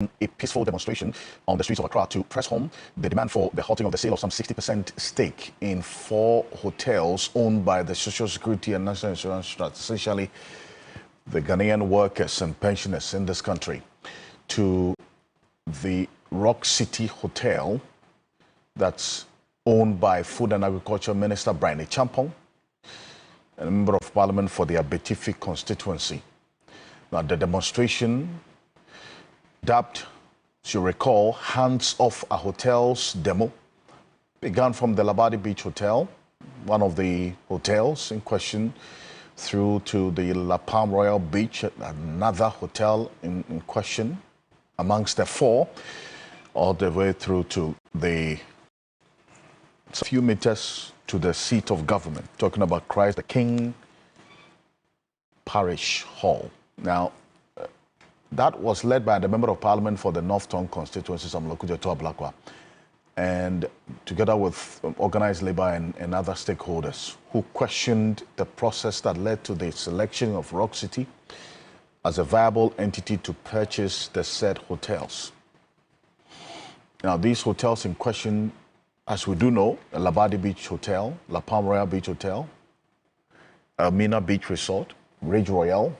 a peaceful demonstration on the streets of Accra to press home the demand for the halting of the sale of some 60% stake in 4 hotels owned by the Social Security and National Insurance Trust, essentially the Ghanaian workers and pensioners in this country, to the Rock City Hotel that's owned by Food and Agriculture Minister Brian Champong, a member of parliament for the Abetifi constituency. Now, the demonstration, dubbed, as you recall, Hands Off a Hotels demo, began from the Labadi Beach Hotel, one of the hotels in question, through to the La Palm Royal Beach, another hotel in question, amongst the 4, all the way through to a few meters to the seat of government, talking about Christ the King Parish Hall. Now, that was led by the Member of Parliament for the North Tongue constituency, Samlokuja to Ablakwa, and together with organized labor and other stakeholders who questioned the process that led to the selection of Rock City as a viable entity to purchase the said hotels. Now, these hotels in question, as we do know, Labadi Beach Hotel, La Palm Royal Beach Hotel, Elmina Beach Resort, Ridge Royale.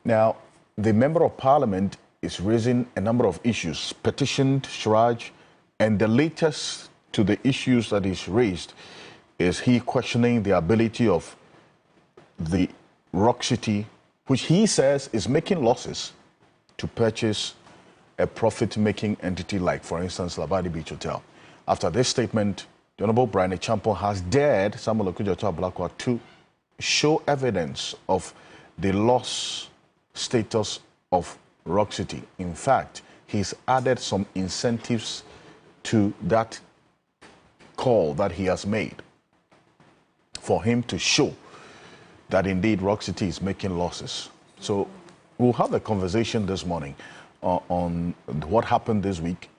Now, the Member of Parliament is raising a number of issues, petitioned Shraj, and the latest to the issues that is raised is he questioning the ability of the Rock City, which he says is making losses, to purchase a profit-making entity like, for instance, Labadi Beach Hotel. After this statement, the Honorable Brian Champong has dared Samuel Okuja to Ablakwa to show evidence of the loss status of Rock City. In fact, he's added some incentives to that call that he has made for him to show that indeed Rock City is making losses. So we'll have a conversation this morning on what happened this week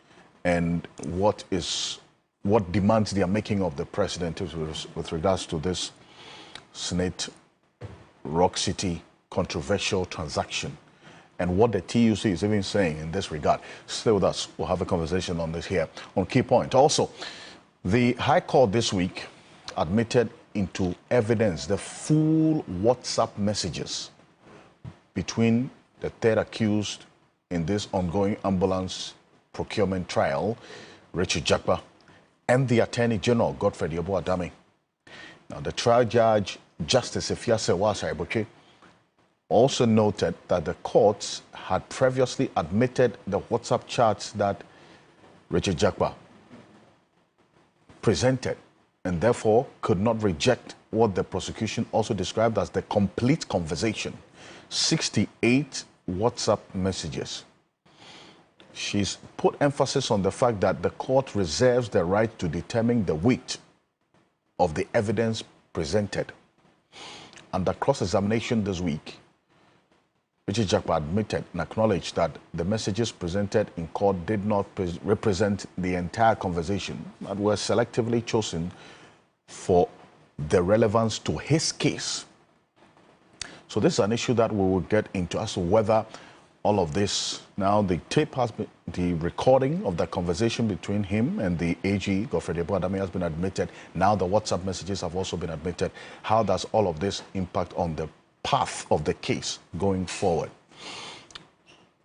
and what demands they are making of the president with regards to this Senate Rock City controversial transaction, and what the TUC is even saying in this regard. Stay with us. We'll have a conversation on this here on Key Point. Also, the High Court this week admitted into evidence the full WhatsApp messages between the third accused in this ongoing ambulance procurement trial, Richard Jakpa, and the Attorney General, Godfrey Adame. Now, the trial judge, Justice Efiase Wasa also noted that the courts had previously admitted the WhatsApp chats that Richard Jakpa presented, and therefore could not reject what the prosecution also described as the complete conversation, 68 WhatsApp messages. She's put emphasis on the fact that the court reserves the right to determine the weight of the evidence presented. Under cross-examination this week, Richard Jakpa admitted and acknowledged that the messages presented in court did not represent the entire conversation, but were selectively chosen for the relevance to his case. So this is an issue that we will get into as to whether all of this, now the tape has been, the recording of the conversation between him and the AG, Godfrey Adame, has been admitted. Now the WhatsApp messages have also been admitted. How does all of this impact on the path of the case going forward?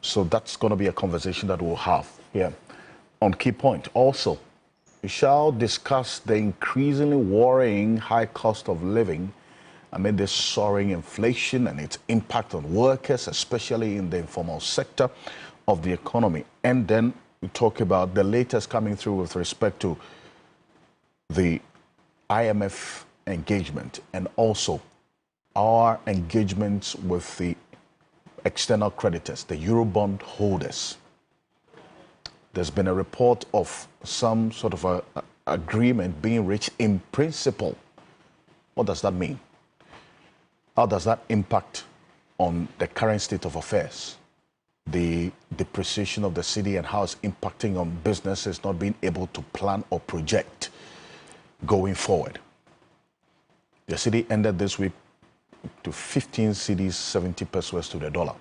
So that's going to be a conversation that we'll have here on Key Point. Also, we shall discuss the increasingly worrying high cost of living amid this soaring inflation and its impact on workers, especially in the informal sector of the economy. And then we talk about the latest coming through with respect to the IMF engagement and also our engagements with the external creditors, the Eurobond holders. There's been a report of some sort of a agreement being reached in principle. What does that mean? How does that impact on the current state of affairs? The depreciation of the city and how it's impacting on businesses not being able to plan or project going forward. The city ended this week to 15 cedis, 70 pesos to the dollar.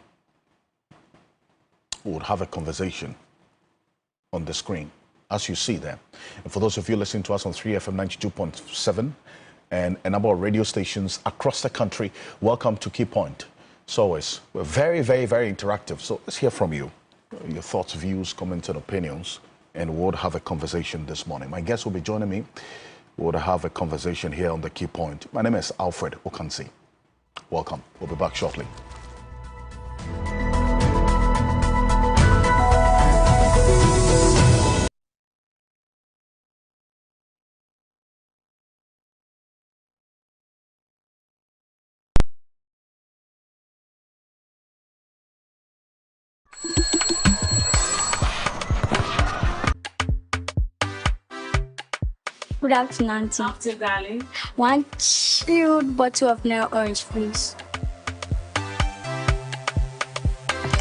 we would have a conversation on the screen, as you see there. And for those of you listening to us on 3FM 92.7 and a number of radio stations across the country, welcome to Key Point. As always, we're very, very, very interactive. So let's hear from you, your thoughts, views, comments, and opinions. And we'll have a conversation this morning. My guest will be joining me. We'll have a conversation here on the Key Point. My name is Alfred Ocansey. Welcome. We'll be back shortly. Good afternoon, Auntie. After, darling. One chilled bottle of Nero Orange, please.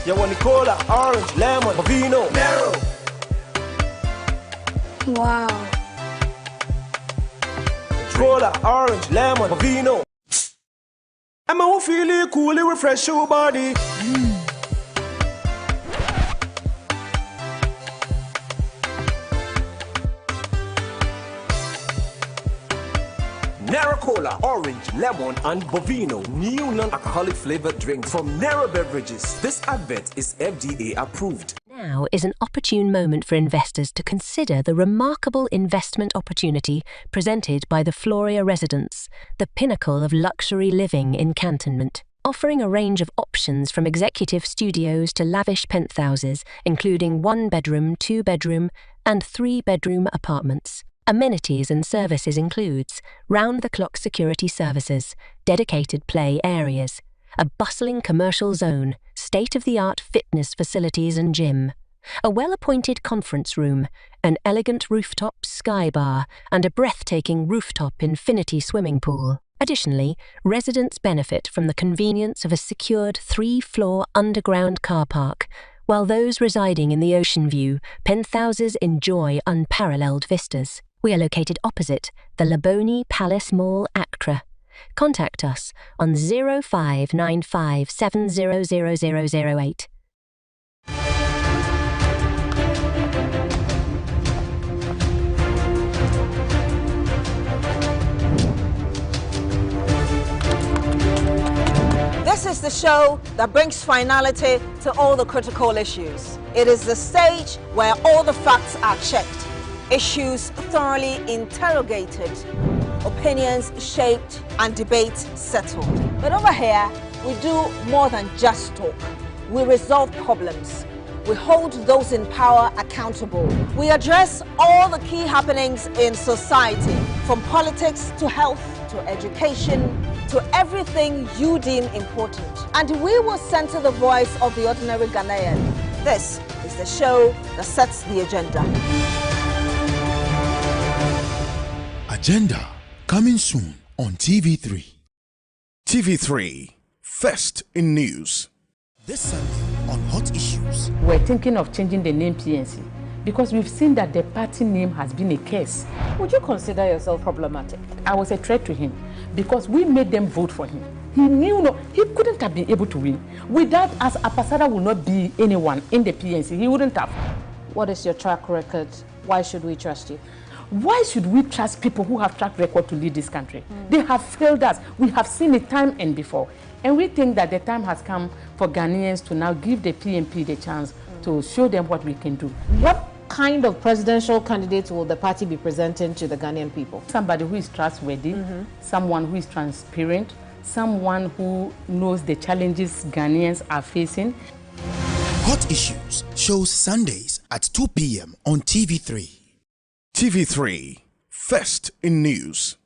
You want cola, orange, lemon, vino, Nero. Wow. Cola, orange, lemon, vino. I'm gonna feel it cool, it refresh your body. Nero Cola, orange, lemon, and Bovino. New non-alcoholic flavored drink from Nero Beverages. This advert is FDA approved. Now is an opportune moment for investors to consider the remarkable investment opportunity presented by the Floria Residence, the pinnacle of luxury living in Cantonment. Offering a range of options from executive studios to lavish penthouses, including 1-bedroom, 2-bedroom, and 3-bedroom apartments. Amenities and services includes round-the-clock security services, dedicated play areas, a bustling commercial zone, state-of-the-art fitness facilities and gym, a well-appointed conference room, an elegant rooftop sky bar, and a breathtaking rooftop infinity swimming pool. Additionally, residents benefit from the convenience of a secured 3-floor underground car park, while those residing in the Ocean View penthouses enjoy unparalleled vistas. We are located opposite the Laboni Palace Mall, Accra. Contact us on 0595 700008. This is the show that brings finality to all the critical issues. It is the stage where all the facts are checked, issues thoroughly interrogated, opinions shaped, and debates settled. But over here, we do more than just talk. We resolve problems. We hold those in power accountable. We address all the key happenings in society, from politics to health to education to everything you deem important. And we will center the voice of the ordinary Ghanaian. This is the show that sets the agenda. Agenda coming soon on TV3. TV3, first in news. This Sunday on Hot Issues. We're thinking of changing the name PNC because we've seen that the party name has been a curse. Would you consider yourself problematic? I was a threat to him because we made them vote for him. He knew he couldn't have been able to win. Without us, Apasada would not be anyone in the PNC. He wouldn't have. What is your track record? Why should we trust you? Why should we trust people who have track record to lead this country? They have failed us. We have seen it time and before. And we think that the time has come for Ghanaians to now give the PNP the chance to show them what we can do. What kind of presidential candidate will the party be presenting to the Ghanaian people? Somebody who is trustworthy, someone who is transparent, someone who knows the challenges Ghanaians are facing. Hot Issues shows Sundays at 2 p.m. on TV3. TV3, first in news.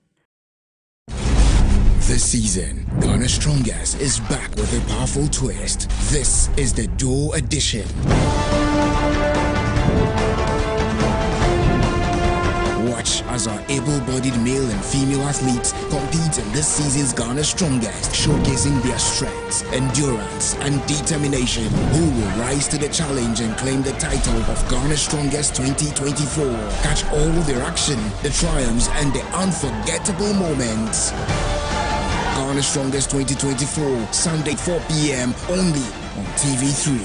This season, Ghana's Strongest is back with a powerful twist. This is the Duo Edition. Watch as our able-bodied male and female athletes compete in this season's Ghana's Strongest, showcasing their strengths, endurance, and determination. Who will rise to the challenge and claim the title of Ghana's Strongest 2024? Catch all their action, the triumphs, and the unforgettable moments. Ghana's Strongest 2024, Sunday 4 p.m. only on TV3.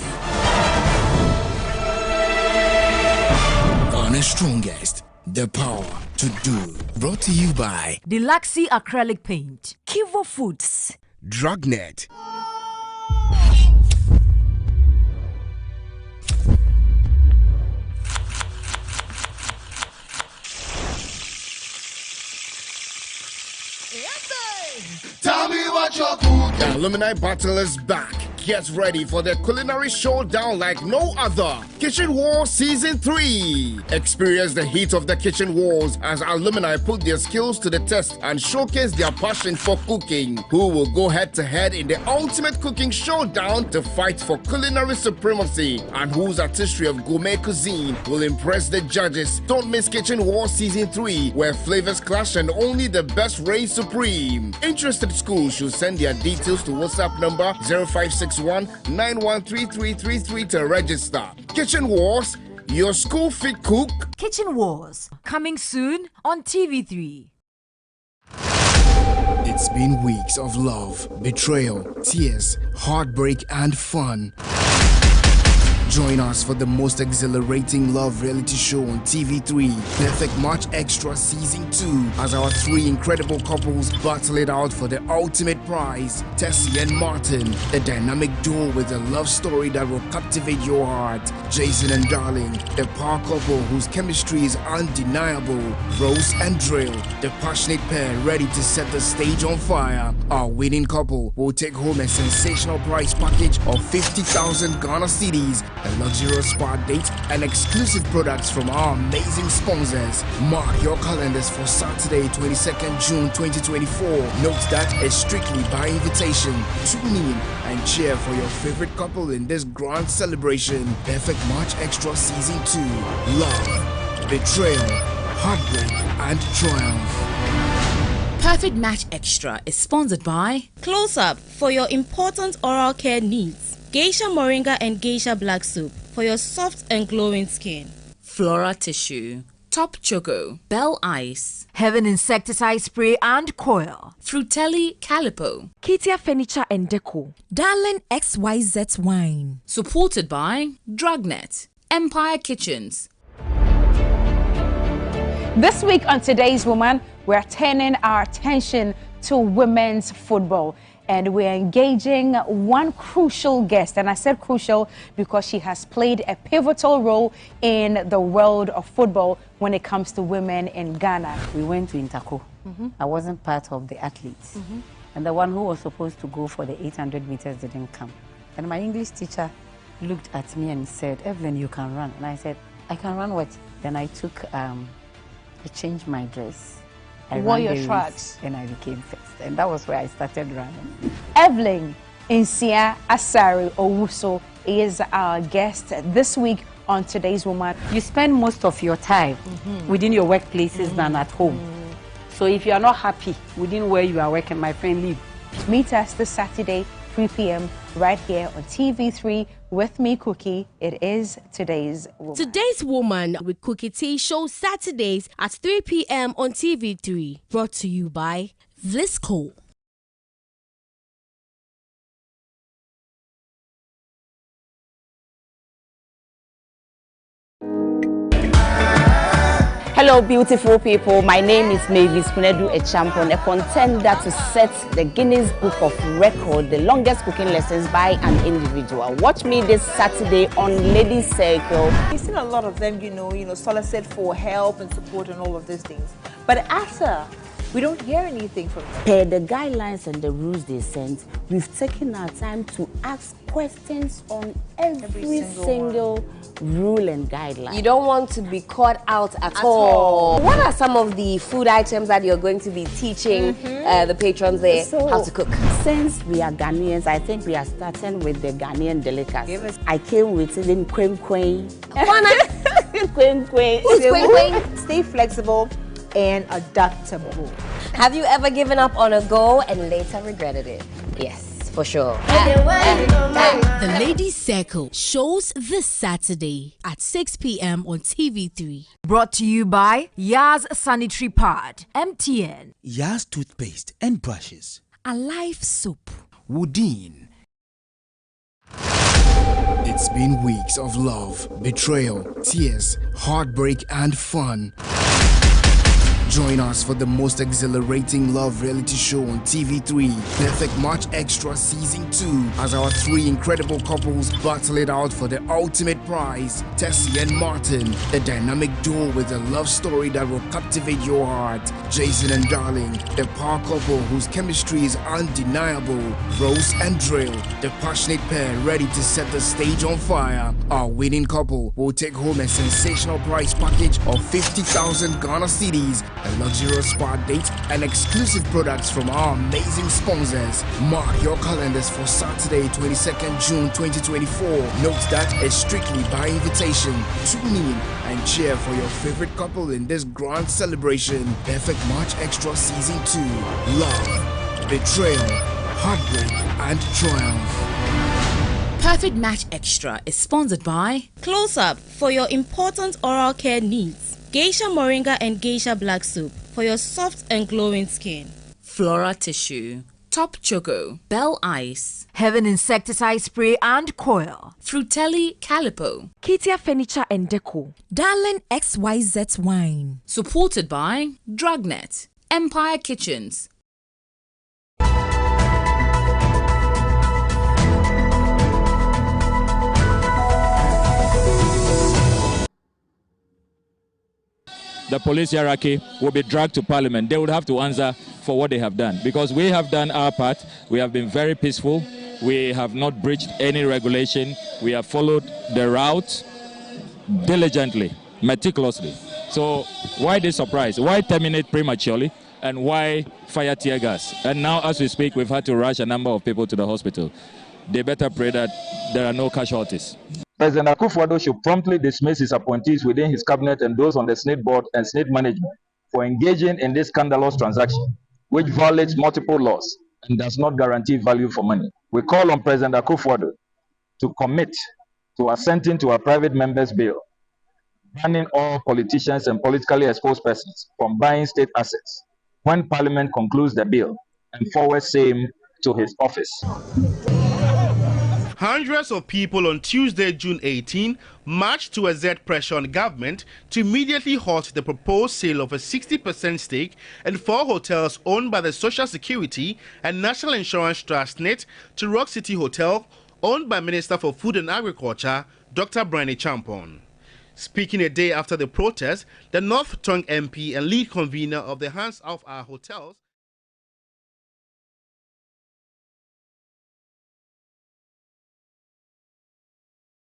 the strongest, the power to do. Brought to you by Deluxy Acrylic Paint, Kivo Foods, Drugnet. Tell me what you're cooking. The alumni battle is back. Get ready for the culinary showdown like no other. Kitchen Wars Season 3. Experience the heat of the kitchen wars as alumni put their skills to the test and showcase their passion for cooking. Who will go head to head in the ultimate cooking showdown to fight for culinary supremacy, and whose artistry of gourmet cuisine will impress the judges. Don't miss Kitchen Wars Season 3, where flavors clash and only the best reign supreme. Interested schools should send their details to WhatsApp number 0561-913333 to register. Kitchen Wars, your school fit cook. Kitchen Wars, coming soon on TV3. It's been weeks of love, betrayal, tears, heartbreak, and fun. Join us for the most exhilarating love reality show on TV3, Perfect Match Extra Season 2, as our three incredible couples battle it out for the ultimate prize. Tessie and Martin, a dynamic duo with a love story that will captivate your heart. Jason and Darling, a power couple whose chemistry is undeniable. Rose and Drill, the passionate pair ready to set the stage on fire. Our winning couple will take home a sensational prize package of 50,000 Ghana cedis, a luxurious spa date, and exclusive products from our amazing sponsors. Mark your calendars for Saturday, 22nd June 2024. Note that it's strictly by invitation. Tune in and cheer for your favorite couple in this grand celebration. Perfect Match Extra Season 2. Love, betrayal, heartbreak, and triumph. Perfect Match Extra is sponsored by Close Up for your important oral care needs. Geisha Moringa and Geisha Black Soup for your soft and glowing skin. Flora Tissue, Top Choco, Bell Ice, Heaven Insecticide Spray and Coil, Frutelli Calipo, Kitia Furniture and Deco, Darlin XYZ Wine. Supported by Drugnet, Empire Kitchens. This week on Today's Woman, we're turning our attention to women's football. And we're engaging one crucial guest. And I said crucial because she has played a pivotal role in the world of football when it comes to women in Ghana. We went to Intako. I wasn't part of the athletes. And the one who was supposed to go for the 800 meters didn't come. And my English teacher looked at me and said, Evelyn, you can run. And I said, I can run what? Then I took, I changed my dress. I wore ran your the tracks. race, and I became first. And that was where I started running. Evelyn Nsia Asari Owusu is our guest this week on Today's Woman. You spend most of your time within your workplaces than at home. So if you are not happy within where you are working, my friend, leave. Meet us this Saturday, 3 p.m. right here on TV3 with me, Cookie. It is Today's Woman. Today's Woman with Cookie T show Saturdays at 3 p.m. on TV3. Brought to you by Vlisco. Hello, beautiful people. My name is Mavis Kunedu, a champion, a contender to set the Guinness Book of Record, the longest cooking lessons by an individual. Watch me this Saturday on Ladies Circle. We've seen a lot of them, solicit for help and support and all of these things. But after, we don't hear anything from them. Per the guidelines and the rules they sent, we've taken our time to ask questions on every single rule and guideline. You don't want to be caught out at all. What are some of the food items that you're going to be teaching the patrons there how to cook? Since we are Ghanaians, I think we are starting with the Ghanaian delicacy. I came with even Kwen Kwen. Kwen Kwen. Stay flexible and adaptable. Have you ever given up on a goal and later regretted it? Yes. For sure. The Ladies Circle shows this Saturday at 6 p.m. on TV3. Brought to you by Yaz Sanitary Pad, MTN, Yaz Toothpaste and Brushes, Alive Soap, Woodin. It's been weeks of love, betrayal, tears, heartbreak, and fun. Join us for the most exhilarating love reality show on TV3, Perfect Match Extra Season 2, as our three incredible couples battle it out for the ultimate prize. Tessie and Martin, a dynamic duo with a love story that will captivate your heart. Jason and Darling, a power couple whose chemistry is undeniable. Rose and Drill, the passionate pair ready to set the stage on fire. Our winning couple will take home a sensational prize package of 50,000 Ghana cedis, a luxurious spa date, and exclusive products from our amazing sponsors. Mark your calendars for Saturday, 22nd June 2024. Note that it's strictly by invitation. Tune in and cheer for your favorite couple in this grand celebration. Perfect Match Extra Season 2. Love, betrayal, heartbreak, and triumph. Perfect Match Extra is sponsored by Close Up for your important oral care needs. Geisha Moringa and Geisha Black Soup for your soft and glowing skin. Flora Tissue, Top Choco, Bell Ice, Heaven Insecticide Spray and Coil, Frutelli Calipo, Kitia Furniture and Deco, Darling XYZ Wine. Supported by Dragnet, Empire Kitchens, the police hierarchy will be dragged to parliament. They would have to answer for what they have done, because we have done our part. We have been very peaceful. We have not breached any regulation. We have followed the route diligently, meticulously. So why this surprise? Why terminate prematurely? And why fire tear gas? And now, as we speak, we've had to rush a number of people to the hospital. They better pray that there are no casualties. President Akufo-Addo should promptly dismiss his appointees within his cabinet and those on the SNIT board and SNIT management for engaging in this scandalous transaction, which violates multiple laws and does not guarantee value for money. We call on President Akufo-Addo to commit to assenting to a private member's bill, banning all politicians and politically exposed persons from buying state assets when Parliament concludes the bill, and forward same to his office. Hundreds of people on Tuesday, June 18, marched to exert pressure on government to immediately halt the proposed sale of a 60% stake in 4 hotels owned by the Social Security and National Insurance Trust NIT to Rock City Hotel, owned by Minister for Food and Agriculture, Dr. Brani Champon. Speaking a day after the protest, the North Tongue MP and lead convener of the Hands Off Our Hotels,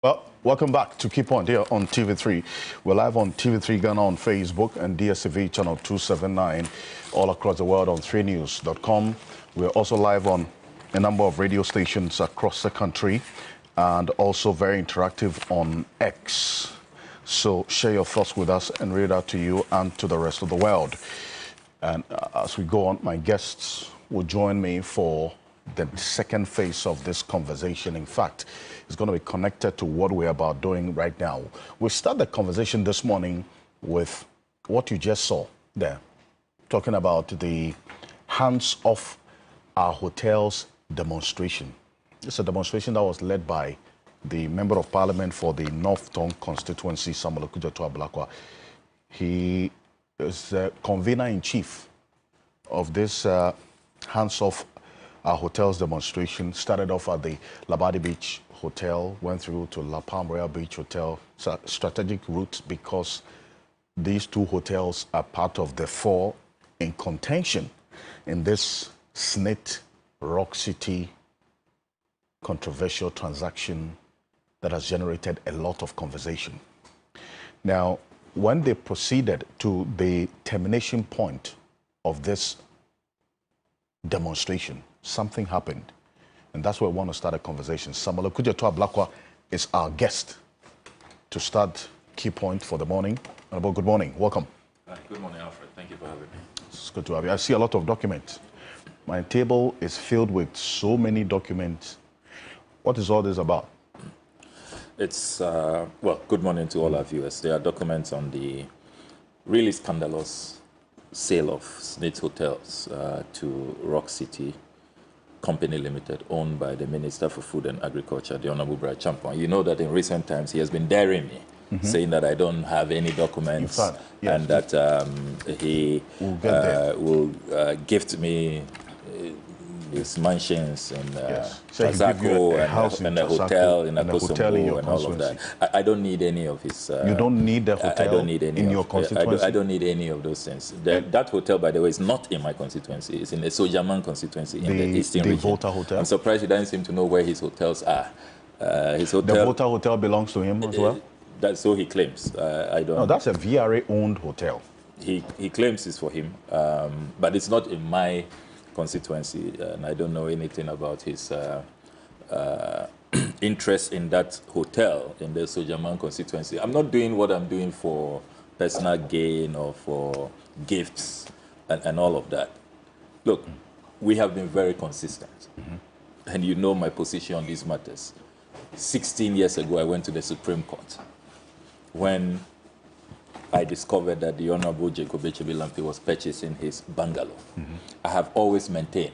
well, welcome back to Key Point here on TV3. We're live on TV3 Ghana on Facebook and DSTV channel 279 all across the world on 3news.com. We're also live on a number of radio stations across the country and also very interactive on X. So share your thoughts with us and read out to you and to the rest of the world. And as we go on, my guests will join me for the second phase of this conversation. In fact, it's going to be connected to what we're about doing right now. We start the conversation this morning with what you just saw there, talking about the Hands Off Our Hotels demonstration. It's a demonstration that was led by the Member of Parliament for the North Tongue constituency, Samuel Okudzeto Ablakwa. He is the convener-in-chief of this Hands Off Our Hotels demonstration. Started off at the Labadi Beach Hotel, went through to La Palm Royal Beach Hotel. It's a strategic route because these 2 hotels are part of the 4 in contention in this SNIT Rock City controversial transaction that has generated a lot of conversation. Now, when they proceeded to the termination point of this demonstration, something happened. And that's where we want to start a conversation. Samuel Okudzeto Ablakwa is our guest to start Key Point for the morning. Good morning. Welcome. Good morning, Alfred. Thank you for having me. It's good to have you. I see a lot of documents. My table is filled with so many documents. What is all this about? It's, well, good morning to all our viewers. There are documents on the really scandalous sale of SNIT hotels to Rock City Company Limited, owned by the Minister for Food and Agriculture, the Honorable Brad Champon. You know that in recent times he has been daring me, saying that I don't have any documents, and that he will gift me his mansions and Pasako and a hotel in Akosombo and all of that. I don't need any of his... you don't need the hotel I don't need any in your constituency? I don't need any of those things. That hotel, by the way, is not in my constituency. It's in the Sojaman constituency in the Eastern region. The Volta Hotel? I'm surprised he doesn't seem to know where his hotels are. His hotel... The Volta Hotel belongs to him as well? That's so he claims. I don't... No, that's a VRA-owned hotel. He claims it's for him, but it's not in my constituency, and I don't know anything about his interest in that hotel in the Sojaman constituency. I'm not doing what I'm doing for personal gain or for gifts and all of that. Look, we have been very consistent, and you know my position on these matters. 16 years ago, I went to the Supreme Court when I discovered that the Honorable Jacob Echebilampi was purchasing his bungalow. I have always maintained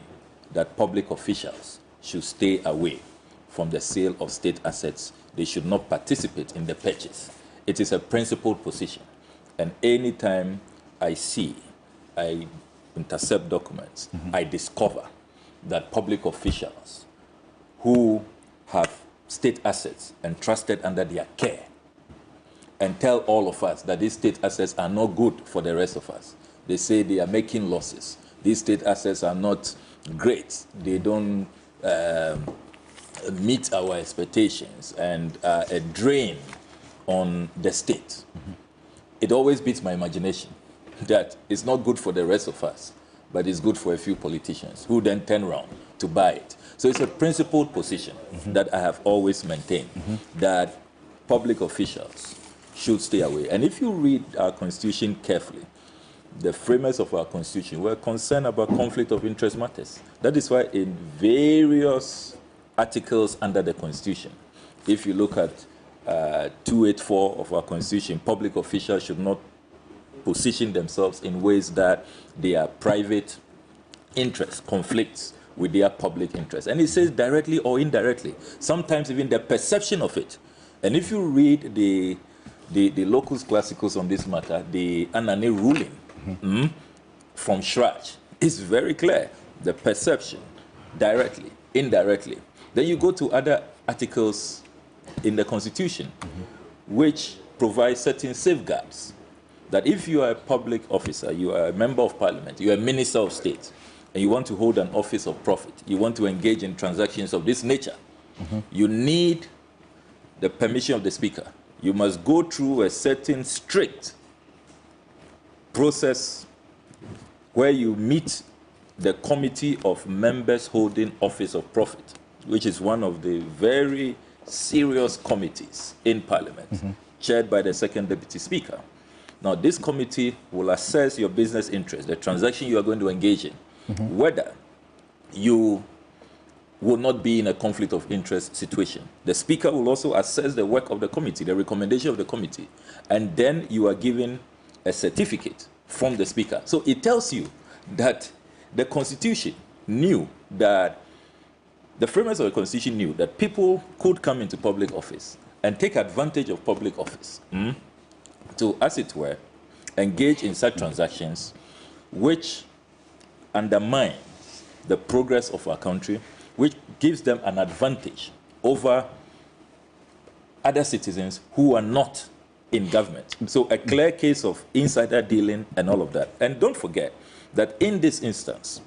that public officials should stay away from the sale of state assets. They should not participate in the purchase. It is a principled position. And anytime I intercept documents, I discover that public officials who have state assets entrusted under their care and tell all of us that these state assets are not good for the rest of us. They say they are making losses. These state assets are not great. They don't meet our expectations and are a drain on the state. It always beats my imagination that it's not good for the rest of us, but it's good for a few politicians who then turn around to buy it. So it's a principled position that I have always maintained, that public officials should stay away. And if you read our constitution carefully, the framers of our constitution were concerned about conflict of interest matters. That is why in various articles under the constitution, if you look at 284 of our constitution, public officials should not position themselves in ways that their private interest conflicts with their public interest. And it says directly or indirectly, sometimes even the perception of it. And if you read the locus classicus on this matter, the Anane ruling from Shraj, is very clear. The perception, directly, indirectly. Then you go to other articles in the Constitution, which provide certain safeguards. That if you are a public officer, you are a member of parliament, you are a minister of state, and you want to hold an office of profit, you want to engage in transactions of this nature, you need the permission of the speaker. You must go through a certain strict process where you meet the committee of members holding office of profit, which is one of the very serious committees in parliament, chaired by the second deputy speaker. Now, this committee will assess your business interest, the transaction you are going to engage in, whether you will not be in a conflict of interest situation. The speaker will also assess the work of the committee, the recommendation of the committee, and then you are given a certificate from the speaker. So it tells you that the Constitution knew that, the framers of the Constitution knew that people could come into public office and take advantage of public office to, as it were, engage in such transactions which undermine the progress of our country, which gives them an advantage over other citizens who are not in government. So a clear case of insider dealing and all of that. And don't forget that in this instance,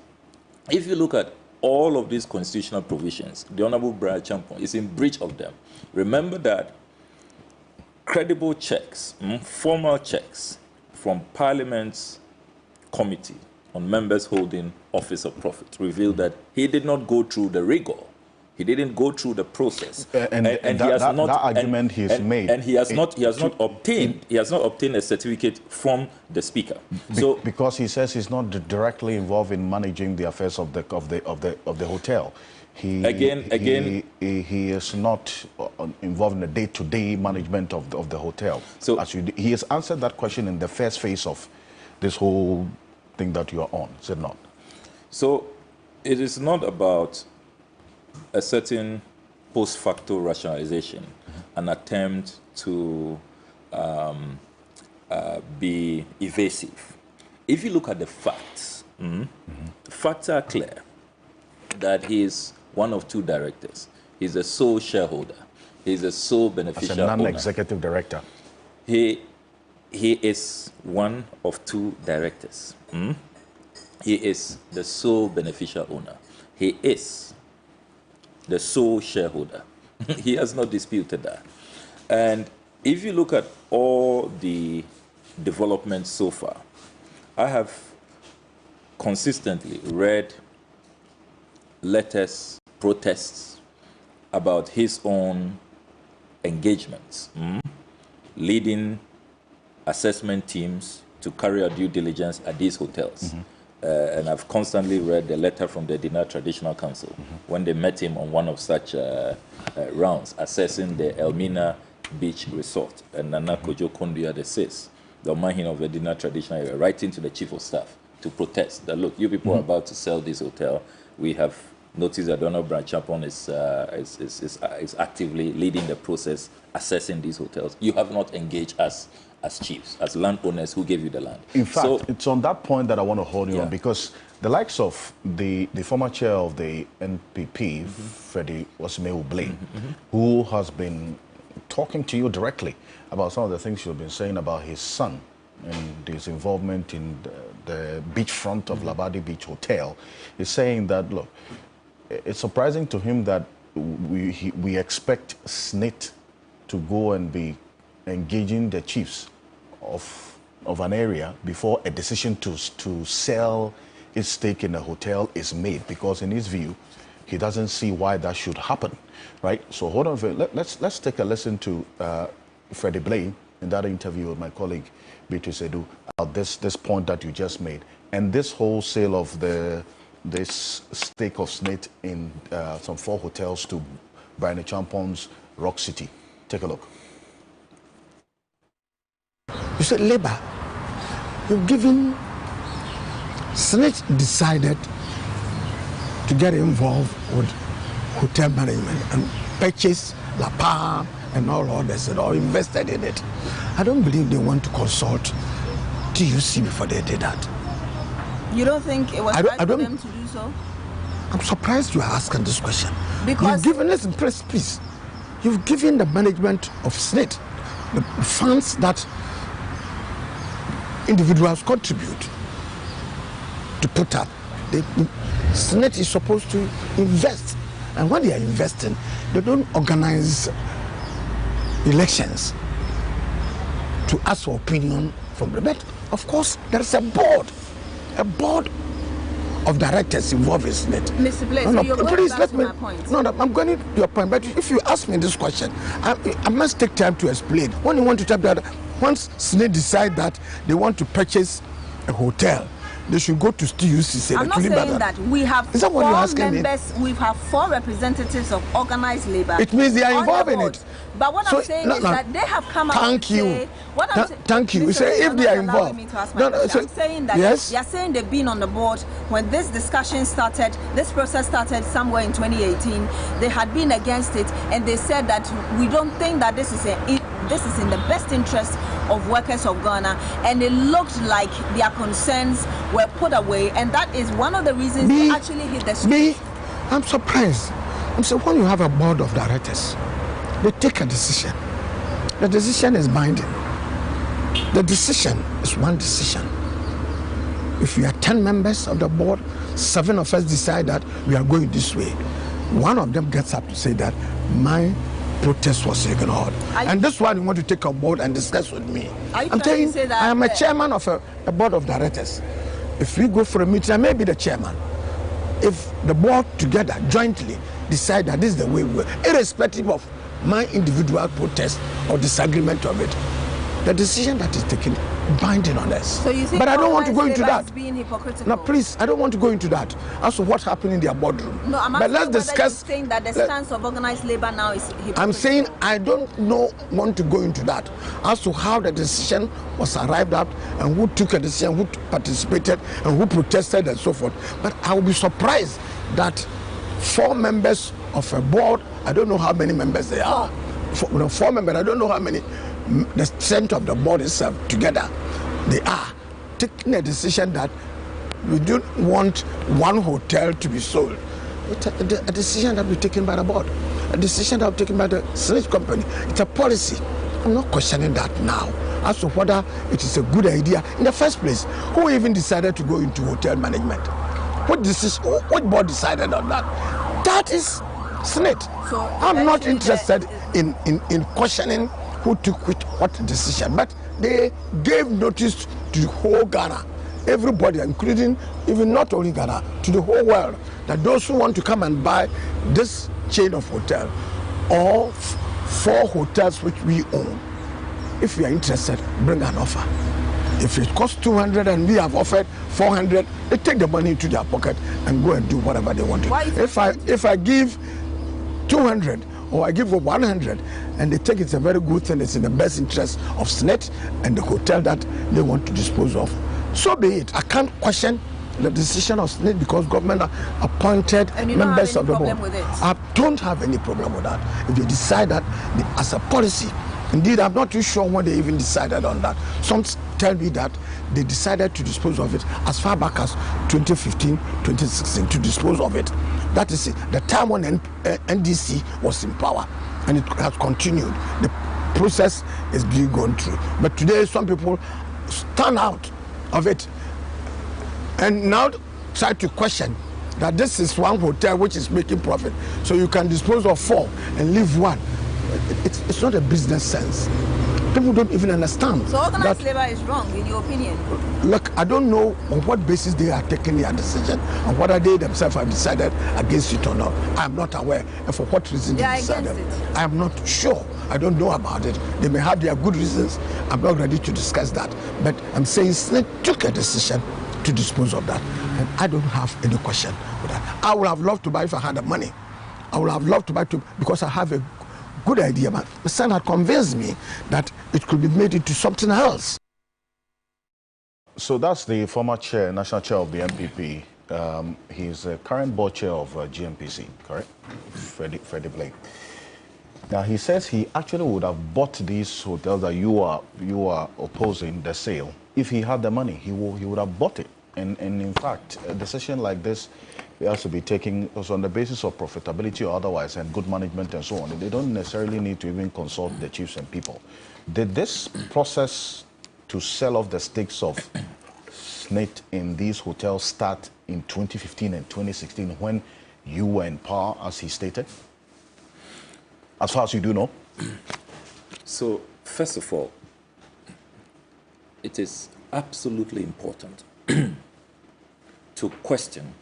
if you look at all of these constitutional provisions, the Honorable Brad Champon is in breach of them. Remember that credible checks, formal checks from Parliament's committee on members holding office of profit revealed that he did not go through the rigor. He didn't go through the process, and that argument he has made, and he has not obtained a certificate from the speaker. So because he says he's not directly involved in managing the affairs of the hotel. He is not involved in the day-to-day management of the hotel. So he has answered that question in the first phase of this whole thing that you are on, is it not? So it is not about a certain post facto rationalization, an attempt to be evasive. If you look at the facts, the facts are clear that he is one of 2 directors. He's a sole shareholder. He's a sole beneficial owner. As a non-executive director. He is one of 2 directors. He is the sole beneficial owner. He is the sole shareholder. He has not disputed that. And if you look at all the developments so far, I have consistently read letters, protests about his own engagements, leading assessment teams to carry out due diligence at these hotels. And I've constantly read the letter from the Dinner Traditional Council when they met him on one of such rounds, assessing the Elmina Beach Resort. And Nana Kojo Kondia, the says, the Mahin of the Dinner Traditional area, writing to the Chief of Staff to protest that, look, you people are about to sell this hotel. We have noticed that Donald Branchapon is actively leading the process, assessing these hotels. You have not engaged us as chiefs, as landowners who gave you the land. In fact, it's on that point that I want to hold you on, because the likes of the former chair of the NPP, Freddy Blay, who has been talking to you directly about some of the things you've been saying about his son and his involvement in the beachfront of Labadi Beach Hotel, is saying that, look, it's surprising to him that we expect SNIT to go and be engaging the chiefs of an area before a decision to sell its stake in a hotel is made, because in his view, he doesn't see why that should happen, right? So hold on, let's take a listen to Freddy Blay in that interview with my colleague Beatrice Edu about this point that you just made, and this whole sale of this stake of SNIT in some 4 hotels to Brian Champon's Rock City. Take a look. You said Labour, you've given, SNIT decided to get involved with hotel management and purchase La Palm and all others and all invested in it. I don't believe they want to consult TUC before they did that. You don't think it was right for them to do so? I'm surprised you are asking this question. Because you've given, listen, please, you've given the management of SNIT the funds that individuals contribute to put up. SNIT is supposed to invest, and when they are investing, they don't organize elections to ask for opinion from the but of course there is a board of directors involved in SNIT. Mr. Blay, so you're going back to my point. No, I'm going to your point, but if you ask me this question, I must take time to explain. When you want to tell that, once SNIT decide that they want to purchase a hotel, they should go to TUC. I'm not saying that. We have Is that what you're asking members, we have 4 representatives of organized labor. It means they are involved in it. But what I'm saying is that they have come out Thank you. Thank you. You say if they are involved. I'm saying that they are saying they've been on the board when this discussion started, this process started somewhere in 2018. They had been against it, and they said that we don't think that this is in the best interest of workers of Ghana, and it looked like their concerns were put away, and that is one of the reasons they actually hit the street. I'm surprised. I'm saying when you have a board of directors, they take a decision. The decision is binding. The decision is one decision. If we are 10 members of the board, 7 of us decide that we are going this way. One of them gets up to say that my protest was ignored. And this one you want to take on board and discuss with me. I'm telling you, I am a chairman of a board of directors. If we go for a meeting, I may be the chairman. If the board together, jointly, decide that this is the way we go, irrespective of my individual protest or disagreement of it, the decision that is taken binding on us. So you think but I don't want to go into that. Being hypocritical? No, please, I don't want to go into that as to what happened in their boardroom. No, I'm but let's discuss. Saying that the stance of organized labor now is hypocritical. I'm saying I don't want to go into that as to how the decision was arrived at and who took a decision, who participated and who protested and so forth. But I will be surprised that 4 members of a board. I don't know how many members they are. 4 members. I don't know how many. The strength of the board itself together, they are taking a decision that we don't want one hotel to be sold. It's a decision that will be taken by the board, a decision that will be taken by the Senate company. It's a policy. I'm not questioning that now as to whether it is a good idea in the first place. Who even decided to go into hotel management? What board decided on that? That is Senate. So I'm not interested in questioning who took what decision, but they gave notice to the whole Ghana, everybody, including even not only Ghana, to the whole world, that those who want to come and buy this chain of hotel or 4 hotels which we own, if you are interested, bring an offer. If it costs 200 and we have offered 400, they take the money into their pocket and go and do whatever they want to. If I give 200 or I give 100 and they think it's a very good thing, it's in the best interest of SNET and the hotel that they want to dispose of, so be it. I can't question the decision of SNET because government appointed members of the board. I don't have any problem with that. If they decide that as a policy, indeed, I'm not too sure when they even decided on that. Some tell me that they decided to dispose of it as far back as 2015, 2016, to dispose of it. That is it. The time when NDC was in power, and it has continued. The process is being gone through. But today, some people stand out of it and now try to question that this is one hotel which is making profit. So you can dispose of 4 and leave 1. It's not a business sense. People don't even understand. So organized labor is wrong, in your opinion? Look, I don't know on what basis they are taking their decision and whether they themselves have decided against it or not. I'm not aware. And for what reason they decided, I am not sure. I don't know about it. They may have their good reasons. I'm not ready to discuss that. But I'm saying SNET took a decision to dispose of that. And I don't have any question with that. I would have loved to buy if I had the money. I would have loved to buy because I have a good idea, but the son had convinced me that it could be made into something else. So that's the former chair, national chair of the MPP. He's the current board chair of GMPC, correct? Freddy Blay. Now he says he actually would have bought these hotels that you are opposing the sale. If he had the money, he would have bought it. And in fact, a decision like this, it has to be taken also on the basis of profitability or otherwise and good management and so on. They don't necessarily need to even consult the chiefs and people. Did this process to sell off the stakes of SNET in these hotels start in 2015 and 2016 when you were in power, as he stated? As far as you do know? So, first of all, it is absolutely important to question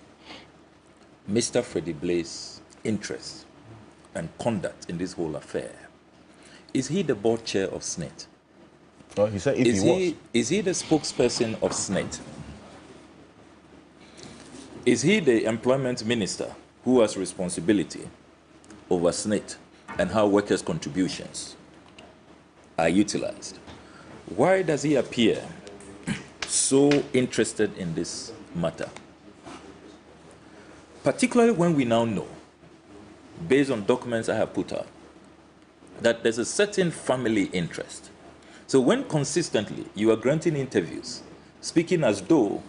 Mr. Freddy Blay's interest and conduct in this whole affair. Is he the board chair of SNET? Well, he said if he was. Is he the spokesperson of SNET? Is he the employment minister who has responsibility over SNET and how workers' contributions are utilized? Why does he appear so interested in this matter? Particularly when we now know, based on documents I have put out, that there's a certain family interest. So when consistently you are granting interviews, speaking as though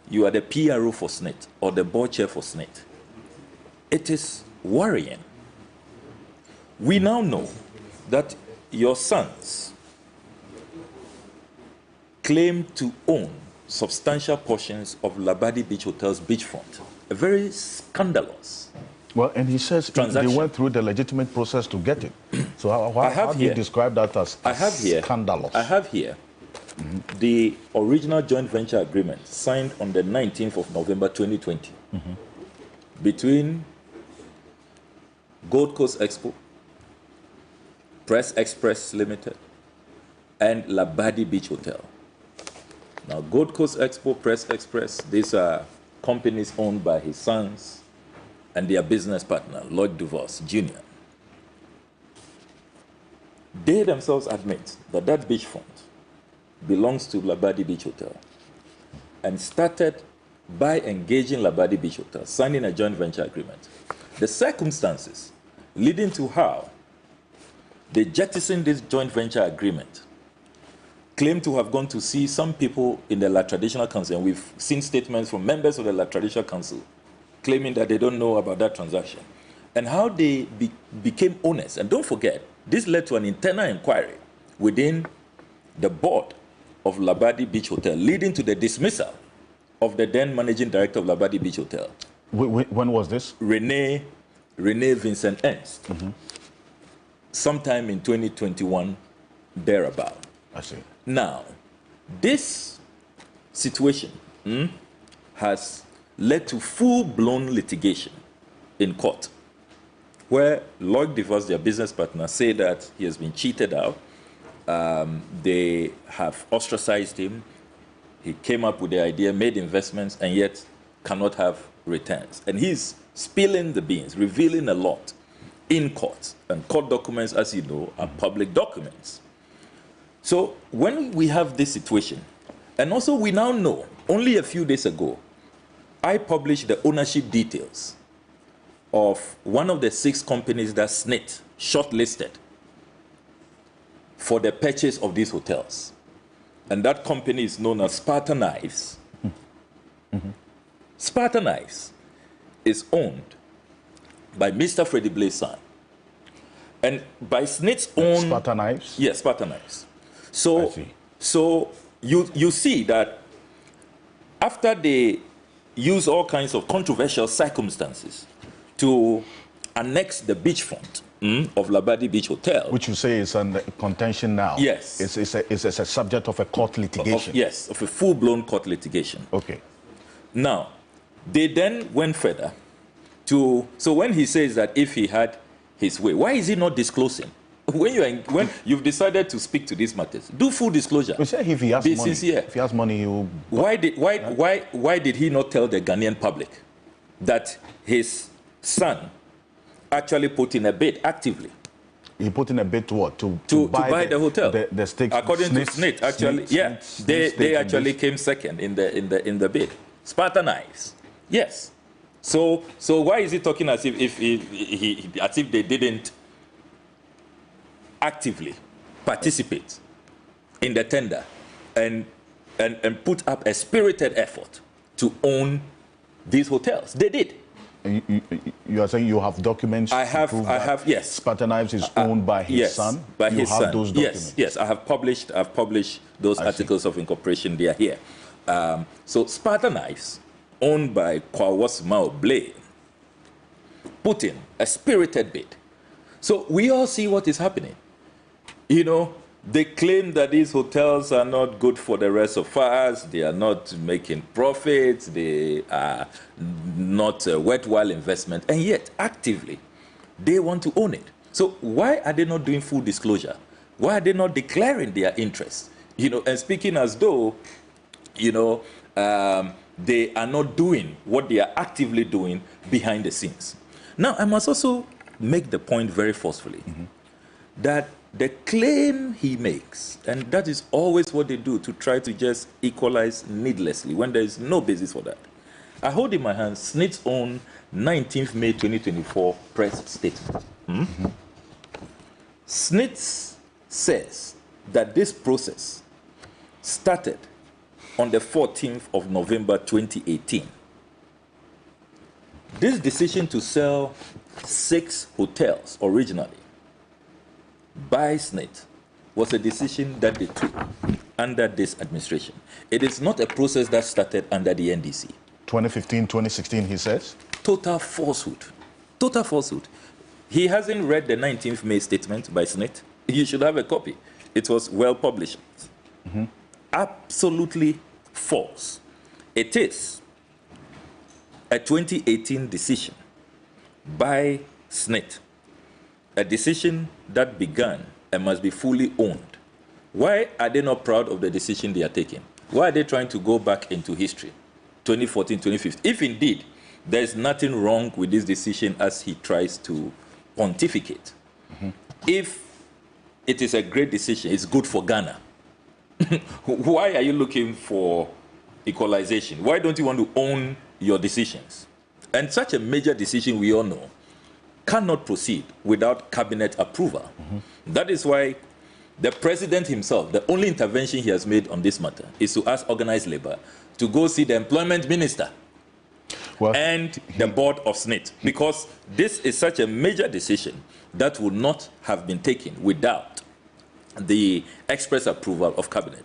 you are the PRO for SNET or the board chair for SNET, it is worrying. We now know that your sons claim to own substantial portions of Labadi Beach Hotel's beachfront. A very scandalous. Well, and he says they went through the legitimate process to get it. So how do you describe that as scandalous? I have here the original joint venture agreement signed on the 19th of November 2020 between Gold Coast Expo, Press Express Limited, and Labadi Beach Hotel. Now, Gold Coast Expo, Press Express, these are companies owned by his sons and their business partner, Lloyd DeVos Jr. They themselves admit that that beachfront belongs to Labadi Beach Hotel and started by engaging Labadi Beach Hotel, signing a joint venture agreement the circumstances leading to how they jettisoned this joint venture agreement, claim to have gone to see some people in the La Traditional Council, and we've seen statements from members of the La Traditional Council claiming that they don't know about that transaction, and how they became owners. And don't forget, this led to an internal inquiry within the board of Labadi Beach Hotel, leading to the dismissal of the then managing director of Labadi Beach Hotel. When was this? Renee Vincent Ernst. Sometime in 2021, thereabout. I see. Now, this situation has led to full-blown litigation in court, where Lloyd DeVos, their business partner, say that he has been cheated out. They have ostracized him. He came up with the idea, made investments, and yet cannot have returns. And he's spilling the beans, revealing a lot in court. And court documents, as you know, are public documents. So when we have this situation, and also we now know, only a few days ago, I published the ownership details of one of the 6 companies that SNIT shortlisted for the purchase of these hotels. And that company is known as Sparta Knives. Sparta Knives is owned by Mr. Freddy Blay's son. And by SNIT's own... Sparta Knives? Yes, Sparta Knives. So you see that after they use all kinds of controversial circumstances to annex the beachfront of Labadi Beach Hotel, which you say is under contention now. Yes. It's a subject of a court litigation. Yes, of a full-blown court litigation. Okay. Now, they then went further to... So when he says that if he had his way, why is he not disclosing? When you've decided to speak to these matters, do full disclosure. We say if he has Be money, sincere. if he has money, he will... Why did he not tell the Ghanaian public that his son actually put in a bid actively? He put in a bid to what? To buy the hotel. The stakes. According to SNIT, actually, they actually came second in the bid. Sparta Knives, yes. So why is he talking as if they didn't actively participate in the tender and put up a spirited effort to own these hotels? They did. You are saying you have documents? I have, yes. Sparta Knives is owned by his son? By you his have son. Those documents? Yes, I have published those articles of incorporation. They are here. So Sparta Knives, owned by Kwawasmao Blay, put in a spirited bid. So we all see what is happening. You know, they claim that these hotels are not good for the rest of us. They are not making profits. They are not a worthwhile investment. And yet, actively, they want to own it. So why are they not doing full disclosure? Why are they not declaring their interests? You know, and speaking as though, you know, they are not doing what they are actively doing behind the scenes. Now, I must also make the point very forcefully that the claim he makes, and that is always what they do to try to just equalize needlessly when there is no basis for that. I hold in my hands SNIT's own 19th May 2024 press statement. SNIT says that this process started on the 14th of November 2018. This decision to sell 6 hotels originally by SNIT was a decision that they took under this administration. It is not a process that started under the NDC. 2015, 2016, he says? Total falsehood. Total falsehood. He hasn't read the 19th May statement by SNIT. You should have a copy. It was well published. Absolutely false. It is a 2018 decision by SNIT, a decision that began and must be fully owned. Why are they not proud of the decision they are taking? Why are they trying to go back into history, 2014, 2015? If indeed there is nothing wrong with this decision as he tries to pontificate, if it is a great decision, it's good for Ghana, why are you looking for equalization? Why don't you want to own your decisions? And such a major decision, we all know, cannot proceed without cabinet approval. That is why the president himself, the only intervention he has made on this matter is to ask organized labor to go see the employment minister and the board of SNIT, because this is such a major decision that would not have been taken without the express approval of cabinet.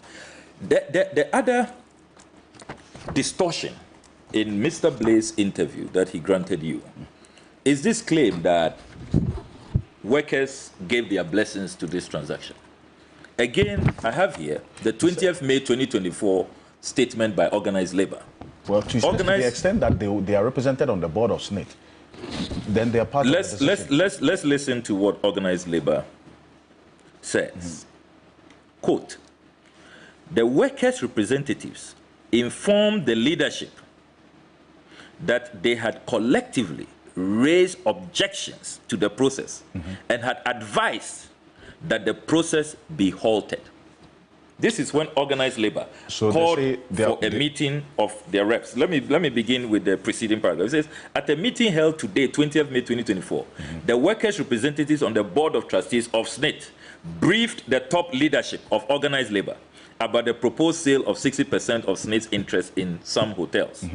The other distortion in Mr. Blay's interview that he granted you is this claim that workers gave their blessings to this transaction. Again, I have here the 20th May 2024 statement by organized labor. Well, to the extent that they are represented on the board of SNIT, then they are part of the decision. Let's listen to what organized labor says. Quote, the workers' representatives informed the leadership that they had collectively raised objections to the process and had advised that the process be halted. This is when organized labor called for a meeting of their reps. Let me begin with the preceding paragraph. It says, at a meeting held today, 20th May 2024, the workers' representatives on the board of trustees of SNIT briefed the top leadership of organized labor about the proposed sale of 60% of SNIT's interest in some hotels.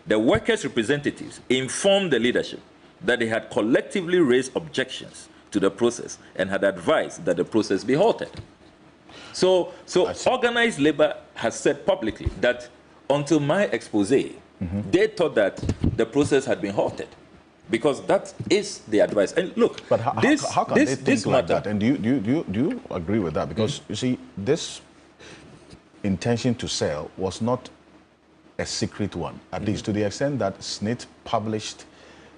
The workers' representatives informed the leadership that they had collectively raised objections to the process and had advised that the process be halted. So organized labor has said publicly that until my expose, they thought that the process had been halted, because that is the advice. And look, but how can they think like that? And do you agree with that? Because you see, this intention to sell was not a secret one, at least to the extent that SNIT published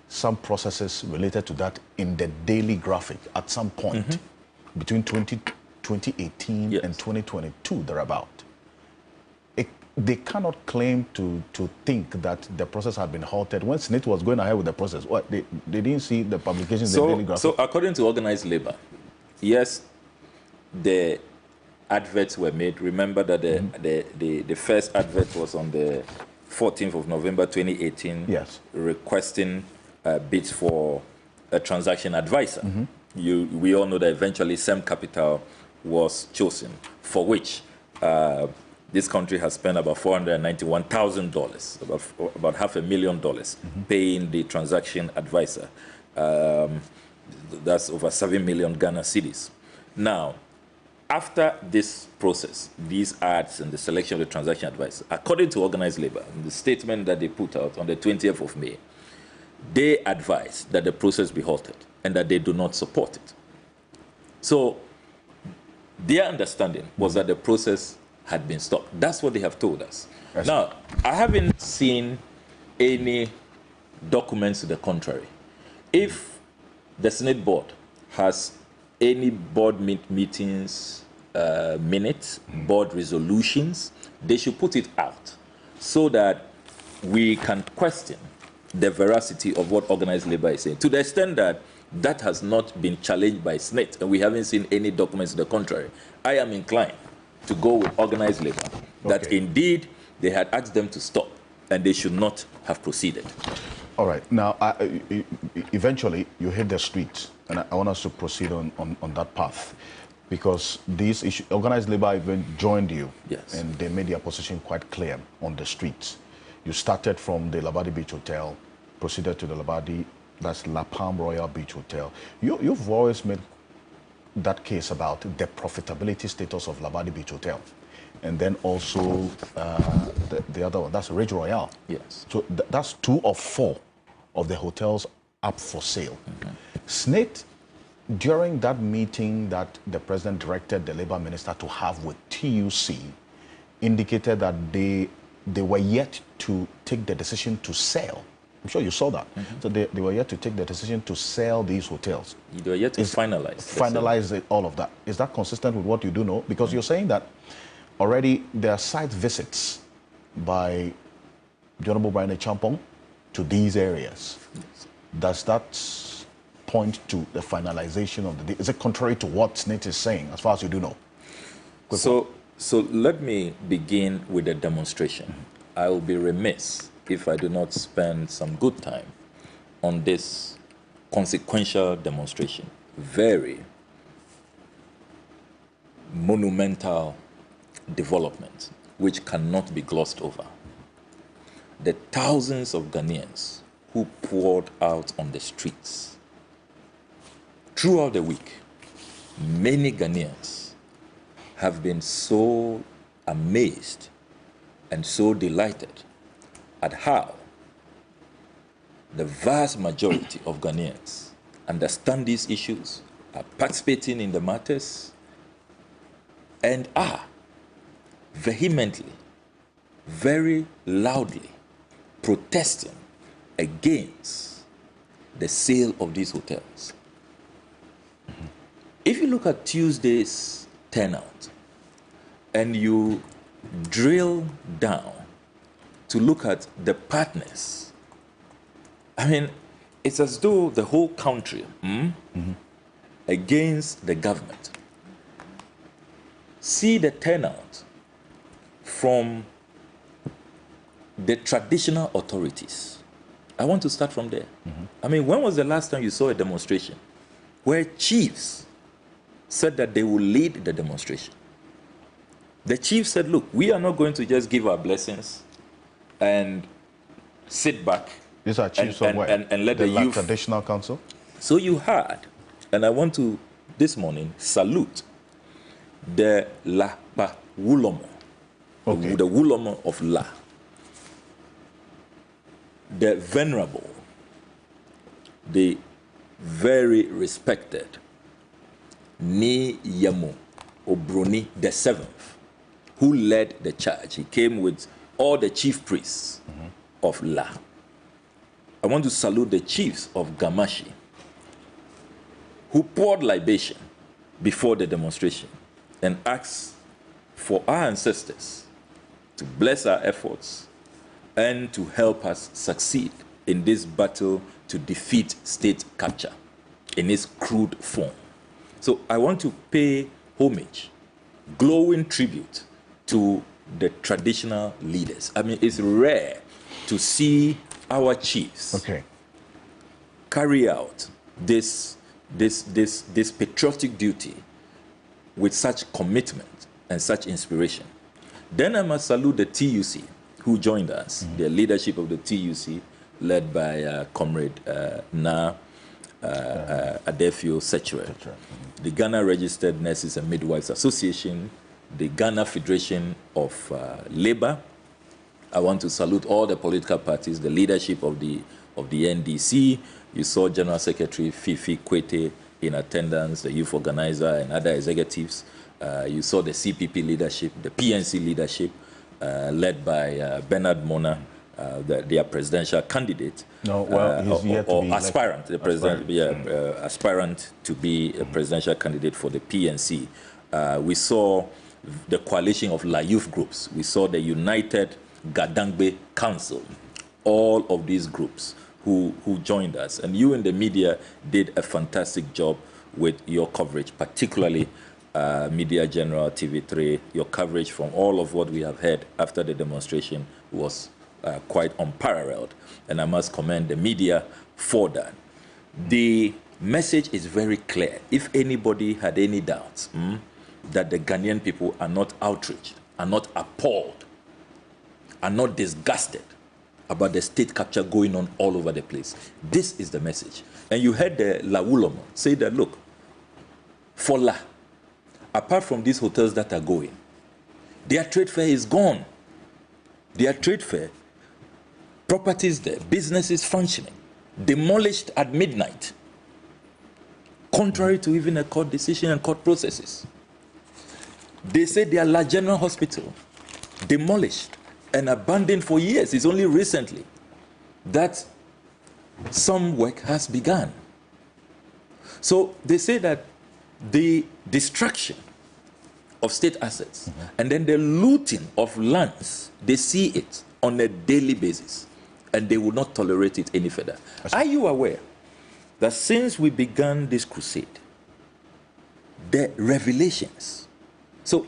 some processes related to that in the Daily Graphic at some point between 2018 and 2022, thereabout. They cannot claim to think that the process had been halted. When SNIT was going ahead with the process, what, they didn't see the publications in the Daily Graphic? So according to organized labor, yes, the adverts were made. Remember that the first advert was on the 14th of November 2018, requesting bids for a transaction advisor. We all know that eventually SEM Capital was chosen, for which this country has spent about $491,000, about $500,000, paying the transaction advisor. That's over 7 million Ghana cedis. Now, after this process, these ads and the selection of the transaction advisor, according to organized labor, in the statement that they put out on the 20th of May, they advised that the process be halted and that they do not support it. So their understanding was that the process had been stopped. That's what they have told us. Yes. Now, I haven't seen any documents to the contrary. If the Senate board has any board meetings, minutes, board resolutions, they should put it out so that we can question the veracity of what organized labor is saying. To the extent that that has not been challenged by SNIT and we haven't seen any documents to the contrary, I am inclined to go with organized labor, that indeed they had asked them to stop and they should not have proceeded. All right. Now, eventually, you hit the streets, and I want us to proceed on that path, because these issues, organized labor even joined you, and they made their position quite clear on the streets. You started from the Labadi Beach Hotel, proceeded to the Labadi, that's La Palm Royal Beach Hotel. You've always made that case about the profitability status of Labadi Beach Hotel. And then also the other one, that's Ridge Royale. Yes. So that's 2 of 4 of the hotels up for sale. SNIT, during that meeting that the president directed the labor minister to have with TUC, indicated that they were yet to take the decision to sell. I'm sure you saw that. So they were yet to take the decision to sell these hotels. They were yet to finalize all of that. Is that consistent with what you do know? Because you're saying that already there are site visits by the Honorable Brian Champong to these areas. Does that point to the finalization of the deal? Is it contrary to what SNIT is saying, as far as you do know? So let me begin with a demonstration. I will be remiss if I do not spend some good time on this consequential demonstration, very monumental development, which cannot be glossed over. The thousands of Ghanaians who poured out on the streets throughout the week, many Ghanaians have been so amazed and so delighted at how the vast majority of Ghanaians understand these issues, are participating in the matters, and are vehemently, very loudly protesting against the sale of these hotels. If you look at Tuesday's turnout and you drill down to look at the partners, I mean, it's as though the whole country against the government. See the turnout from the traditional authorities. I want to start from there. I mean, when was the last time you saw a demonstration where chiefs said that they will lead the demonstration? The chief said, look, we are not going to just give our blessings and sit back. These are chiefs of where? And let the La youth. Traditional Council? So you heard, and I want to, this morning, salute the La Wulomo, the Wulomo of La, the venerable, the very respected Ni Yamu Obroni the seventh, who led the charge. He came with all the chief priests of La. I want to salute the chiefs of Gamashi, who poured libation before the demonstration and asked for our ancestors to bless our efforts and to help us succeed in this battle to defeat state capture in its crude form. So I want to pay homage, glowing tribute to the traditional leaders. I mean, it's rare to see our chiefs carry out this patriotic duty with such commitment and such inspiration. Then I must salute the TUC who joined us, the leadership of the TUC, led by Comrade Adefio Sechere, the Ghana Registered Nurses and Midwives Association, the Ghana Federation of Labor. I want to salute all the political parties, the leadership of the NDC. You saw General Secretary Fifi Kwete in attendance, the youth organizer and other executives. You saw the CPP leadership, the PNC leadership, led by Bernard Mona, their presidential candidate. No, well, he's yet to be aspirant, the president, aspirant to be a presidential candidate for the PNC. We saw the coalition of La Youth groups. We saw the United Gadangbe Council. All of these groups who joined us. And you in the media did a fantastic job with your coverage, particularly Media General, TV3. Your coverage from all of what we have heard after the demonstration was quite unparalleled. And I must commend the media for that. The message is very clear. If anybody had any doubts that the Ghanaian people are not outraged, are not appalled, are not disgusted about the state capture going on all over the place, this is the message. And you heard the La Wulomo say that, look, for La, apart from these hotels that are going, their trade fair is gone. Their trade fair, properties there, businesses functioning, demolished at midnight, contrary to even a court decision and court processes. They say their La General Hospital, demolished and abandoned for years. It's only recently that some work has begun. So they say that the destruction of state assets and then the looting of lands, they see it on a daily basis and they will not tolerate it any further. Are you aware that since we began this crusade, the revelations, so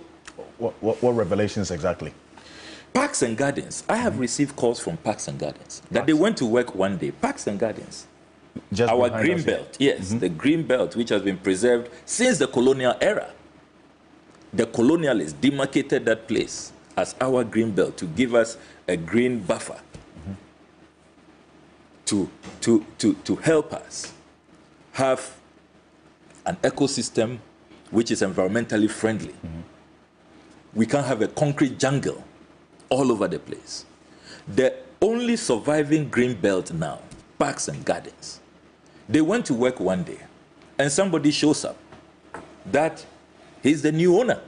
what revelations exactly? Parks and Gardens. I have received calls from Parks and Gardens that they went to work one day. Parks and Gardens. Just our behind green us here. belt, yes, the green belt, which has been preserved since the colonial era. The colonialists demarcated that place as our green belt to give us a green buffer to help us have an ecosystem which is environmentally friendly. We can't have a concrete jungle all over the place. The only surviving green belt now, parks and gardens. They went to work one day and somebody shows up that he's the new owner.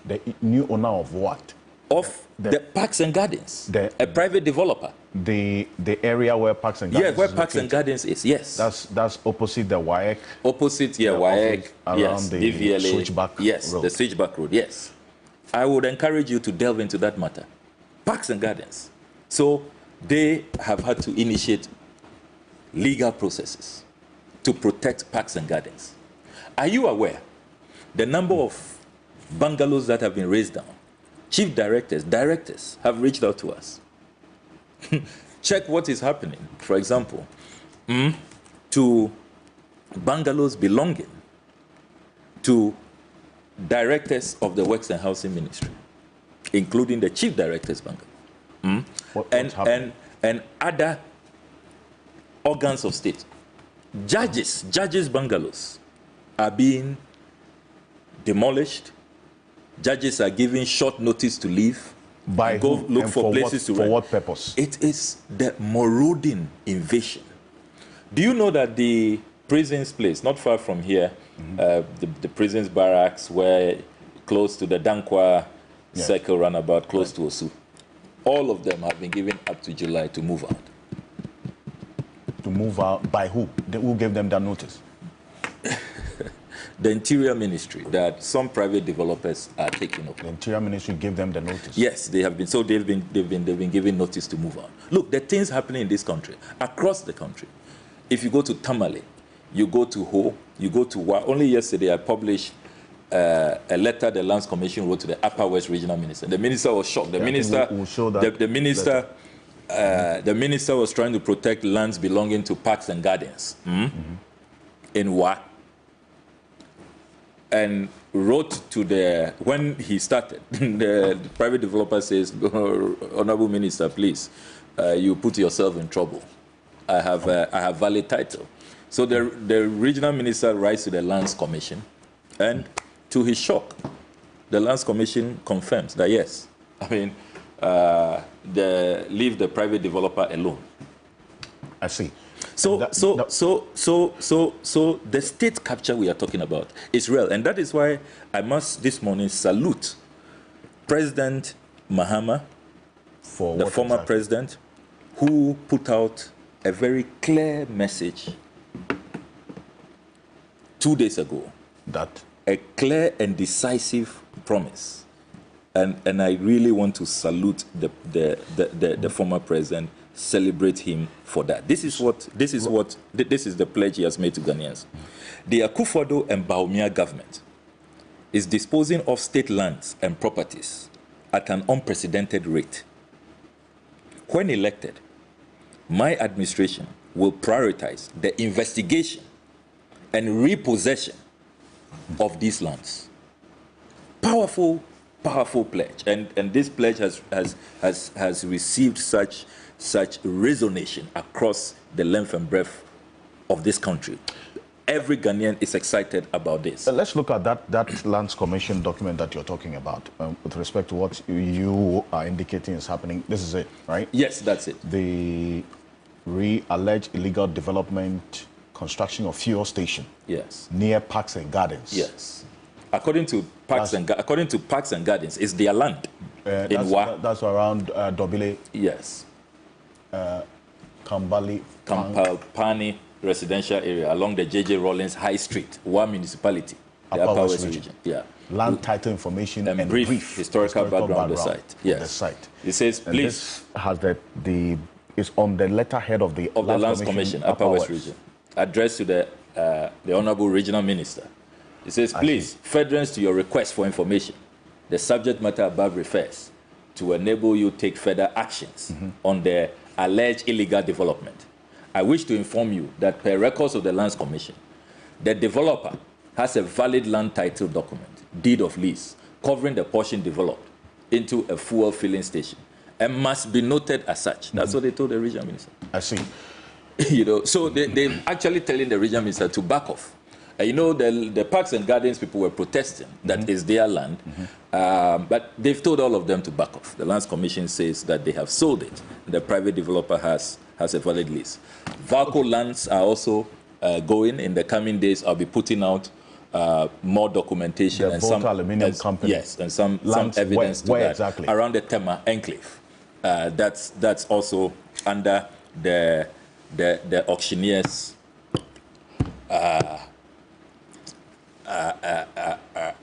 The new owner of what? Of the parks and gardens. A private developer. The area where parks and gardens. Yeah, where parks and gardens is. Yes. That's opposite the WAEC. Opposite, WAEC. Around yes, the DVLA. Switchback yes, road. the Switchback Road. Yes. I would encourage you to delve into that matter. Parks and gardens. So they have had to initiate legal processes to protect parks and gardens. Are you aware the number of bungalows that have been raised down? Chief directors have reached out to us. Check what is happening, for example, to bungalows belonging to directors of the Works and Housing Ministry, including the chief director's bungalow, and other organs of state. Judges' bungalows are being demolished. Judges are given short notice to leave. By go who? look And for places to rent. For what purpose? It is the marauding invasion. Do you know that the prisons place, not far from here, the prisons barracks, where close to the Dankwa Circle roundabout, close to Osu, all of them have been given up to July to move out. To move out by who? Who gave them that notice? The Interior Ministry, that some private developers are taking up. The Interior Ministry gave them the notice. Yes, they have been. So they've been given notice to move out. Look, the things happening in this country, across the country. If you go to Tamale, you go to Ho, you go to Wa. Only yesterday I published a letter the Lands Commission wrote to the Upper West Regional Minister. The minister was shocked. The minister, the minister was trying to protect lands belonging to parks and gardens in Wa. And wrote to when he started, the private developer says, Honorable Minister, please, you put yourself in trouble. I have valid title. So the regional minister writes to the Lands Commission, and to his shock, the Lands Commission confirms that yes, leave the private developer alone. I see. So the state capture we are talking about is real, and that is why I must this morning salute President Mahama, the former president, who put out a very clear message 2 days ago. That a clear and decisive promise, and I really want to salute the former president. Celebrate him for that. This is the pledge he has made to Ghanaians. The Akufo-Addo and Bawumia government is disposing of state lands and properties at an unprecedented rate. When elected, my administration will prioritize the investigation and repossession of these lands. Powerful pledge, and this pledge has received such resonation across the length and breadth of this country. Every Ghanaian is excited about this. Let's look at that Lands Commission document that you're talking about with respect to what you are indicating is happening. This is it, right? Yes, that's it. The alleged illegal development, construction of fuel station. Yes. Near parks and gardens. Yes. According to parks and gardens, it's their land in Wa. That's around Dobile. Yes. Kampalpani residential area along the J.J. Rawlings High Street, Wa municipality, the Upper West region. Yeah. Land title information and brief historical background of the site. Yes. The site. It says, and please. This has is on the letterhead of the Lands Commission, Upper West region, addressed to the Honorable Regional Minister. It says, please, furtherance to your request for information, the subject matter above refers to enable you take further actions on the alleged illegal development. I wish to inform you that per records of the Lands Commission, the developer has a valid land title document, deed of lease, covering the portion developed into a fuel filling station and must be noted as such. That's what they told the regional minister. I see. So they're actually telling the regional minister to back off. The Parks and Gardens people were protesting that is their land, but they've told all of them to back off. The Lands Commission says that they have sold it. The private developer has a valid lease. Valco lands are also going in the coming days. I'll be putting out more documentation and some aluminium company. Yes, and some evidence to that exactly? Around the Tema enclave. That's also under the auctioneer's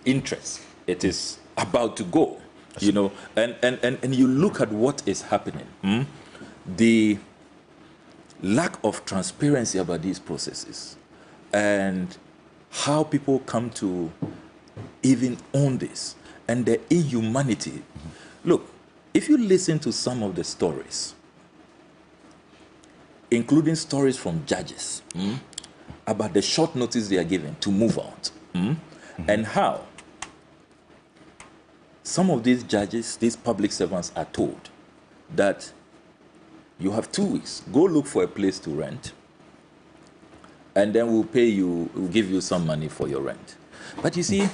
interest. It is about to go, and you look at what is happening. The lack of transparency about these processes and how people come to even own this and the inhumanity. Look, if you listen to some of the stories, including stories from judges about the short notice they are given to move out, and how some of these judges, these public servants are told that you have 2 weeks, go look for a place to rent, and then we'll give you some money for your rent. But you see,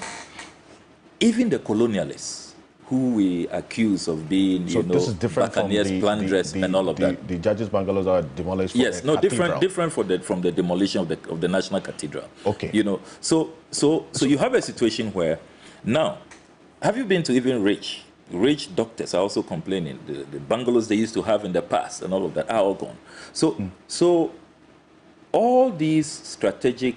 even the colonialists who we accuse of being, this is different buccaneers, plunderers, and all of that. The judges' bungalows are demolished. Yes, different from the demolition of the National Cathedral. Okay. So you have a situation where now, have you been to even rich doctors are also complaining the bungalows they used to have in the past and all of that are all gone. So all these strategic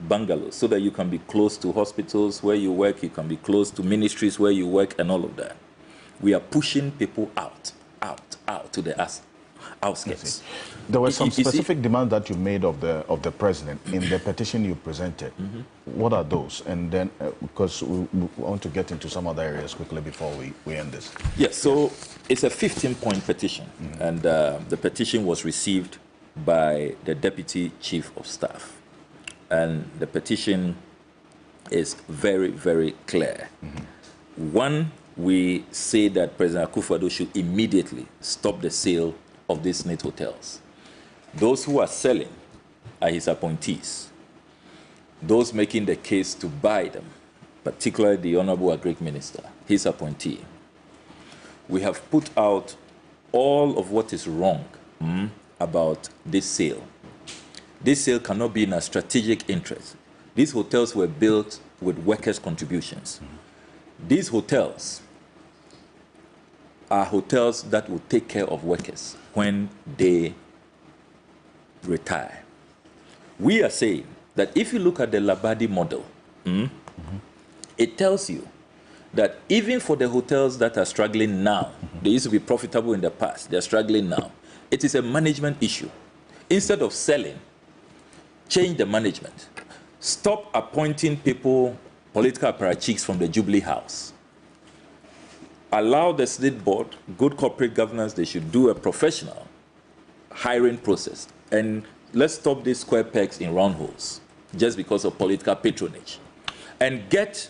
bungalows, so that you can be close to hospitals where you work, you can be close to ministries where you work and all of that. We are pushing people out to the outskirts. There were some specific demands that you made of the president in the petition you presented. What are those? And then, because we want to get into some other areas quickly before we end this. Yes, so it's a 15-point petition, and the petition was received by the Deputy Chief of Staff. And the petition is very, very clear. One, we say that President Akufo-Addo should immediately stop the sale of these net hotels. Those who are selling are his appointees. Those making the case to buy them, particularly the Honorable Agric Minister, his appointee. We have put out all of what is wrong about this sale. This sale cannot be in a strategic interest. These hotels were built with workers' contributions. These hotels are hotels that will take care of workers when they retire. We are saying that if you look at the Labadi model, it tells you that even for the hotels that are struggling now, they used to be profitable in the past, they're struggling now, it is a management issue. Instead of selling, change the management. Stop appointing people, political apparatchiks from the Jubilee House. Allow the state board, good corporate governance, they should do a professional hiring process. And let's stop these square pegs in round holes just because of political patronage. And get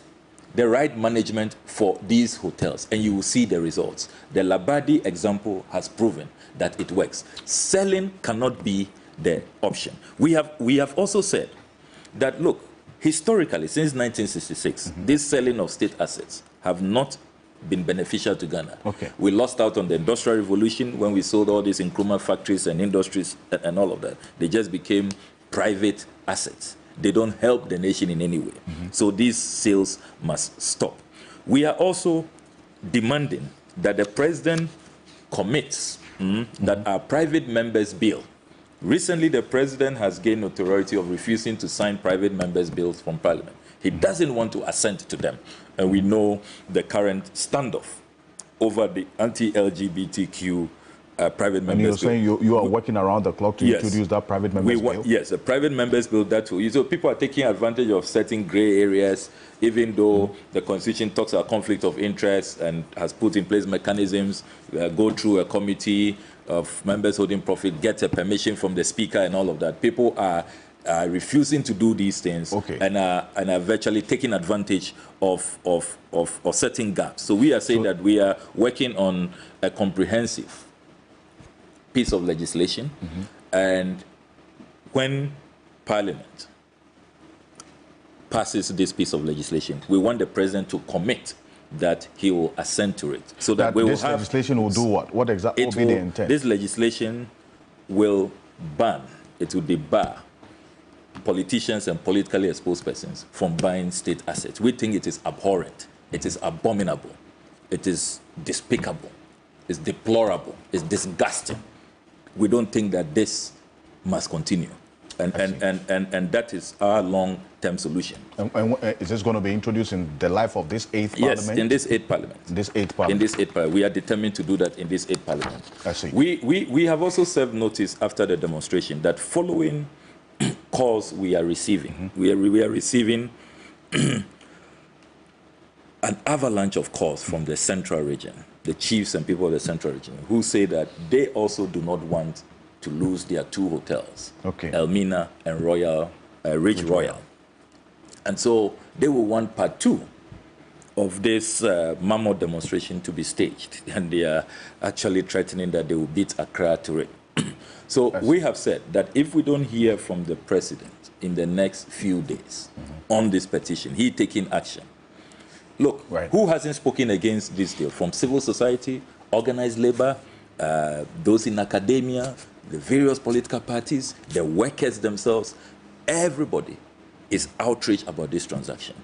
the right management for these hotels, and you will see the results. The Labadi example has proven that it works. Selling cannot be the option. We have also said that, look, historically, since 1966, this selling of state assets have not been beneficial to Ghana. We lost out on the Industrial Revolution when we sold all these Nkrumah factories and industries and all of that. They just became private assets. They don't help the nation in any way. So these sales must stop. We are also demanding that the president commits that our private members' bill. Recently, the president has gained notoriety of refusing to sign private members' bills from Parliament. He doesn't want to assent to them. And we know the current standoff over the anti-LGBTQ private members bill. And you're saying you are working around the clock to introduce that private members bill? Yes, a private members bill that too. So people are taking advantage of certain gray areas, even though the Constitution talks about conflict of interest and has put in place mechanisms, go through a committee, members holding profit, get a permission from the speaker and all of that. People are refusing to do these things and are virtually taking advantage of certain gaps. So we are saying that we are working on a comprehensive piece of legislation, and when Parliament passes this piece of legislation, we want the President to commit that he will assent to it. So that we will this legislation will do what? What exactly will be the intent? This legislation will ban, it will debar politicians and politically exposed persons from buying state assets. We think it is abhorrent, it is abominable, it is despicable, it's deplorable, it's disgusting. We don't think that this must continue. And that is our long-term solution. And is this going to be introduced in the life of this 8th Parliament? Yes, in this 8th Parliament. This 8th Parliament. In this 8th Parliament. We are determined to do that in this 8th Parliament. I see. We have also served notice after the demonstration that following calls we are receiving, we are receiving an avalanche of calls from the central region, the chiefs and people of the central region, who say that they also do not want to lose their 2 hotels, Elmina and Ridge Royal. And so they will want part 2 of this mammoth demonstration to be staged. And they are actually threatening that they will beat Accra to it. So we have said that if we don't hear from the President in the next few days on this petition, he taking action. Look, who hasn't spoken against this deal? From civil society, organized labor, those in academia, the various political parties, the workers themselves, everybody is outraged about this transaction.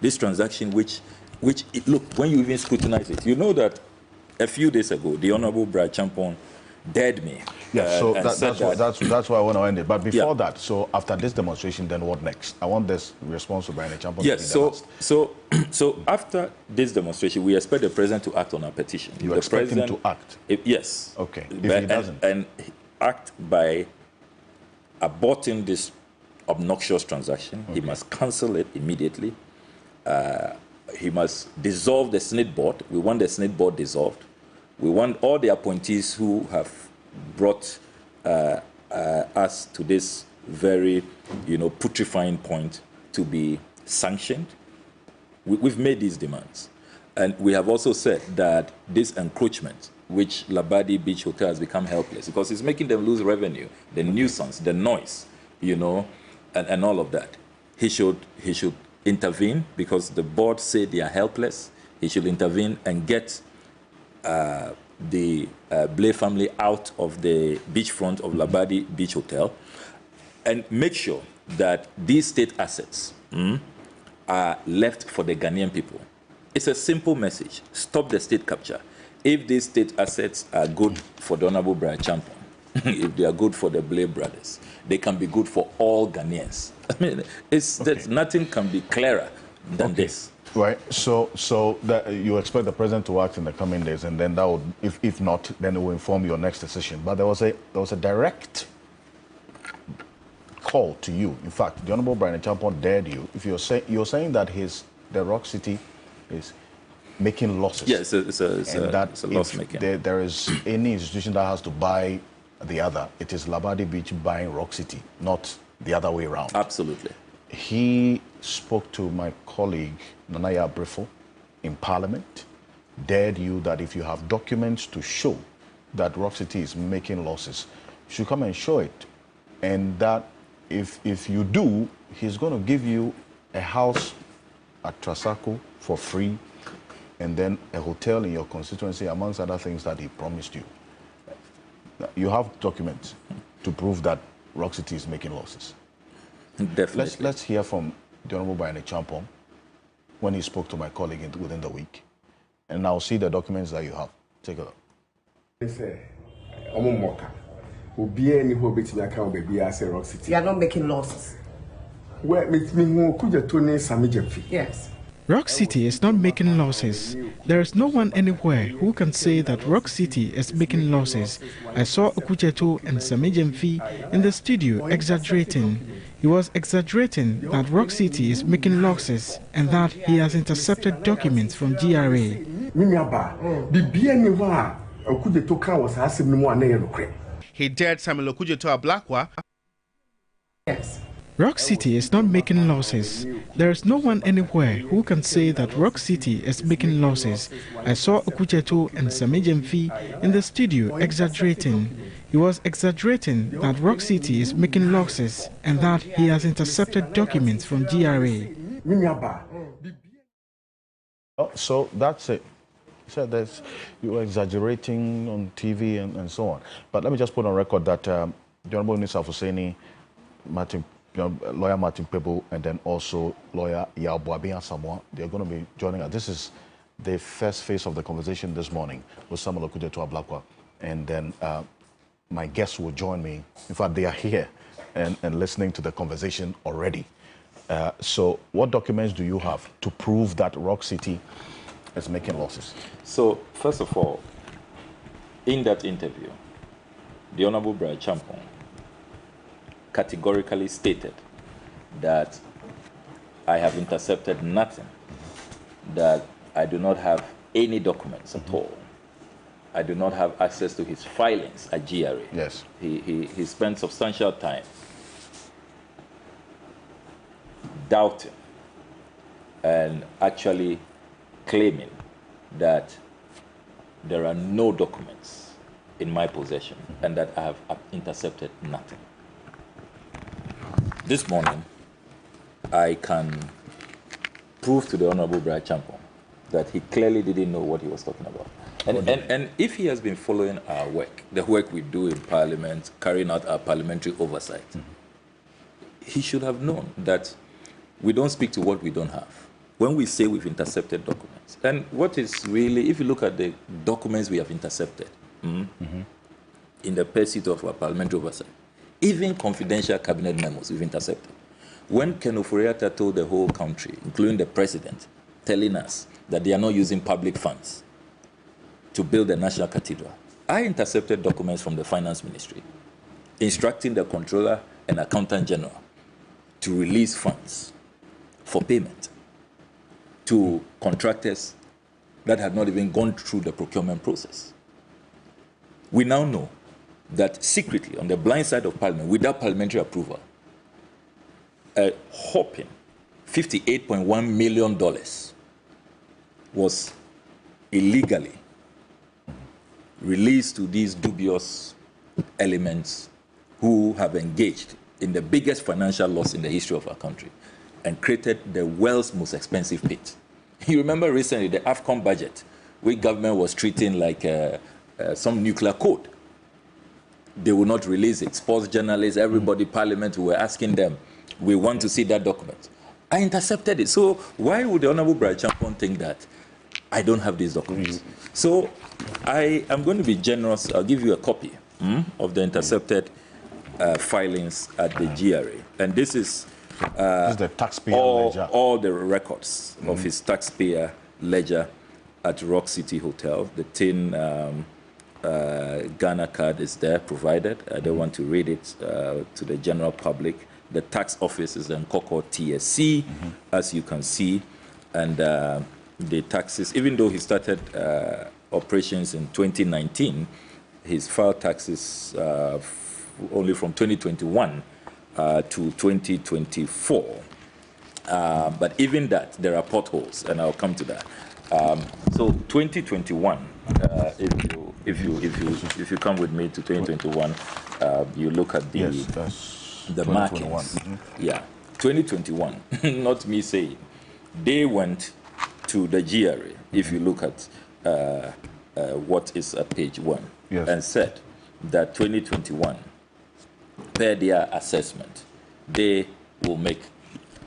This transaction which look, when you even scrutinize it, you know that a few days ago, the Honorable Brad Champon dared me. Yeah, so that's why I want to end it. But before that, so after this demonstration, then what next? I want this response to Brad Champon. Yes, so after this demonstration, we expect the President to act on our petition. You expect him to act? Yes. Okay, if he doesn't? And act by aborting this obnoxious transaction. He must cancel it immediately. He must dissolve the Senate board. We want the Senate board dissolved. We want all the appointees who have brought us to this very, putrefying point to be sanctioned. We've made these demands. And we have also said that this encroachment, which Labadi Beach Hotel has become helpless, because it's making them lose revenue, the nuisance, the noise, and all of that. He should intervene, because the board say they are helpless. He should intervene and get the Blay family out of the beachfront of Labadi Beach Hotel, and make sure that these state assets are left for the Ghanaian people. It's a simple message. Stop the state capture. If these state assets are good for the Honorable Brian Champon, if they are good for the Blay brothers, they can be good for all Ghanaians. I mean, that nothing can be clearer than this. Right. So that you expect the President to act in the coming days, and then that would, if not, then it will inform your next decision. But there was a direct call to you. In fact, the Honorable Brian Champon dared you. If you're saying that the Rock City is making losses. Yes, it's a loss making. There is any institution that has to buy the other, it is Labadi Beach buying Rock City, not the other way around. Absolutely. He spoke to my colleague Nanaya Brifo in Parliament, dared you that if you have documents to show that Rock City is making losses, you should come and show it. And that if you do, he's going to give you a house at Trasaco for free, and then a hotel in your constituency, amongst other things that he promised you. You have documents to prove that Rock City is making losses. Definitely. Let's hear from the Honorable Brian Champon when he spoke to my colleague within the week. And I'll see the documents that you have. Take a look. You are not making losses. Yes. Rock City is not making losses. There is no one anywhere who can say that Rock City is making losses. I saw Okucheto and Samijemfi in the studio exaggerating. He was exaggerating that Rock City is making losses and that he has intercepted documents from GRA. He dared Samuel Okudzeto Ablakwa. Yes. Rock City is not making losses. There is no one anywhere who can say that Rock City is making losses. I saw Okudzeto and Samijemfi in the studio exaggerating. He was exaggerating that Rock City is making losses and that he has intercepted documents from GRA. Oh, so that's it. So that's, you were exaggerating on TV and so on. But let me just put on record that the Honorable Minister Hussaini, Martin, lawyer Martin Pebo, and then also lawyer Yabuabia Samoa, they're going to be joining us. This is the first phase of the conversation this morning with Samuel Okudzeto Ablakwa. And then my guests will join me. In fact, they are here and listening to the conversation already. So what documents do you have to prove that Rock City is making losses? So, first of all, in that interview, the Honorable Brian Champon categorically stated that I have intercepted nothing, that I do not have any documents at all. I do not have access to his filings at GRA. Yes. He spent substantial time doubting and actually claiming that there are no documents in my possession and that I have intercepted nothing. This morning, I can prove to the Honorable Brian Champon that he clearly didn't know what he was talking about. And if he has been following our work, the work we do in Parliament, carrying out our parliamentary oversight, he should have known that we don't speak to what we don't have. When we say we've intercepted documents, and what is really, if you look at the documents we have intercepted in the pursuit of our parliamentary oversight, even confidential cabinet memos we've intercepted. When Ken Ofori-Atta told the whole country, including the president, telling us that they are not using public funds to build a national cathedral, I intercepted documents from the finance ministry instructing the controller and accountant general to release funds for payment to contractors that had not even gone through the procurement process. We now know that secretly, on the blind side of Parliament, without parliamentary approval, a whopping $58.1 million was illegally released to these dubious elements who have engaged in the biggest financial loss in the history of our country and created the world's most expensive pit. You remember recently the AFCON budget, which government was treating like some nuclear code. They will not release it. Sports journalists, everybody, Parliament, who were asking them, we want to see that document. I intercepted it. So why would the Honorable Brian Champon think that I don't have these documents? So I am going to be generous. I'll give you a copy of the intercepted filings at the GRA. And this is the taxpayer ledger. All the records of his taxpayer ledger at Rock City Hotel. The tin Ghana card is there provided. I don't want to read it to the general public. The tax office is in Koko TSC, as you can see. And the taxes, even though he started operations in 2019, his filed taxes only from 2021 to 2024. But even that, there are potholes, and I'll come to that. So 2021, if you come with me to 2021, you look at the markings. Yeah, 2021. Not me saying. They went to the GRA. If you look at what is at page 1, and said that 2021, per their assessment, they will make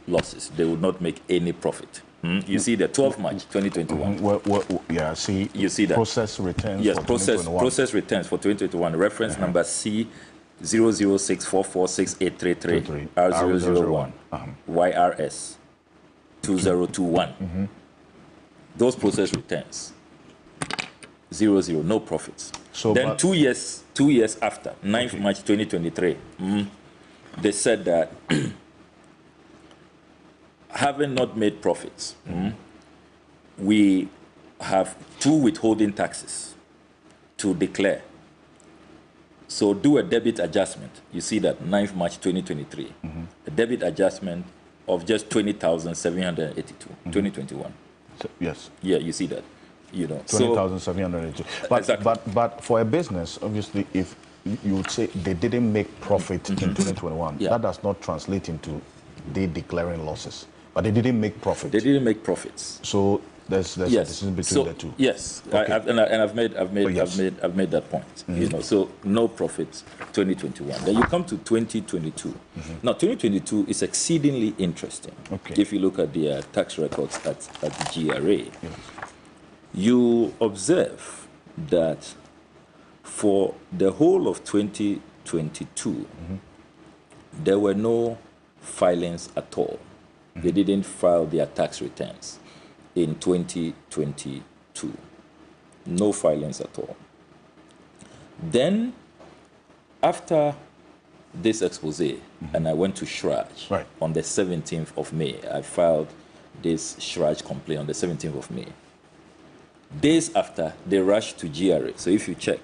losses. They will not make any profit. You see the 12th March 2021. Yeah, see. You see that process returns. Yes, for 2021. process returns for 2021. Reference number C 006446833 R001 YRS 2021. Those process returns 00, no profits. So then 2 years after, 9th March 2023, they said that having not made profits, we have 2 withholding taxes to declare. So do a debit adjustment. You see that 9th March 2023, a debit adjustment of just 20,782, 2021. So, yes. Yeah, you see that. 20,782. But for a business, obviously, if you would say they didn't make profit in 2021, that does not translate into they declaring losses. But they didn't make profit. They didn't make profits. So there's a decision between the two. Yes, Okay. I've made that point. So no profits 2021. Then you come to 2022. Now 2022 is exceedingly interesting. Okay. If you look at the tax records at the GRA, you observe that for the whole of 2022, there were no filings at all. They didn't file their tax returns in 2022. No filings at all. Then, after this expose, and I went to Shraj on the 17th of May, I filed this Shraj complaint on the 17th of May. Days after, they rushed to GRA. So if you check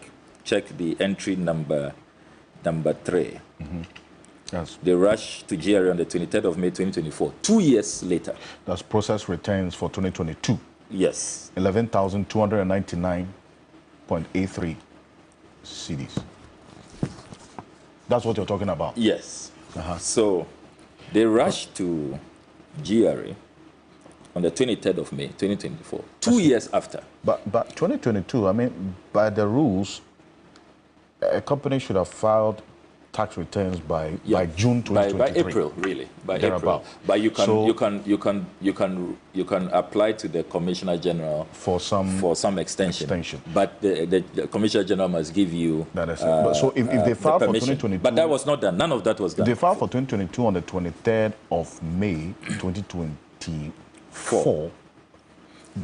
the entry number 3. Yes. They rushed to GRA on the 23rd of May 2024, 2 years later. That's process returns for 2022. Yes. 11,299.83 CDs. That's what you're talking about? Yes. So they rushed to GRA on the 23rd of May 2024, 2 years after. But 2022, I mean, by the rules, a company should have filed tax returns by June 2023. By April, really, by April. But you can apply to the Commissioner General for some extension. But the Commissioner General must give you. So if they filed for 2022, but that was not done. None of that was done. They filed for 2022 on the 23rd of May 2024.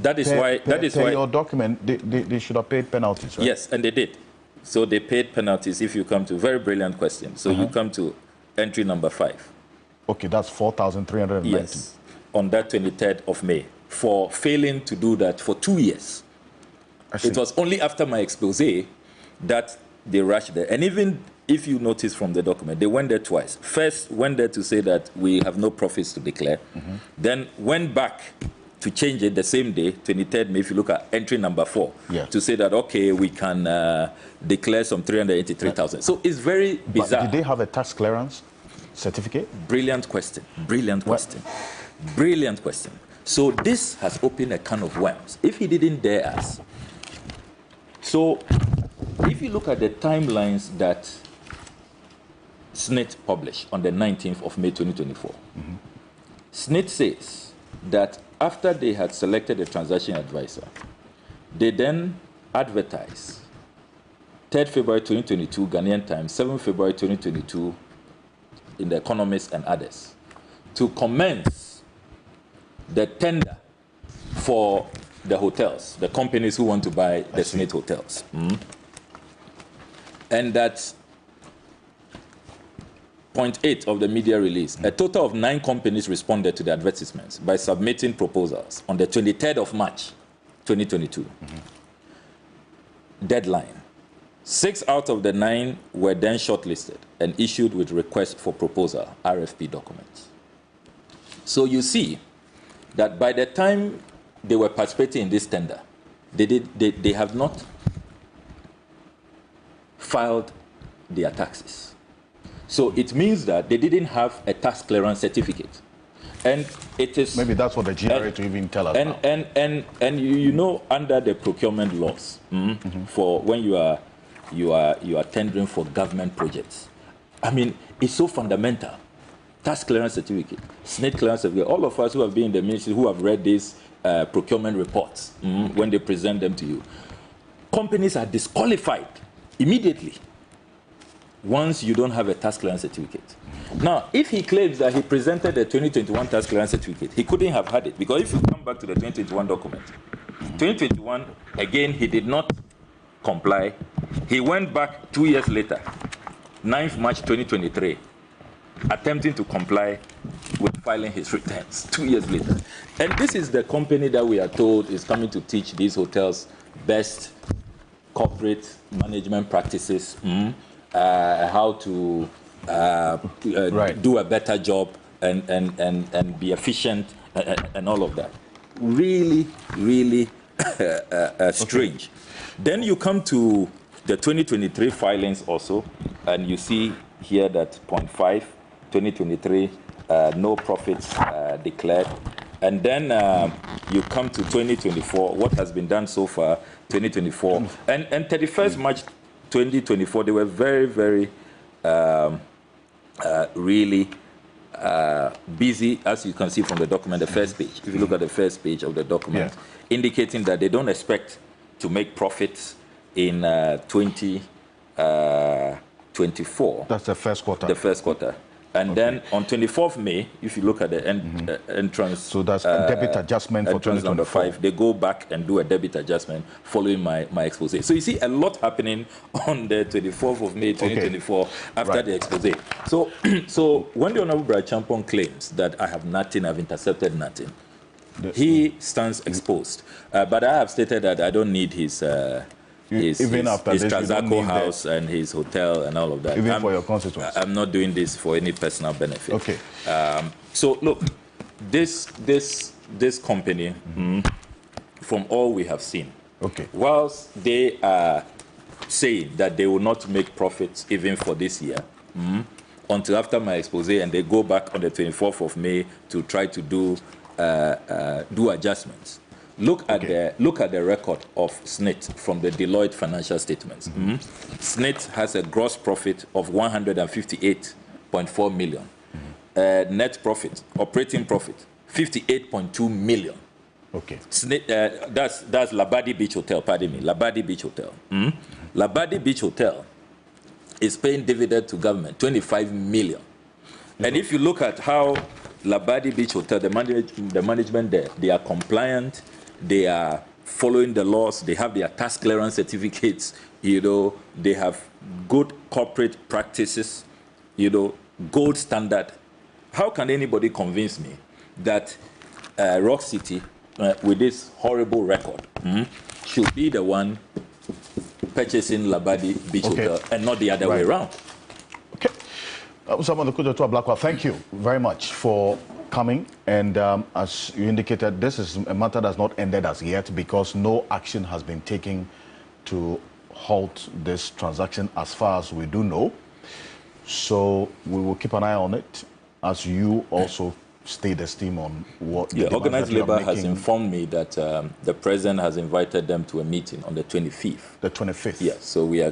That is why your document they should have paid penalties, right? Yes, and they did. So they paid penalties if you come to, very brilliant question. So you come to entry number 5. Okay, that's 4,390. Yes, on that 23rd of May, for failing to do that for 2 years. It was only after my expose that they rushed there. And even if you notice from the document, they went there twice. First, went there to say that we have no profits to declare. Then went back to change it the same day, 23rd May, if you look at entry number 4, to say that, okay, we can declare some 383,000. So it's very bizarre. But did they have a tax clearance certificate? Brilliant question. Brilliant question. Brilliant question. So this has opened a can of worms. If he didn't dare us. So if you look at the timelines that SNIT published on the 19th of May 2024, SNIT says that after they had selected a transaction advisor, they then advertised 3rd February 2022, Ghanaian time, 7th February 2022, in The Economist and others, to commence the tender for the hotels, the companies who want to buy the SNIT hotels. And that point 8 of the media release, a total of 9 companies responded to the advertisements by submitting proposals on the 23rd of March, 2022. Deadline. 6 out of the 9 were then shortlisted and issued with request for proposal, RFP documents. So you see that by the time they were participating in this tender, they have not filed their taxes. So it means that they didn't have a tax clearance certificate. And it is... Maybe that's what the GRA to even tell us about. And you know, under the procurement laws, for when you are tendering for government projects, I mean, it's so fundamental. Tax clearance certificate, SNIT clearance certificate. All of us who have been in the ministry, who have read these procurement reports, when they present them to you, companies are disqualified immediately once you don't have a tax clearance certificate. Now, if he claims that he presented the 2021 tax clearance certificate, he couldn't have had it, because if you come back to the 2021 document, 2021, again, he did not comply. He went back 2 years later, 9th March 2023, attempting to comply with filing his returns 2 years later. And this is the company that we are told is coming to teach these hotels best corporate management practices, how to do a better job and be efficient and all of that. Really, really strange. Then you come to the 2023 filings also, and you see here that 0.5, 2023, no profits declared. And then you come to 2024, what has been done so far, 2024. And 31st March 2024, they were very, very, really busy, as you can see from the document, the first page. If you look at the first page of the document, indicating that they don't expect to make profits in 2024. That's the first quarter. The first quarter. And then on 24th May, if you look at the entrance... So that's a debit adjustment for 2024. They go back and do a debit adjustment following my expose. So you see a lot happening on the 24th of May 2024 after the expose. So when the Honorable Brad Champon claims that I have nothing, I've intercepted nothing, he stands exposed. But I have stated that I don't need his Trazako house and his hotel and all of that. Even for your constituents. I'm not doing this for any personal benefit. Okay. So look, this company, from all we have seen, whilst they are saying that they will not make profits even for this year, until after my expose, and they go back on the 24th of May to try to do adjustments. Look at the record of SNIT from the Deloitte financial statements. SNIT has a gross profit of 158.4 million. Net profit, operating profit, 58.2 million. Okay. SNIT, that's Labadi Beach Hotel, pardon me, Labadi Beach Hotel. Labadi Beach Hotel is paying dividend to government, 25 million. And if you look at how Labadi Beach Hotel, the management there, they are compliant, they are following the laws, they have their tax clearance certificates, they have good corporate practices, gold standard. How can anybody convince me that Rock City, with this horrible record, should be the one purchasing Labadi Beach Hotel and not the other way around? Okay. Someone to Ablakwa, thank you very much for coming, and as you indicated, this is a matter that's not ended as yet because no action has been taken to halt this transaction as far as we do know. So we will keep an eye on it as you also stay the steam on what... Organized Labour has informed me that the president has invited them to a meeting on the 25th. The 25th? Yes, so we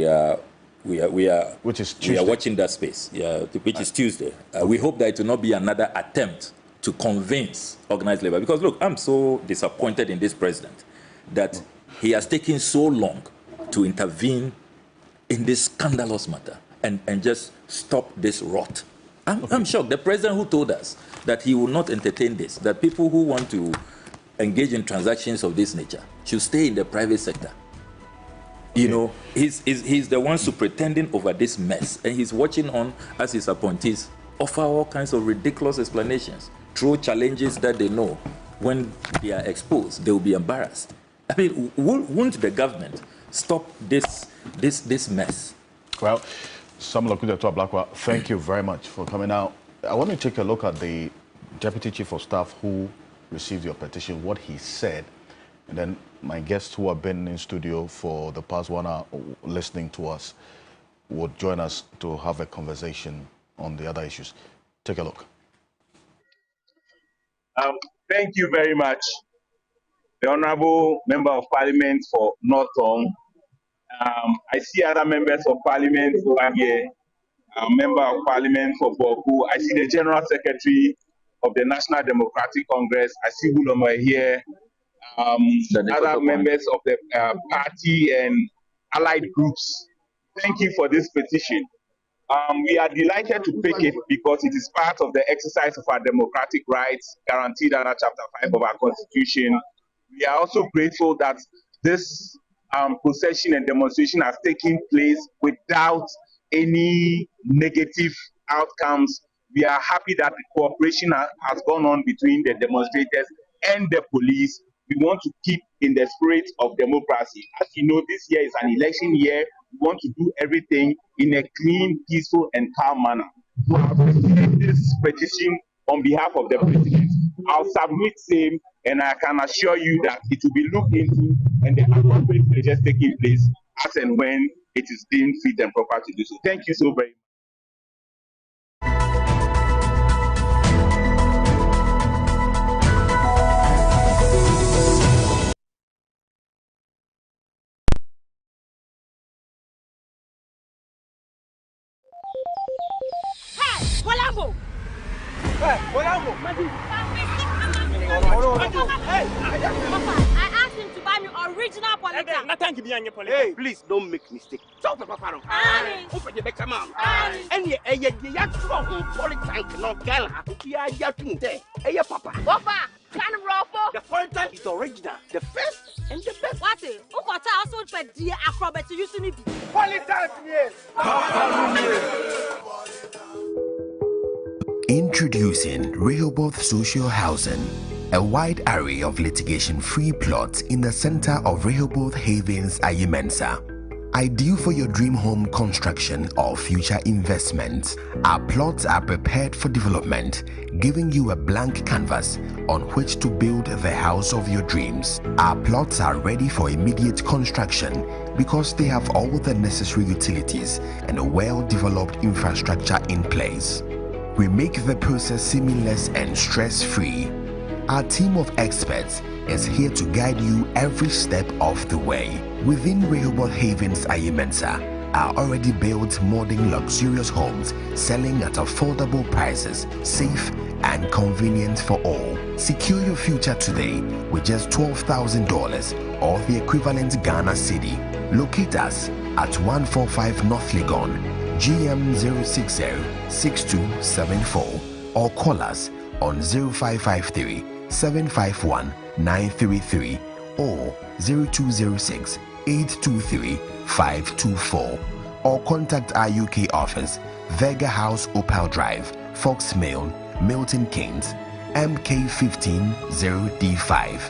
are which is Tuesday. We are watching that space, which is Tuesday. We hope that it will not be another attempt to convince Organized Labour. Because look, I'm so disappointed in this president that he has taken so long to intervene in this scandalous matter and just stop this rot. I'm shocked. The president who told us that he will not entertain this, that people who want to engage in transactions of this nature should stay in the private sector. He's the one superintending over this mess, and he's watching on as his appointees offer all kinds of ridiculous explanations, throw challenges that they know when they are exposed, they will be embarrassed. I mean, won't the government stop this mess? Well, Samuel Ablakwa, thank you very much for coming out. I want to take a look at the Deputy Chief of Staff who received your petition, what he said, and then my guests who have been in studio for the past 1 hour listening to us would join us to have a conversation on the other issues. Take a look. Thank you very much, the Honourable Member of Parliament for North Tongue. I see other members of Parliament over here, Member of Parliament for Boku. I see the General Secretary of the National Democratic Congress. I see Buloma here. Other members of the party and allied groups. Thank you for this petition. We are delighted to pick it because it is part of the exercise of our democratic rights guaranteed under Chapter 5 of our Constitution. We are also grateful that this procession and demonstration has taken place without any negative outcomes. We are happy that the cooperation has gone on between the demonstrators and the police. we want to keep in the spirit of democracy. As you know, this year is an election year. We want to do everything in a clean, peaceful, and calm manner. So I've received this petition on behalf of the president. I'll submit same, and I can assure you that it will be looked into and the appropriate measures taking place as and when it is deemed fit and proper to do so. Thank you so very much. Walambo! Hey, Walambo! I asked him to buy me original politics. Hey, please don't make mistake. Talk to Papa. Open the back man. And you politics no girl. Hey, Papa. Papa, can ruffle? The politics is original, the first and the best. What is? Who got also for dear acrobat to use to be? Politics, yes. Introducing Rehoboth Social Housing, a wide array of litigation-free plots in the center of Rehoboth Havens, Ayimensa. Ideal for your dream home construction or future investment, our plots are prepared for development, giving you a blank canvas on which to build the house of your dreams. Our plots are ready for immediate construction because they have all the necessary utilities and a well-developed infrastructure in place. We make the process seamless and stress-free. Our team of experts is here to guide you every step of the way. Within Rehoboth Havens Ayimensa are already built modern luxurious homes selling at affordable prices, safe and convenient for all. Secure your future today with just $12,000 or the equivalent Ghana cedi. Locate us at 145 North Legon, GM 060-6274, or call us on 0553 751 933 or 0206 823 524, or contact our UK office, Vega House, Opal Drive, Fox Mill, Milton Keynes, MK15 0D5,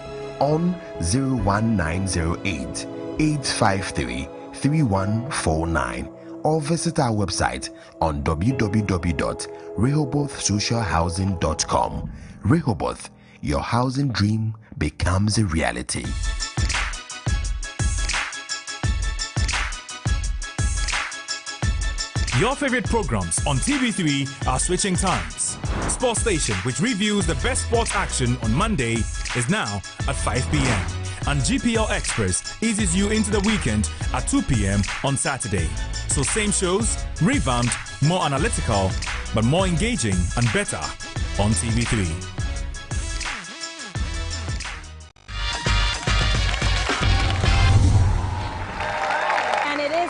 on 01908 853 3149, or visit our website on www.rehobothsocialhousing.com. Rehoboth, your housing dream becomes a reality. Your favorite programs on TV3 are switching times. Sports Station, which reviews the best sports action on Monday, is now at 5 p.m. And GPL Express eases you into the weekend at 2 p.m. on Saturday. So same shows, revamped, more analytical, but more engaging and better on TV3.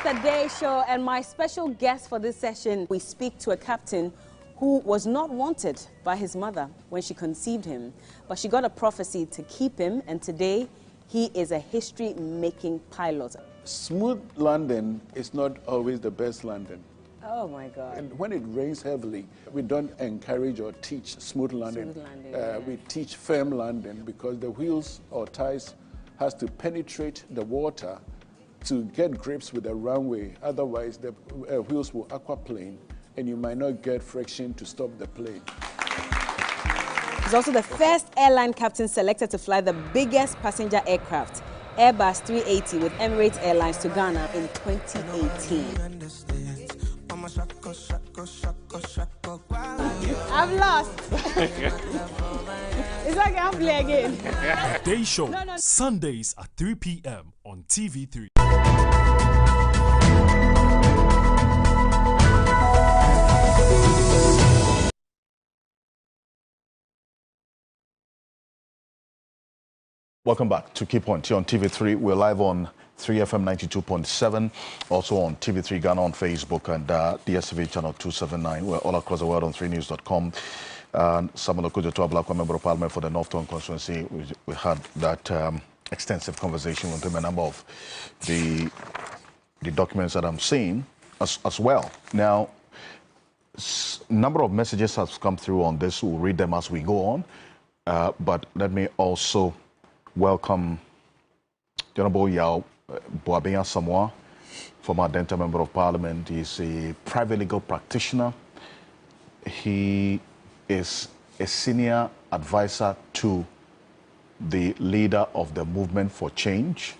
The Day Show, and my special guest for this session, we speak to a captain who was not wanted by his mother when she conceived him, but she got a prophecy to keep him, and today he is a history-making pilot. Smooth landing is not always the best landing. Oh my God. And when it rains heavily, we don't encourage or teach smooth landing. Yeah. We teach firm landing because the wheels or tires has to penetrate the water to get grips with the runway. Otherwise, the wheels will aquaplane and you might not get friction to stop the plane. He's also the first airline captain selected to fly the biggest passenger aircraft, Airbus 380 with Emirates Airlines to Ghana in 2018. I've lost. It's like I'm playing again. Day Show, Sundays at 3 p.m. on TV3. Welcome back to Key Point here on TV3. We're live on 3FM 92.7, also on TV3 Ghana on Facebook and DSTV channel 279. We're all across the world on 3news.com. Samuel Okujo to Ablakwa, member of parliament for the North Tongue constituency. We had that extensive conversation with him, a number of the documents that I'm seeing as well. Now, number of messages have come through on this. We'll read them as we go on. But let me also welcome the Honorable Yao Boabenya Samoa, former Delta Member of Parliament. He's a private legal practitioner. He is a senior advisor to the leader of the Movement for Change.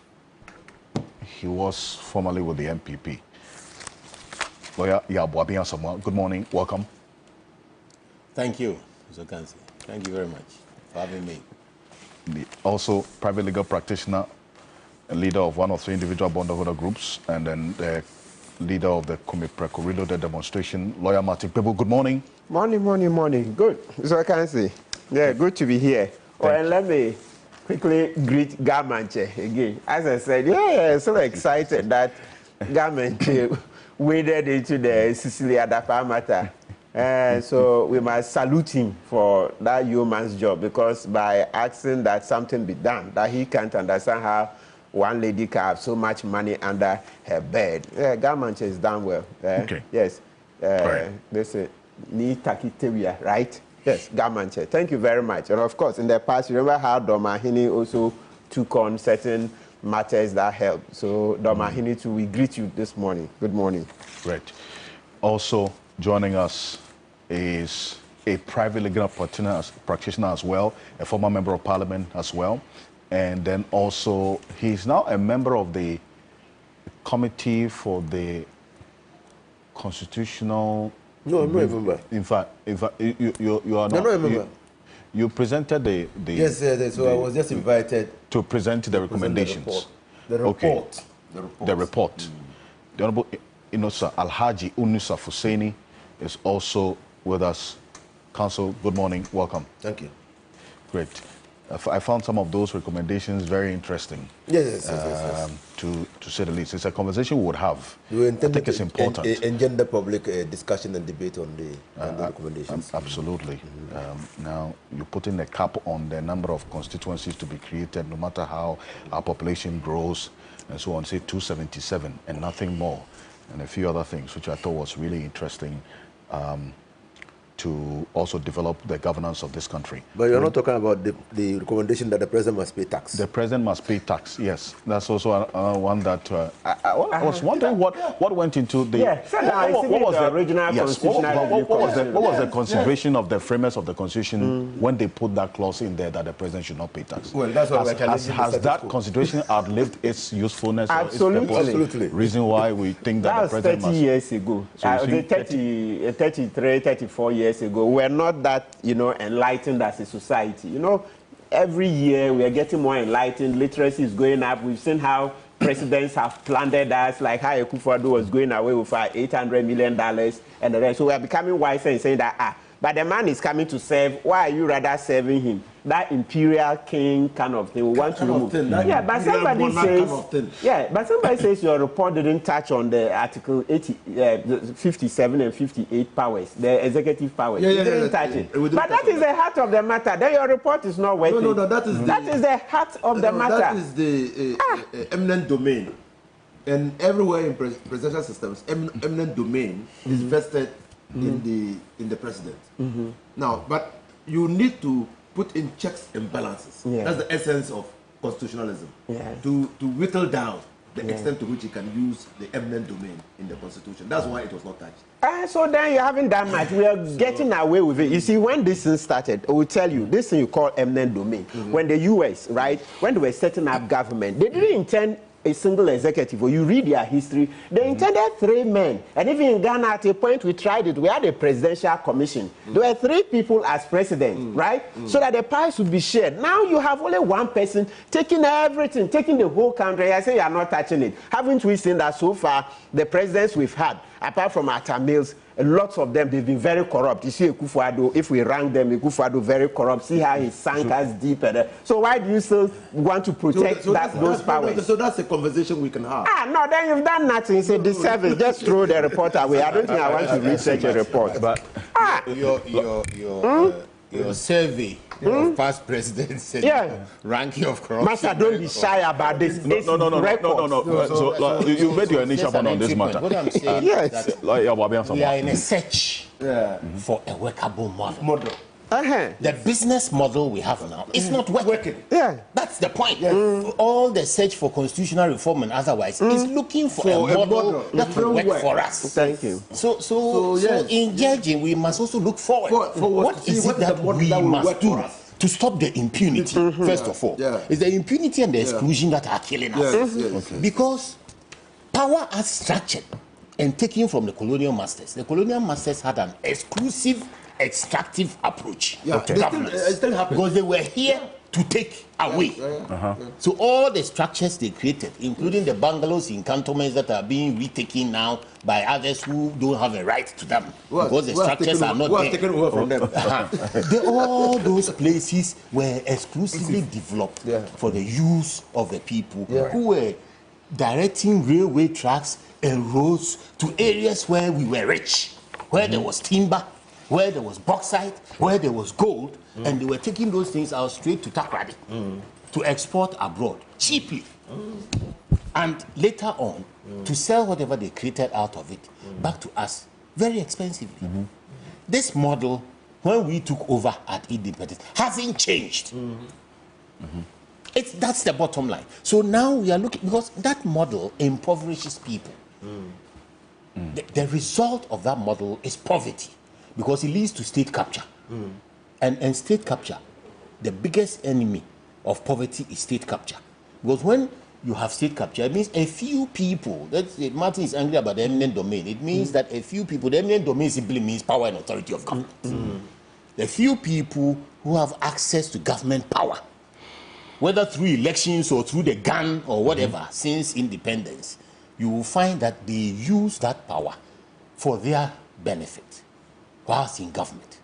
He was formerly with the MPP. Lawyer Yao Boabenya Samoa, good morning, welcome. Thank you, Mr. Ocansey. Thank you very much for having me. Also, private legal practitioner, a leader of one of three individual bondholder groups, and then the leader of the Macroeconomic the demonstration, Lawyer Martin Pebo. Good morning. Morning. Good. Mr. Ocansey. Yeah, good to be here. And let me quickly greet Gamanche again. As I said, so excited that Gamanche waded into the Sicilia Dapa matter. So we must salute him for that yeoman's job, because by asking that something be done, that he can't understand how one lady can have so much money under her bed. Gamanche is done well. Okay. Yes. This is Ni Takiteria, right? Yes, Gamanche. Thank you very much. And of course, in the past, you remember how Domahini also took on certain matters that helped. So Domahini too, we greet you this morning. Good morning. Great. Also joining us is a private legal practitioner as well, a former member of parliament as well. And then also, he's now a member of the committee for the constitutional... No, I'm not a member. In fact, you are not... No, I'm a member. You presented the... Yes, so I was just invited... To present the recommendations. The report. Okay. The report. The Honorable Inosa Alhaji Unusa Fuseni is also with us. Council, good morning. Welcome. Thank you. Great. I found some of those recommendations very interesting. Yes. To say the least. It's a conversation we would have. We I think it's important. Engender public discussion and debate on the recommendations. Absolutely. Now, you're putting a cap on the number of constituencies to be created, no matter how our population grows, and so on, say 277 and nothing more, and a few other things, which I thought was really interesting. To also develop the governance of this country. But you're not talking about the recommendation that the president must pay tax. The president must pay tax, yes. That's also one that I was wondering what went into the... What was the original constitutional... What was the consideration of the framers of the constitution when they put that clause in there that the president should not pay tax? Well, that's why has that consideration outlived its usefulness? Absolutely. Reason why we think that the president must... 30 years ago. 33, 34 years ago, we're not that, enlightened as a society. Every year we are getting more enlightened. Literacy is going up. We've seen how presidents have plundered us, like how Akufo-Addo was going away with $800 million and the rest. So we are becoming wiser and saying that, but the man is coming to serve. Why are you rather serving him? That imperial king kind of thing. We want to remove. But somebody says, but somebody says your report didn't touch on the Article 57 and 58 powers, the executive powers. You didn't touch it. But that is the heart of the matter. Then your report is not working. No, that is the heart of the matter. That is the eminent domain. And everywhere in presidential systems, eminent domain is vested in the president. Now, but you need to put in checks and balances. That's the essence of constitutionalism. To whittle down the extent to which you can use the eminent domain in the constitution. That's why it was not touched. So then you haven't done much. We are getting away with it. You see, when this thing started, I will tell you, this thing you call eminent domain. When the US, right, when they were setting up government, they didn't intend a single executive. Or you read their history, they intended 3 men. And even in Ghana, at a point we tried it, we had a presidential commission. There were 3 people as president, right? So that the price would be shared. Now you have only one person taking everything, taking the whole country. I say you are not touching it. Haven't we seen that so far, the presidents we've had, apart from Atta Mills, lots of them, they've been very corrupt. You see Akufo-Addo, if we rank them, Akufo-Addo very corrupt. See how he sank us deep. So why do you still want to protect those powers? So that's a conversation we can have. No, then you've done nothing. Say disservice. Just throw the report away. I don't think I want to read such a report. But your survey of past presidents said ranking of corruption. Master, don't be shy about this. No. So you made your initial point on this matter. What I'm saying is that we are in a search for a workable model. The business model we have now is not working. Yeah. That's the point. All the search for constitutional reform and otherwise is looking for a model that will work for us. Thank you. So in judging, we must also look forward. What is it that we must do to stop the impunity, first of all? It's the impunity and the exclusion that are killing us. Because power as structured and taken from the colonial masters. The colonial masters had an exclusive, extractive approach to governance because they were here to take away. So all the structures they created, including the bungalows in cantonments that are being retaken now by others who don't have a right to them because the structures are not there. Taken over from them. All those places were exclusively developed for the use of the people who were directing railway tracks and roads to areas where we were rich, where there was timber, where there was bauxite, where there was gold, and they were taking those things out straight to Takrady to export abroad cheaply. And later on, to sell whatever they created out of it back to us very expensively. This model, when we took over at independence, hasn't changed. That's the bottom line. So now we are looking, because that model impoverishes people. The result of that model is poverty, because it leads to state capture. And state capture, the biggest enemy of poverty is state capture. Because when you have state capture, it means a few people, that's it, Martin is angry about the eminent domain. It means that a few people, the eminent domain simply means power and authority of government. The few people who have access to government power, whether through elections or through the gun or whatever, since independence, you will find that they use that power for their benefit whilst in government.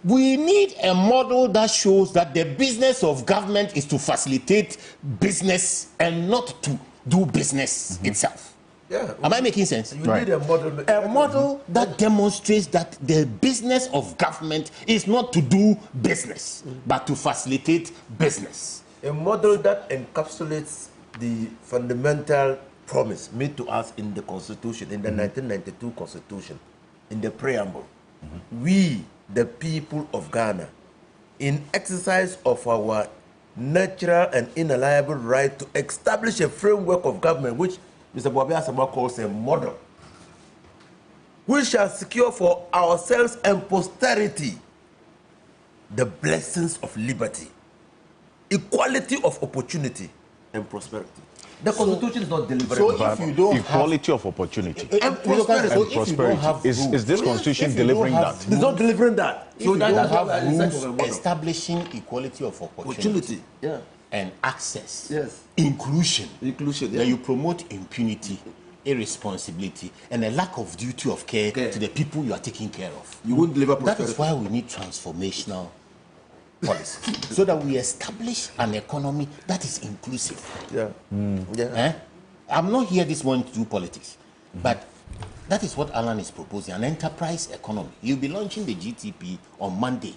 We need a model that shows that the business of government is to facilitate business and not to do business itself. Am I making sense? You need a model that demonstrates that the business of government is not to do business, but to facilitate business. A model that encapsulates the fundamental promise made to us in the Constitution, in the 1992 Constitution, in the preamble. We, the people of Ghana, in exercise of our natural and inalienable right to establish a framework of government, which Mr. Boabe Asama calls a model, we shall secure for ourselves and posterity the blessings of liberty, equality of opportunity, and prosperity. The Constitution is not delivering. So if you don't equality of opportunity and prosperity, is this Constitution delivering that? It's not delivering that. So that don't have rules establishing equality of opportunity and access, inclusion, that you promote impunity, irresponsibility, and a lack of duty of care to the people you are taking care of. You won't deliver prosperity. That is why we need transformational policy, so that we establish an economy that is inclusive. I'm not here this morning to do politics, but that is what Alan is proposing, an enterprise economy. You'll be launching the GTP on Monday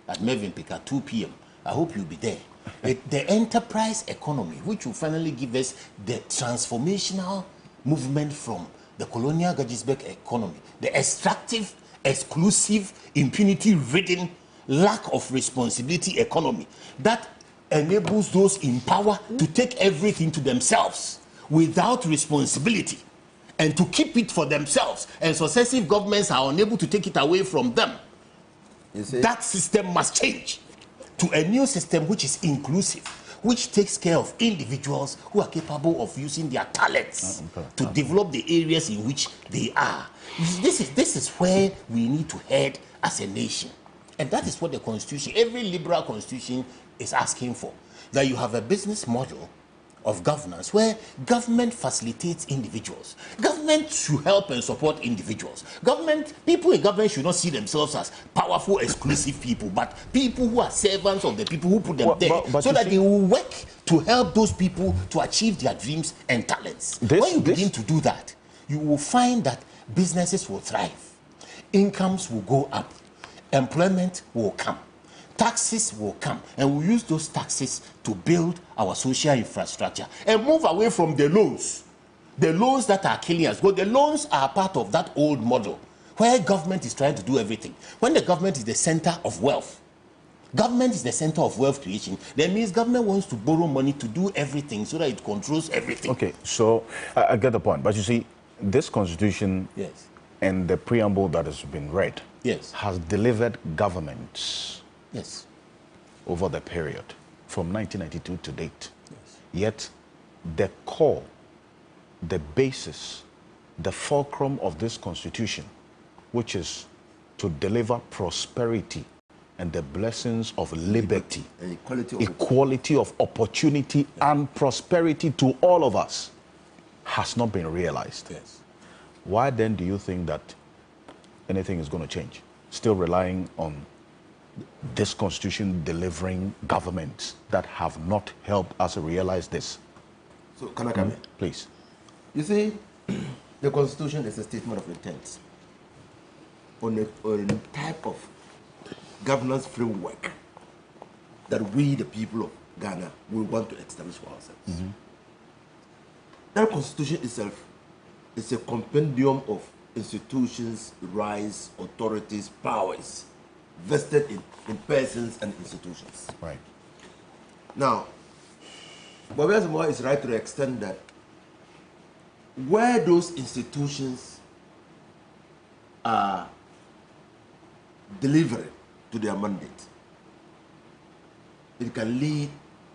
at Mervyn Pick at 2 p.m. I hope you'll be there. The enterprise economy, which will finally give us the transformational movement from the colonial Gajisbek economy, the extractive, exclusive, impunity-ridden, lack of responsibility economy that enables those in power to take everything to themselves without responsibility and to keep it for themselves, and successive governments are unable to take it away from them. That system must change to a new system which is inclusive, which takes care of individuals who are capable of using their talents to develop the areas in which they are. This is where we need to head as a nation. And that is what the Constitution, every liberal constitution, is asking for. That you have a business model of governance where government facilitates individuals. Government should help and support individuals. People in government should not see themselves as powerful, exclusive people, but people who are servants of the people who put them there, so that they will work to help those people to achieve their dreams and talents. When you begin to do that, you will find that businesses will thrive, incomes will go up, employment will come, taxes will come, and we'll use those taxes to build our social infrastructure and move away from the loans that are killing us. But the loans are part of that old model where government is trying to do everything. When the government is the center of wealth, government is the center of wealth creation, that means government wants to borrow money to do everything so that it controls everything. Okay, so I get the point. But you see, this constitution and the preamble that has been read has delivered governments over the period from 1992 to date. Yet the core, the basis, the fulcrum of this constitution, which is to deliver prosperity and the blessings of liberty, and equality of opportunity and prosperity to all of us, has not been realized. Why then do you think that anything is going to change? Still relying on this constitution delivering governments that have not helped us realize this. So can I come in? Please. You see, the constitution is a statement of intent on a type of governance framework that we, the people of Ghana, will want to establish for ourselves. That constitution itself is a compendium of institutions, rights, authorities, powers vested in persons and institutions. Right. Now, Bobby Asamoah is right to the extent that where those institutions are delivering to their mandate, it can lead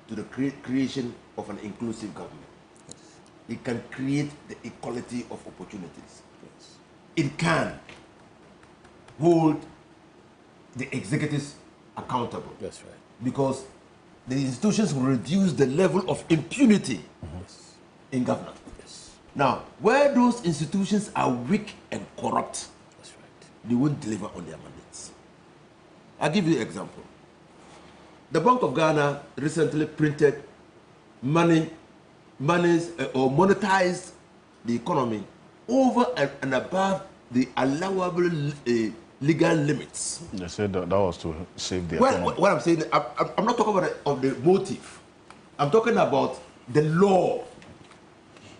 to the creation of an inclusive government. It can create the equality of opportunities. It can hold the executives accountable. That's right. Because the institutions will reduce the level of impunity in governance. Now, where those institutions are weak and corrupt, they won't deliver on their mandates. I'll give you an example. The Bank of Ghana recently printed monies or monetized the economy over and above the allowable legal limits. They said that was to save the economy. What I'm saying, I'm not talking about the motive. I'm talking about the law.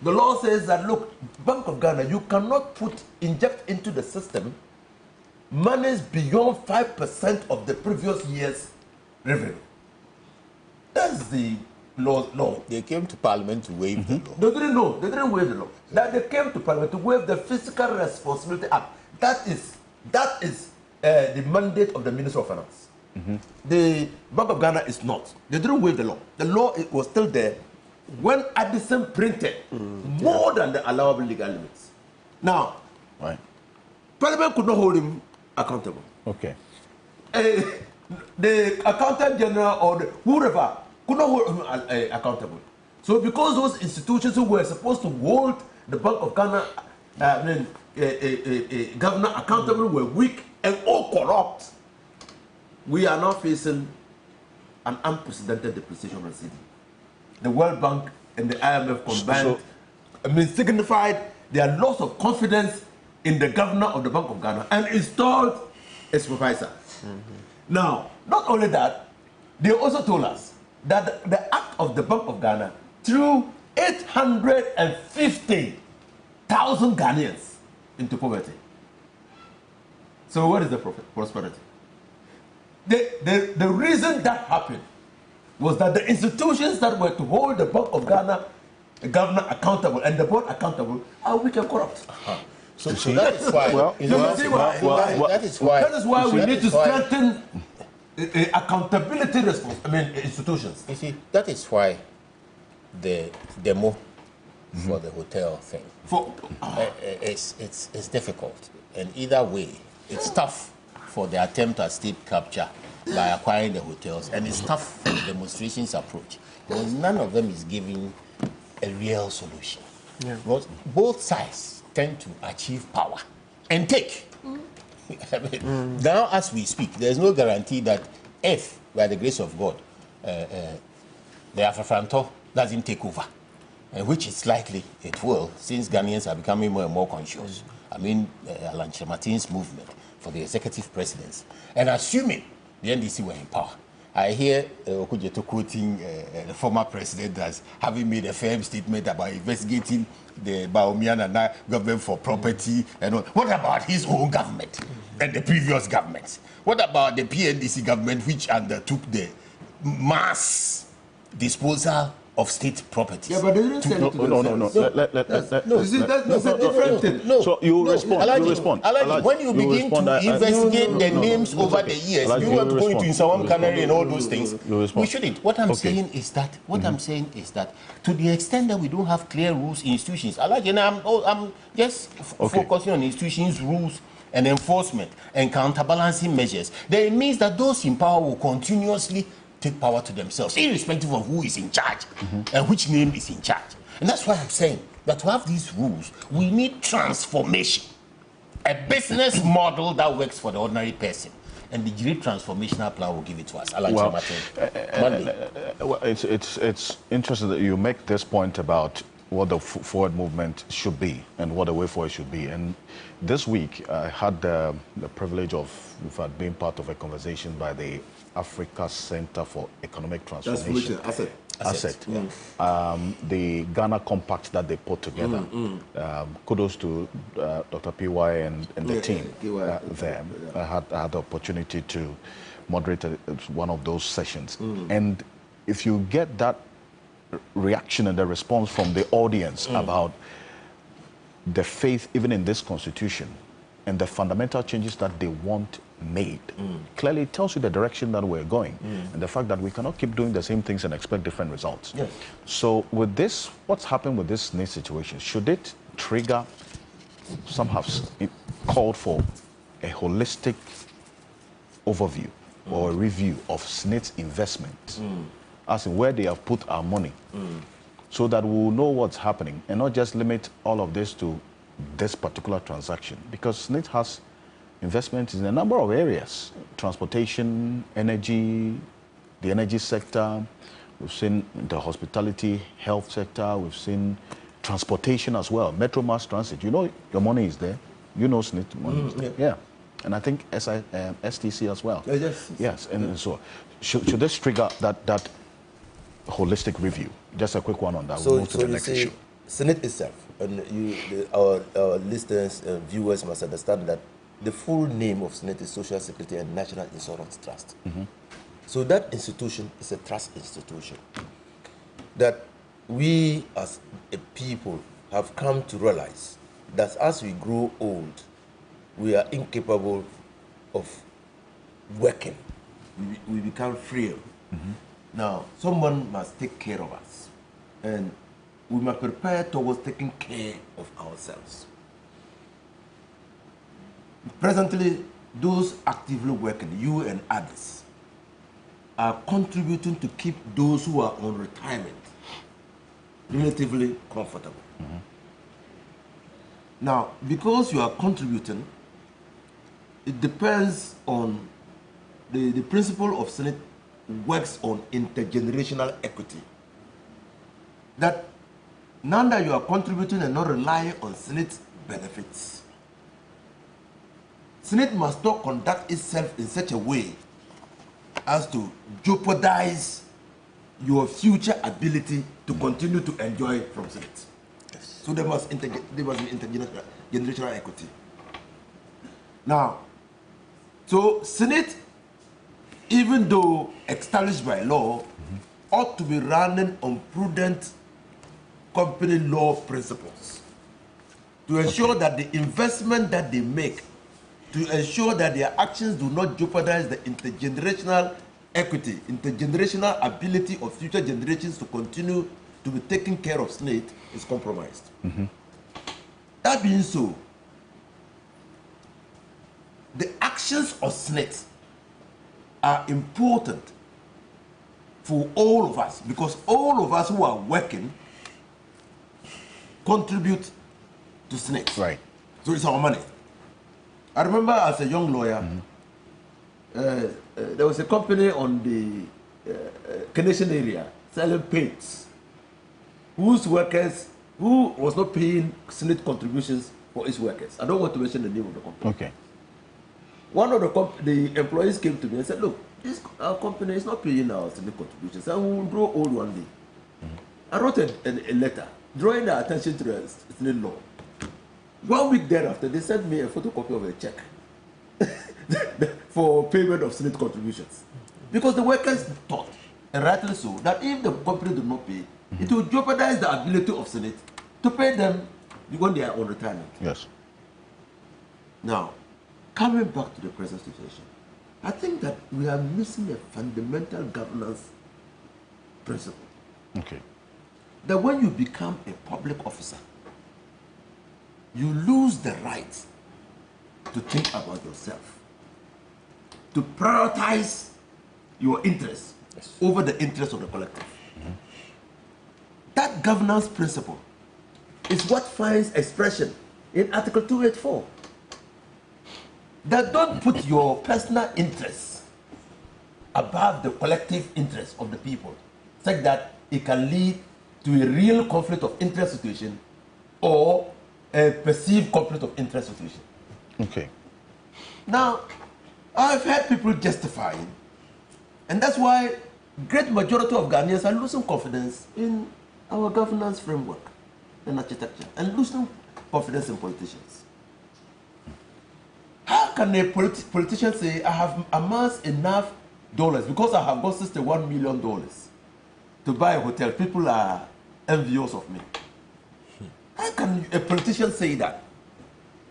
The law says that, look, Bank of Ghana, you cannot inject into the system monies beyond 5% of the previous year's revenue. That's the law. They came to Parliament to waive the law. They didn't know. They didn't waive the law. That they came to Parliament to waive the Fiscal Responsibility Act. That is the mandate of the Minister of Finance. The Bank of Ghana is not. They didn't waive the law. The law was still there when Addison printed more than the allowable legal limits. Now, Parliament could not hold him accountable. Okay. The Accountant General or whoever could not hold him accountable. So because those institutions who were supposed to hold the Bank of Ghana governor accountable were weak and all corrupt, we are now facing an unprecedented depreciation of the cedi. The World Bank and the IMF combined signified their loss of confidence in the governor of the Bank of Ghana and installed a supervisor. Now, not only that, they also told us that the act of the Bank of Ghana threw 850,000 Ghanaians into poverty. So what is the prosperity? The reason that happened was that the institutions that were to hold the Bank of Ghana, the governor accountable and the board accountable are weak and corrupt. So that is why. That is why we need to strengthen accountability institutions. You see, that is why the demo for the hotel thing it's difficult, and either way, it's tough for the attempt at state capture by acquiring the hotels, and it's tough for the demonstrations approach, because none of them is giving a real solution. Because both sides tend to achieve power and take. Now, as we speak, there's no guarantee that if, by the grace of God, the Afro-Franto doesn't take over, which is likely it will, since Ghanaians are becoming more and more conscious. I mean, Alan Martin's movement for the executive presidency, and assuming the NDC were in power, I hear Okujeto quoting the former president as having made a firm statement about investigating the Baumiana government for property and all. What about his own government and the previous governments? What about the PNDC government, which undertook the mass disposal of state property? Yeah, but they didn't sell it to themselves. No, that's a different thing. No. So you respond. Alaji, You respond. Alaji, when you begin to investigate the names over the years, Alaji, you want to go into Insawam You Canary and all those things. respond. We shouldn't. What I'm Okay. saying is that to the extent that we don't have clear rules in institutions, Alaji, and I'm just focusing on institutions, rules, and enforcement and counterbalancing measures, then it means that those in power will continuously take power to themselves, irrespective of who is in charge and which name is in charge. And that's why I'm saying that to have these rules, we need transformation, a business model that works for the ordinary person. And the great transformational plan will give it to us. Well, it's interesting that you make this point about what the forward movement should be and what the way forward should be. And this week, I had the privilege of being part of a conversation by the Africa Center for Economic Transformation. Asset. The Ghana Compact that they put together. Kudos to Dr. PY and the team there. I had the opportunity to moderate one of those sessions. And if you get that reaction and the response from the audience about the faith even in this constitution and the fundamental changes that they want made, clearly it tells you the direction that we're going and the fact that we cannot keep doing the same things and expect different results. Yes. So with this, what's happened with this SNIT situation? Should it trigger, some have called for a holistic overview or a review of SNIT's investment, as in where they have put our money, so that we will know what's happening and not just limit all of this to this particular transaction, because SNIT has investment in a number of areas: transportation, energy, the energy sector. We've seen the hospitality, health sector. We've seen transportation as well, Metro Mass Transit. You know your money is there. You know SNIT money is there. Yeah. And I think STC as well. Yes. And so should this trigger that holistic review? Just a quick one on that. We'll move to the next issue. SNIT itself, and our listeners and viewers must understand that the full name of SNIT is Social Security and National Insurance Trust. So that institution is a trust institution that we as a people have come to realize that as we grow old, we are incapable of working. We become frail. Now, someone must take care of us, and we must prepare towards taking care of ourselves. Presently, those actively working, you and others, are contributing to keep those who are on retirement relatively comfortable. Now, because you are contributing, it depends on the principle of SNIT works on intergenerational equity. That now that you are contributing and not relying on SNIT benefits, SNIT must not conduct itself in such a way as to jeopardize your future ability to continue to enjoy from SNIT. So there must be intergenerational equity. Now, so SNIT, even though established by law, ought to be running on prudent company law principles to ensure that the investment that they make, to ensure that their actions do not jeopardize the intergenerational equity, intergenerational ability of future generations to continue to be taken care of SNIT, is compromised. That being so, the actions of SNIT are important for all of us, because all of us who are working contribute to SNIT. Right. So it's our money. I remember as a young lawyer, there was a company on the Canadian area selling paints, whose workers, who was not paying SNIT contributions for its workers. I don't want to mention the name of the company. Okay. One of the employees came to me and said, look, our company is not paying our Senate contributions, and we will grow old one day. I wrote a letter drawing the attention to the Senate law. 1 week thereafter, they sent me a photocopy of a check for payment of Senate contributions. Because the workers thought, and rightly so, that if the company did not pay, it will jeopardize the ability of Senate to pay them when they are on retirement. Yes. Now, coming back to the present situation, I think that we are missing a fundamental governance principle. Okay. That when you become a public officer, you lose the right to think about yourself, to prioritize your interests over the interests of the collective. That governance principle is what finds expression in Article 284. That don't put your personal interests above the collective interests of the people, such that it can lead to a real conflict of interest situation or a perceived conflict of interest situation. Okay. Now, I've heard people justifying, and that's why great majority of Ghanaians are losing confidence in our governance framework and architecture, and losing confidence in politicians. How can a politician say, I have amassed enough dollars because I have got $61 million to buy a hotel? People are envious of me. How can a politician say that?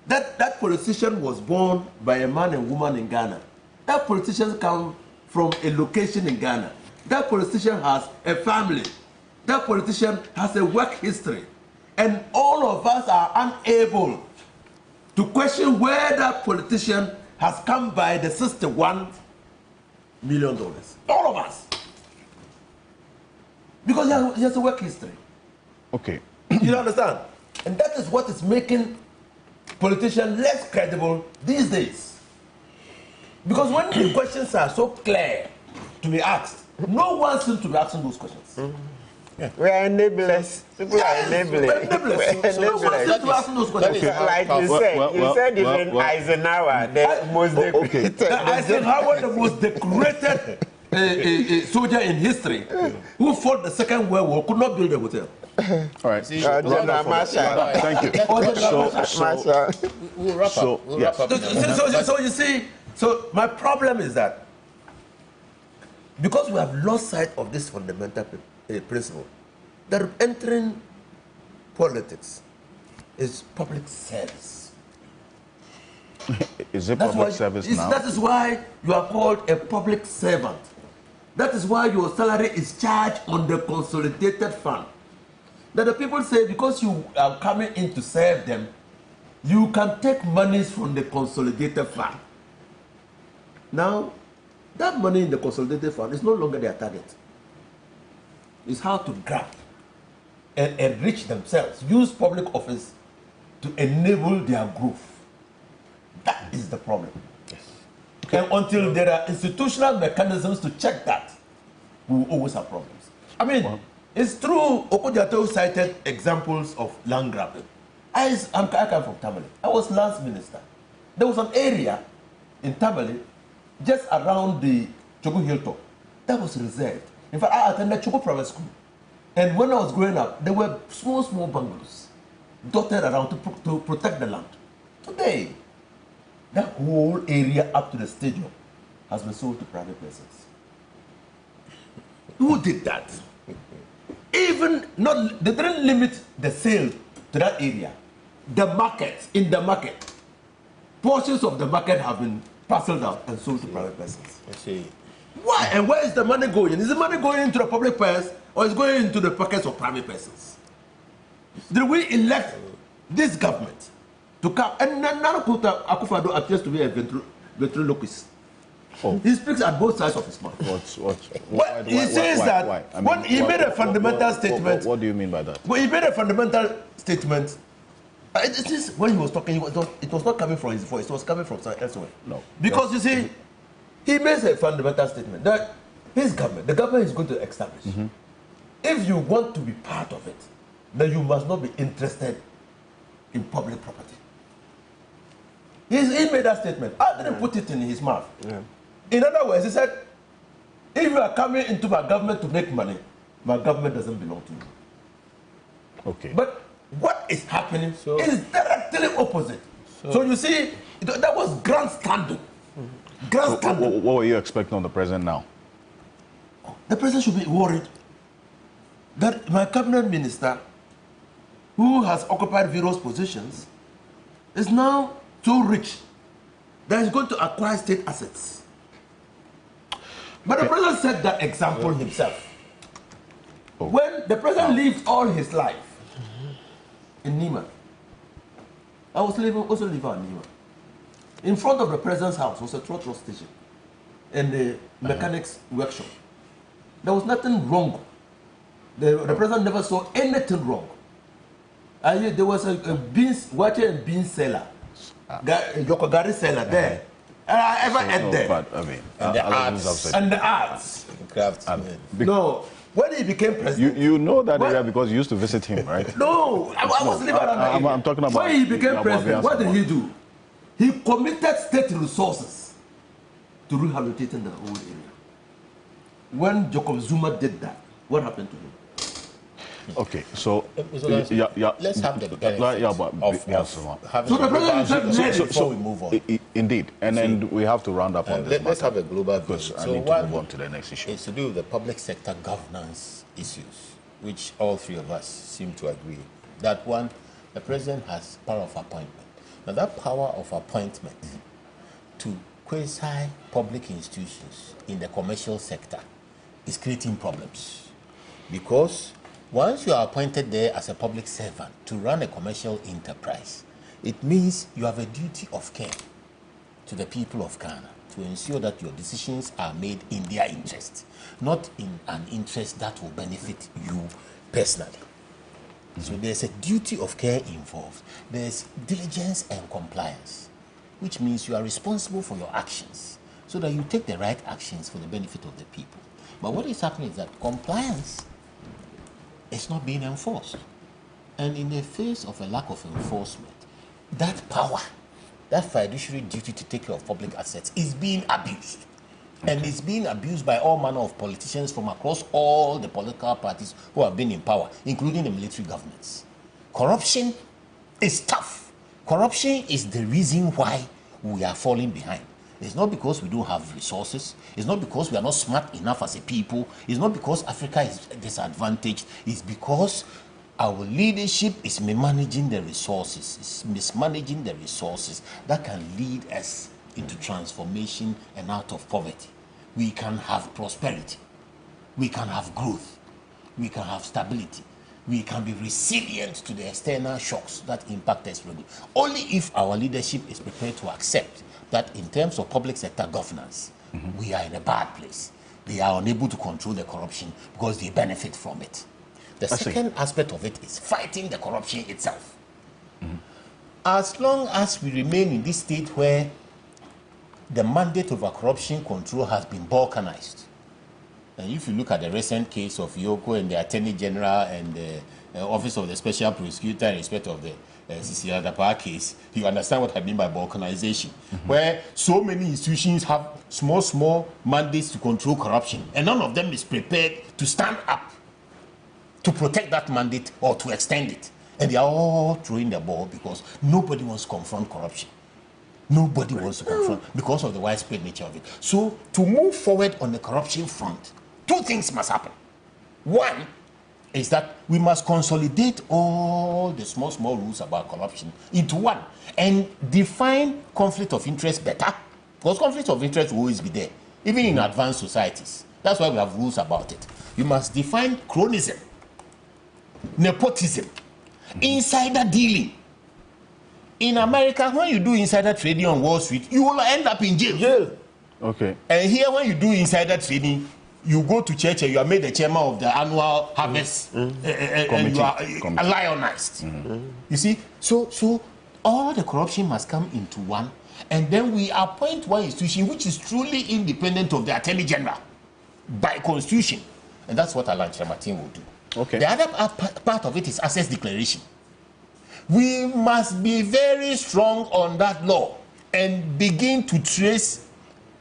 That politician was born by a man and woman in Ghana. That politician comes from a location in Ghana. That politician has a family. That politician has a work history. And all of us are unable to question where that politician has come by the $61 million. All of us. Because he has a work history. Okay. You understand? And that is what is making politicians less credible these days. Because when the questions are so clear to be asked, no one seems to be asking those questions. We are enablers. People are enabling. Like you said, even Eisenhower, the most decorated. Eisenhower, the most decorated soldier in history, who fought the Second World War, could not build a hotel. All right. See, Thank you. We'll wrap up. So you see, so my problem is that because we have lost sight of this fundamental principle, that entering politics is public service. Is it public service now? That is why you are called a public servant. That is why your salary is charged on the consolidated fund. That the people say because you are coming in to serve them, you can take monies from the consolidated fund. Now, that money in the consolidated fund is no longer their target. It's how to grab and enrich themselves, use public office to enable their growth. That is the problem. Yes. Okay. And until there are institutional mechanisms to check that, we will always have problems. I mean, it's true, Okudiato cited examples of land grabbing. I come from Tamale. I was lands minister. There was an area in Tamale just around the Chogo Hilltop that was reserved. In fact, I attended Chogo Private School. And when I was growing up, there were small bungalows dotted around to protect the land. Today, that whole area up to the stadium has been sold to private persons. Who did that? Even not, they didn't limit the sale to that area. The market, in the market, portions of the market have been parceled out and sold to private persons. I see. Why? And where is the money going? Is the money going into the public purse or is it going into the pockets of private persons? Did we elect this government to come? And Nana Akufo-Addo appears to be a ventriloquist. Oh. He speaks at both sides of his mouth. He says that when he made a fundamental statement. What do you mean by that? When he made a fundamental statement, it is when he was talking, it was not coming from his voice, it was coming from elsewhere. No. Because you see, he makes a fundamental statement that his government, the government is going to establish. If you want to be part of it, then you must not be interested in public property. He made that statement. I didn't put it in his mouth. In other words, he said, If you are coming into my government to make money, my government doesn't belong to you. Okay. But what is happening is directly opposite. So you see, that was grandstanding. Grandstanding. What were you expecting on the president now? The president should be worried that my cabinet minister, who has occupied various positions, is now so rich that he's going to acquire state assets. But the president set that example himself. When the president lived all his life in Nima, I was also living in Nima. In front of the president's house was a trotro station and the mechanics workshop. There was nothing wrong. The president never saw anything wrong. There was a beans, water and beans seller, Yokogari seller there. And I ever ate there. But, I mean, and the arts. No, when he became president. You know that area because you used to visit him, right? No, I was living around that area. I'm talking about. When he became president, what did he do? He committed state resources to rehabilitating the whole area. When Jacob Zuma did that, what happened to him? Okay, so let's have the benefit of having a global view before we move on. Indeed, and then we have to round up on this. Let's have a global view. Because I need to move on to the next issue. It's to do with the public sector governance issues, which all three of us seem to agree. That one, the president has power of appointment. Now that power of appointment to quasi-public institutions in the commercial sector is creating problems. Because once you are appointed there as a public servant to run a commercial enterprise, it means you have a duty of care to the people of Ghana to ensure that your decisions are made in their interest, not in an interest that will benefit you personally. So there's a duty of care involved. There's diligence and compliance, which means you are responsible for your actions so that you take the right actions for the benefit of the people. But what is happening is that compliance is not being enforced. And in the face of a lack of enforcement, that power, that fiduciary duty to take care of public assets is being abused. And it's being abused by all manner of politicians from across all the political parties who have been in power, including the military governments. Corruption is tough. Corruption is the reason why we are falling behind. It's not because we don't have resources. It's not because we are not smart enough as a people. It's not because Africa is disadvantaged. It's because our leadership is mismanaging the resources. It's mismanaging the resources that can lead us into transformation and out of poverty. We can have prosperity. We can have growth. We can have stability. We can be resilient to the external shocks that impact us. Only if our leadership is prepared to accept that in terms of public sector governance, we are in a bad place. They are unable to control the corruption because they benefit from it. The second aspect of it is fighting the corruption itself. As long as we remain in this state where the mandate over corruption control has been balkanized, and if you look at the recent case of Yoko and the Attorney General and the Office of the Special Prosecutor in respect of the Cecilia Dapa case, you understand what I mean by balkanization, where so many institutions have small mandates to control corruption, and none of them is prepared to stand up to protect that mandate or to extend it. And they are all throwing the ball because nobody wants to confront corruption. Nobody wants to confront because of the widespread nature of it. So to move forward on the corruption front, two things must happen. One is that we must consolidate all the small rules about corruption into one and define conflict of interest better, because conflict of interest will always be there, even in advanced societies. That's why we have rules about it. You must define cronyism, nepotism, insider dealing. In America, when you do insider trading on Wall Street, you will end up in jail. Okay. And here, when you do insider trading, you go to church and you are made the chairman of the annual harvest and you are lionized. You see, so all the corruption must come into one, and then we appoint one institution which is truly independent of the Attorney General by constitution, and that's what Alan Chamatin will do. Okay. The other part of it is access declaration. We must be very strong on that law and begin to trace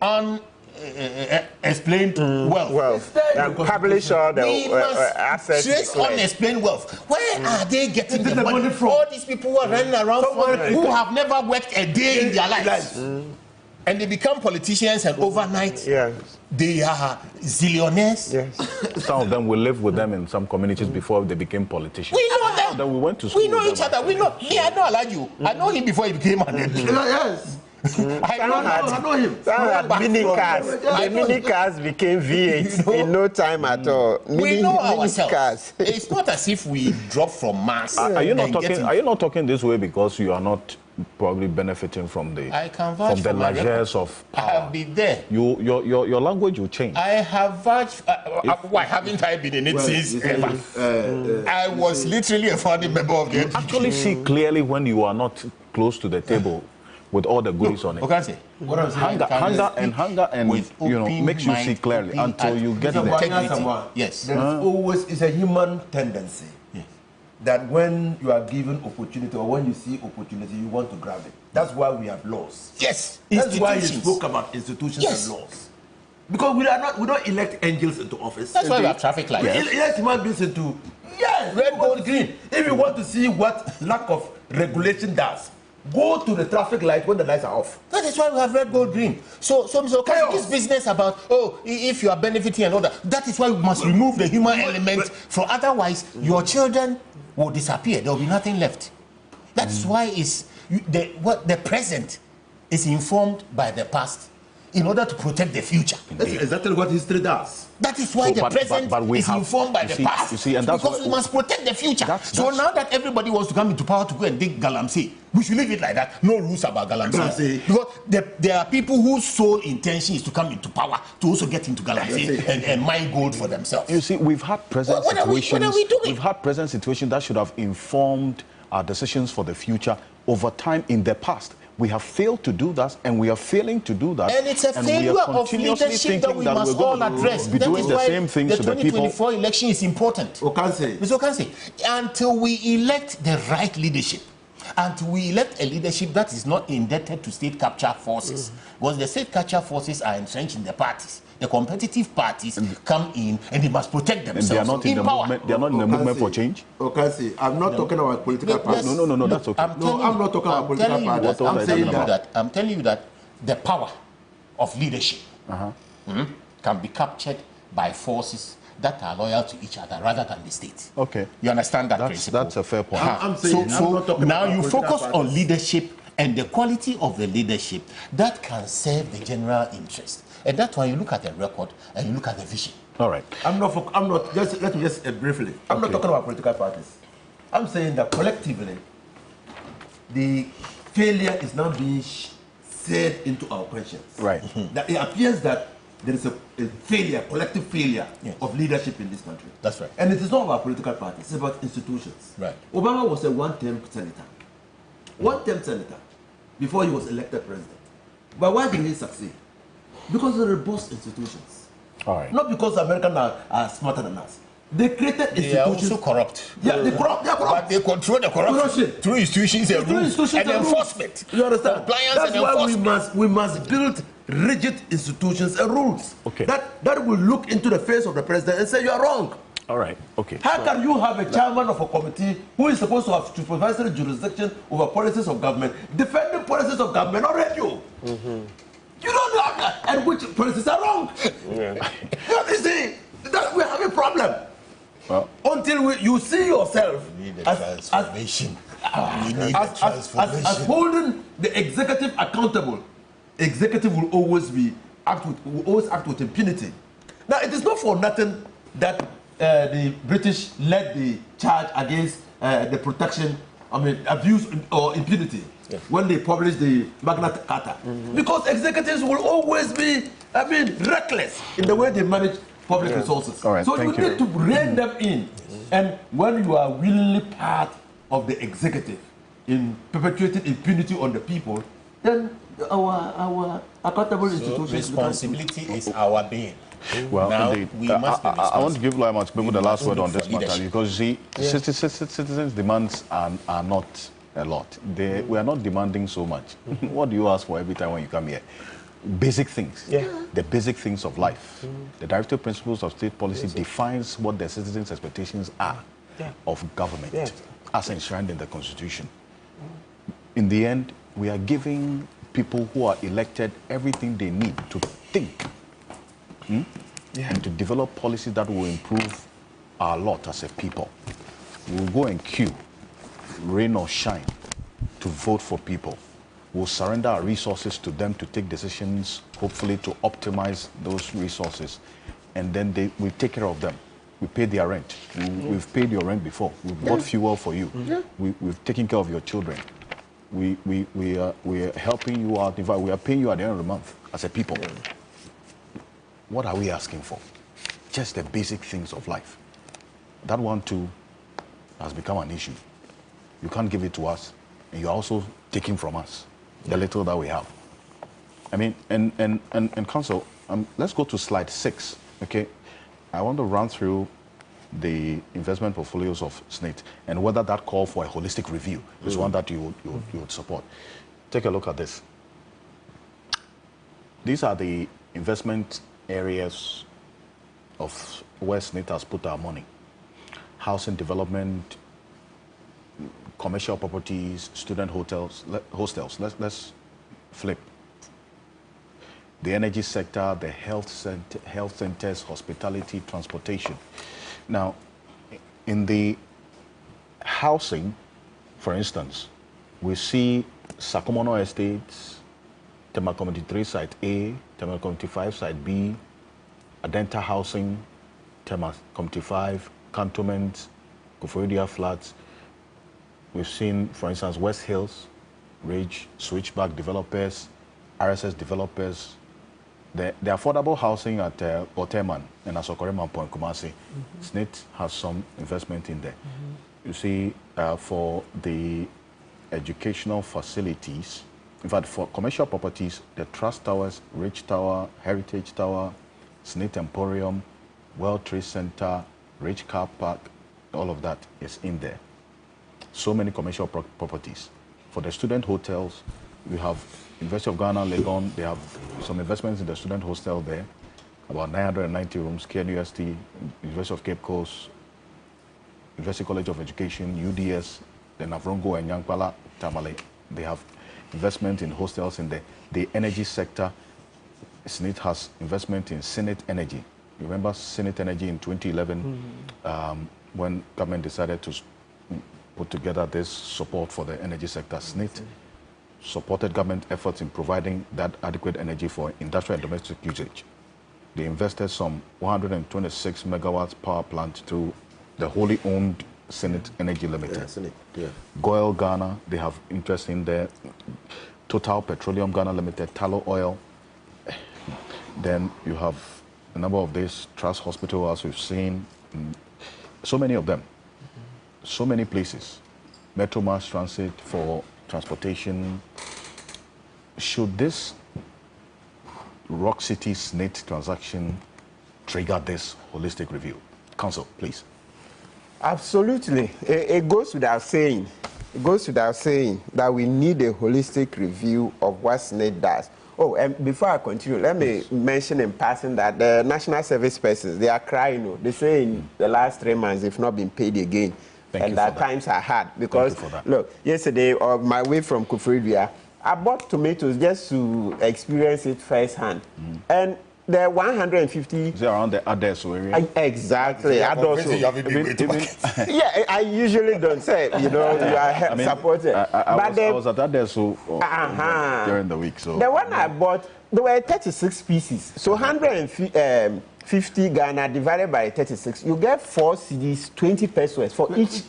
on explained wealth. Publish all the assets. Trace unexplained wealth. Where are they getting the money from? All these people who are running around who have never worked a day in their lives. And they become politicians, and overnight they are zillionaires. Some of them will live with them in some communities before they became politicians. We know them. Then we went to school. We know each other. We know. Me, I know Alaju. I know him before he became an MP. Yes. I know him. Mini cars. The mini cars became V8 in no time at all. We know ourselves. It's not as if we dropped from Mars. Are you not talking this way because you are not probably benefiting from the largesse of power? I have been there. Your language will change. I have vouched. Why haven't I been in it since ever? I was literally a founding member of the. You actually see clearly when you are not close to the table with all the goodies on it. Ocansey, what I'm saying, hunger and makes you see clearly until you get there. Yes. There is always is a human tendency that when you are given opportunity or when you see opportunity, you want to grab it. That's why we have laws. Yes. That's why you spoke about institutions and laws. Because we don't elect angels into office. That's why we have traffic lights. We elect human beings into red, gold, green. If you want to see what lack of regulation does, go to the traffic light when the lights are off. That is why we have red, gold, green. So this business about, if you are benefiting and all that is why we must remove the human element. For otherwise, your children will disappear. There will be nothing left. That's why the present is informed by the past in order to protect the future. That's exactly what history does. That is why the present is informed by the past. You see, and that's because we must protect the future. So now that everybody wants to come into power to go and dig Galamsey, we should leave it like that. No rules about Galamsey. Because there are people whose sole intention is to come into power to also get into Galamsey and mine gold for themselves. You see, we've had present situations. What are we doing? We've had present situations that should have informed our decisions for the future over time in the past. We have failed to do that, and we are failing to do that. And it's a failure of leadership that we must all address. Be doing the same things to the people. The 2024 election is important. Mr. Ocansey, until we elect the right leadership, until we elect a leadership that is not indebted to state capture forces, because the state capture forces are entrenched in the parties. The competitive parties come in and they must protect themselves. And they are not in the movement. They are not in the movement for change. Ocansey, I'm not talking about political parties. No, that's okay. I'm not talking about political parties. I'm telling you that the power of leadership can be captured by forces that are loyal to each other rather than the state. Okay. You understand that principle? That's a fair point. So now you focus on leadership and the quality of the leadership that can serve the general interest. And that's why you look at the record and you look at the vision. All right. I'm not. Let me just briefly. I'm not talking about political parties. I'm saying that collectively, the failure is now being said into our conscience. Right. That it appears that there is a failure, collective failure of leadership in this country. That's right. And it is not about political parties. It's about institutions. Right. Obama was a one-term senator. One-term senator before he was elected president. But why did he succeed? Because of the robust institutions. All right. Not because Americans are smarter than us. They created institutions. They are also corrupt. Yeah, they corrupt. But they control the corruption through institutions and rules and enforcement. You understand? Compliance That's and why enforcement. we must build rigid institutions and rules. Okay. That will look into the face of the president and say you are wrong. All right. Okay. How can you have a chairman of a committee who is supposed to have supervisory jurisdiction over policies of government, defending policies of government on radio? You don't know that, and which policies are wrong. You see, that we have a problem. Well, until you see yourself as holding the executive accountable, executive will always act with impunity. Now, it is not for nothing that the British led the charge against the protection, abuse or impunity. Yes. When they published the Magna Carta. Because executives will always be, reckless in the way they manage public resources. All right, so you need to rein them in. And when you are willingly part of the executive in perpetuating impunity on the people, then our accountable institutions... Responsibility is our being. Well, now, indeed. we must be I want to give Lawyer Matsubego the last word on this matter, because you see, citizens' demands are not a lot. We are not demanding so much. What do you ask for every time when you come here? basic things. Yeah. The basic things of life. The directive principles of state policy defines what the citizens' expectations are of government as enshrined in the Constitution. In the end, we are giving people who are elected everything they need to think and to develop policies that will improve our lot as a people. We'll go and queue, rain or shine, to vote for people. We'll surrender our resources to them to take decisions, hopefully to optimize those resources. And then we take care of them. We pay their rent. We've paid your rent before. We've bought fuel for you. We've taken care of your children. We are helping you out. In fact, we are paying you at the end of the month as a people. What are we asking for? Just the basic things of life. That one too has become an issue. You can't give it to us, and you're also taking from us the little that we have. I mean, and Council, let's go to slide 6. Okay, I want to run through the investment portfolios of SNIT and whether that call for a holistic review is one that you would support. Take a look at this. These are the investment areas of where SNIT has put our money. Housing development, commercial properties, student hostels. Let's flip. The energy sector, the health centers, hospitality, transportation. Now, in the housing, for instance, we see Sakomono Estates, Tema Community 3 Site A, Tema Community 5 Site B, Adenta Housing, Tema Community 5, Cantonment, Kuforidia Flats. We've seen, for instance, West Hills, Ridge, Switchback developers, RSS developers. The affordable housing at Oteman and Asokorema Point Kumasi, SNIT has some investment in there. You see, for the educational facilities, in fact, for commercial properties, the Trust Towers, Ridge Tower, Heritage Tower, SNIT Emporium, World Trade Center, Ridge Car Park, all of that is in there. So many commercial properties. For the student hotels, we have University of Ghana, Legon, they have some investments in the student hostel there, about 990 rooms, KNUST, University of Cape Coast, University College of Education, UDS, the Navrongo and Yankwala, Tamale. They have investment in hostels in the energy sector. SNIT has investment in Senate Energy. You remember Senate Energy in 2011 when government decided to put together this support for the energy sector. SNIT supported government efforts in providing that adequate energy for industrial and domestic usage. They invested some 126 megawatts power plant through the wholly owned Senate Energy Limited. Goil Ghana, they have interest in there. Total Petroleum Ghana Limited, Tallow Oil. Then you have a number of these trust hospital, as we've seen. So many of them. So many places. Metro Mass Transit for transportation. Should this Rock City SNIT transaction trigger this holistic review? Council, please. Absolutely. It goes without saying. It goes without saying that we need a holistic review of what SNIT does. Oh, and before I continue, let me mention in passing that the national service persons, they are crying. They say in the last 3 months they've not been paid again. And that times are hard because, look, yesterday on my way from Kufridua, I bought tomatoes just to experience it firsthand. And the 150... Is it around the Adesso area? Exactly. Yeah, I usually don't say, you know, you are supported. I was at Adesso during the week. So the one I bought, there were 36 pieces. So 150 Ghana divided by 36, you get 4 CDs, 20 pesos for each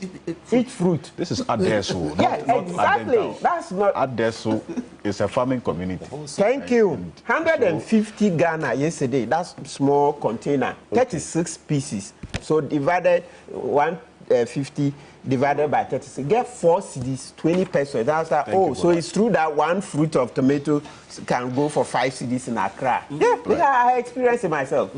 fruit. This is Adesso. Yeah, exactly. That's not... Adesso is a farming community. Thank you. 150 Ghana yesterday. That's small container. 36 pieces. So divided 150, divided by 30. Get 4 cedis, 20 pesos. That's like, oh, so it's true that one fruit of tomato can go for 5 cedis in Accra. Yeah, I experienced it myself.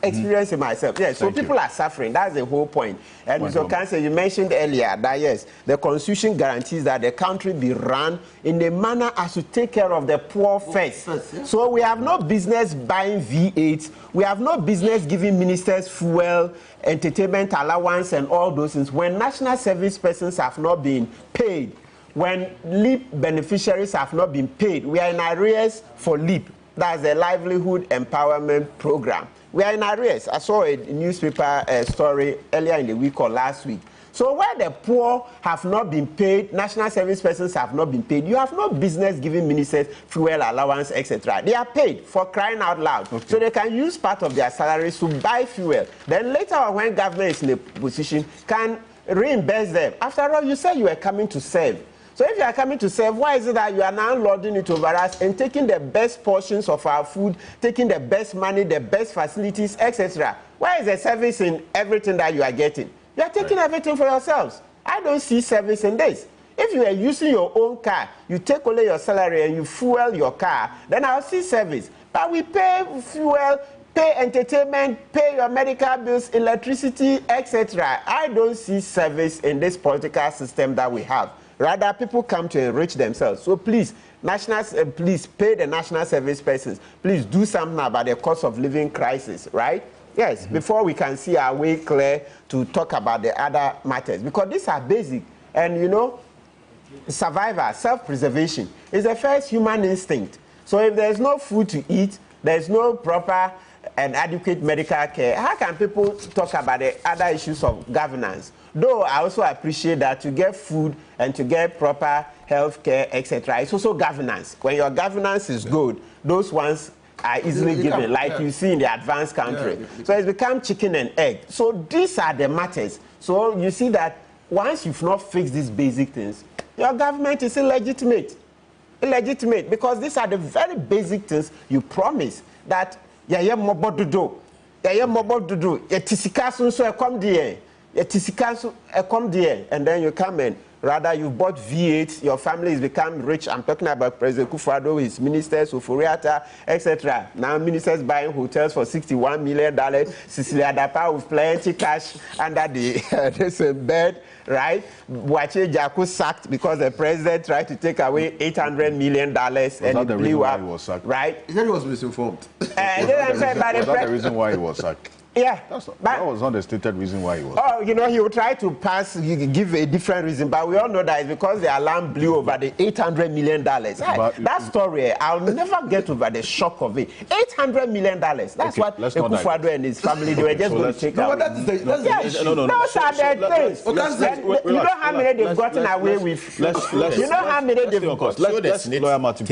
Experiencing myself. Yes, so people are suffering. That's the whole point. And Mr. Ocansey, you mentioned earlier that yes, the Constitution guarantees that the country be run in a manner as to take care of the poor first. So we have no business buying V8. We have no business giving ministers fuel, entertainment allowance, and all those things when national service persons have not been paid. When LEAP beneficiaries have not been paid, we are in arrears for LEAP. That's the Livelihood Empowerment Program. We are in arrears. I saw a newspaper story earlier in the week or last week. So where the poor have not been paid, national service persons have not been paid, you have no business giving ministers fuel allowance, etc. They are paid for crying out loud. Okay. So they can use part of their salaries to buy fuel. Then later on, when government is in a position, can reimburse them. After all, you said you were coming to serve. So if you are coming to serve, why is it that you are now lording it over us and taking the best portions of our food, taking the best money, the best facilities, etc.? Where is the service in everything that you are getting? You are taking everything for yourselves. I don't see service in this. If you are using your own car, you take only your salary and you fuel your car, then I'll see service. But we pay fuel, pay entertainment, pay your medical bills, electricity, etc. I don't see service in this political system that we have. Rather, people come to enrich themselves. So please, please pay the national service persons. Please do something about the cost of living crisis, right? Yes, before we can see our way clear to talk about the other matters. Because these are basic. And, you know, survival, self-preservation is the first human instinct. So if there's no food to eat, there's no proper and adequate medical care, how can people talk about the other issues of governance? Though I also appreciate that to get food and to get proper health care, etc., it's also governance. When your governance is good, those ones are easily given, like you see in the advanced country. So it's become chicken and egg. So these are the matters. So you see that once you've not fixed these basic things, your government is illegitimate. Illegitimate, because these are the very basic things you promise that and then you come in. Rather, you bought V8, your family has become rich. I'm talking about President Kufuor, his ministers, Ufuriata, etc. Now, ministers buying hotels for $61 million. Cecilia Dapa with plenty cash under the bed, right? Boache Jaku sacked because the president tried to take away $800 million and it blew up, right? He said he was misinformed. Was that the reason why he was sacked? Yeah, that was not the stated reason why he was. Oh, you know, he will try to give a different reason, but we all know that it's because the alarm blew over the $800 million. That story, I'll never get over the shock of it. $800 million. That's okay, what Kufuor and his family, they were just going to take away. Those are the things. You know how many they've gotten away with? You know how many they've gotten? Let's Lawyer Martin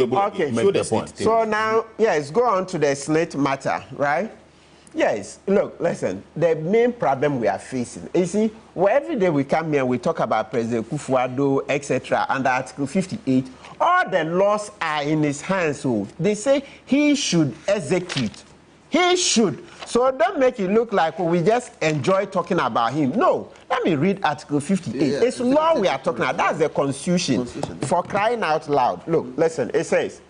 make the point. So now, yes, go on to the slate matter, right? Yes, look, listen, the main problem we are facing, you see, every day we come here and we talk about President Kufuor, etc., under Article 58, all the laws are in his hands, so they say he should execute. He should. So don't make it look like we just enjoy talking about him. No, let me read Article 58. It's law we are talking about. That's the Constitution. For crying out loud. Look, listen, it says,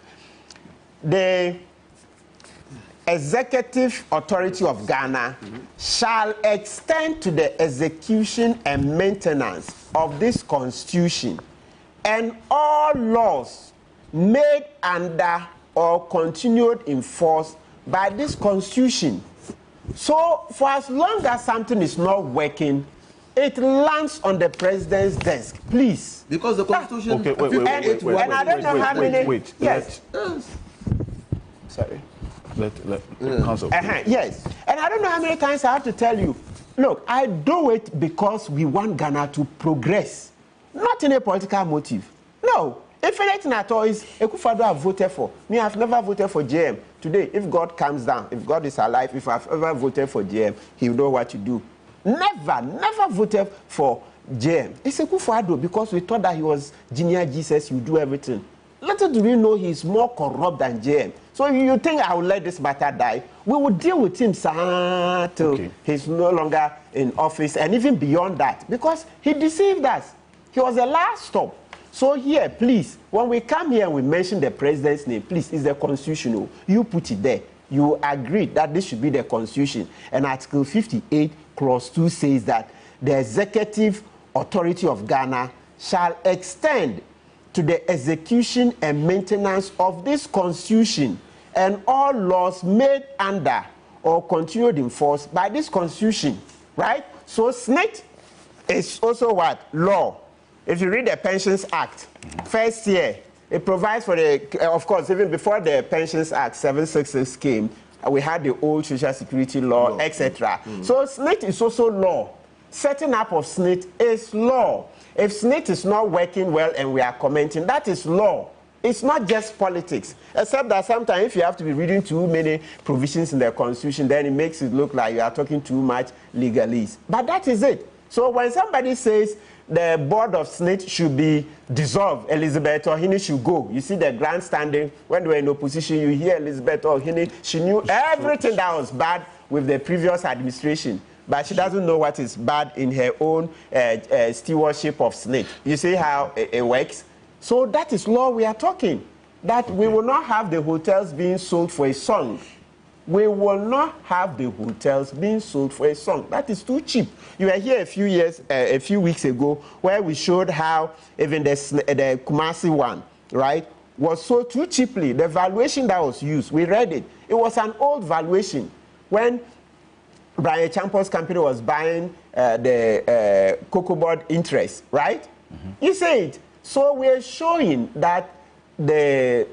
the executive authority of Ghana shall extend to the execution and maintenance of this Constitution and all laws made under or continued in force by this Constitution. So for as long as something is not working, it lands on the president's desk, please. Because the Constitution... Okay, wait. And I don't know how many... Yes. Sorry. Counsel. Yes, and I don't know how many times I have to tell you, look, I do it because we want Ghana to progress, not in a political motive. No, if anything at all is Akufo-Addo I've voted for. Me, I've never voted for JM. Today, if God comes down, if God is alive, if I've ever voted for JM, he will know what to do. Never voted for JM. It's Akufo-Addo because we thought that he was Junior Jesus, you do everything. Let little do we know he's more corrupt than JM. So you think I will let this matter die? We will deal with him till he's no longer in office and even beyond that, because he deceived us. He was the last stop. So here, please, when we come here and we mention the president's name, please, it's the constitutional. You put it there. You agree that this should be the constitution. And Article 58, Clause 2 says that the executive authority of Ghana shall extend to the execution and maintenance of this constitution and all laws made under or continued in force by this constitution, right? So SNIT is also what? Law. If you read the Pensions Act, first year, it provides for the, of course, even before the Pensions Act 766 came, we had the old Social Security law, etc. So SNIT is also law. Setting up of SNIT is law. If SNIT is not working well and we are commenting, that is law. It's not just politics. Except that sometimes if you have to be reading too many provisions in the Constitution, then it makes it look like you are talking too much legalese. But that is it. So when somebody says the board of SNIT should be dissolved, Elizabeth Ohini should go. You see the grandstanding, when they were in opposition, you hear Elizabeth Ohini, she knew everything that was bad with the previous administration. But she doesn't know what is bad in her own stewardship of SNIT. You see how it works? So that is law we are talking. That we will not have the hotels being sold for a song. We will not have the hotels being sold for a song. That is too cheap. You were here a few weeks ago, where we showed how even the Kumasi one, right, was sold too cheaply. The valuation that was used, we read it. It was an old valuation. When Brian Champo's company was buying the cocoa board interest, right? You see it. So we're showing that the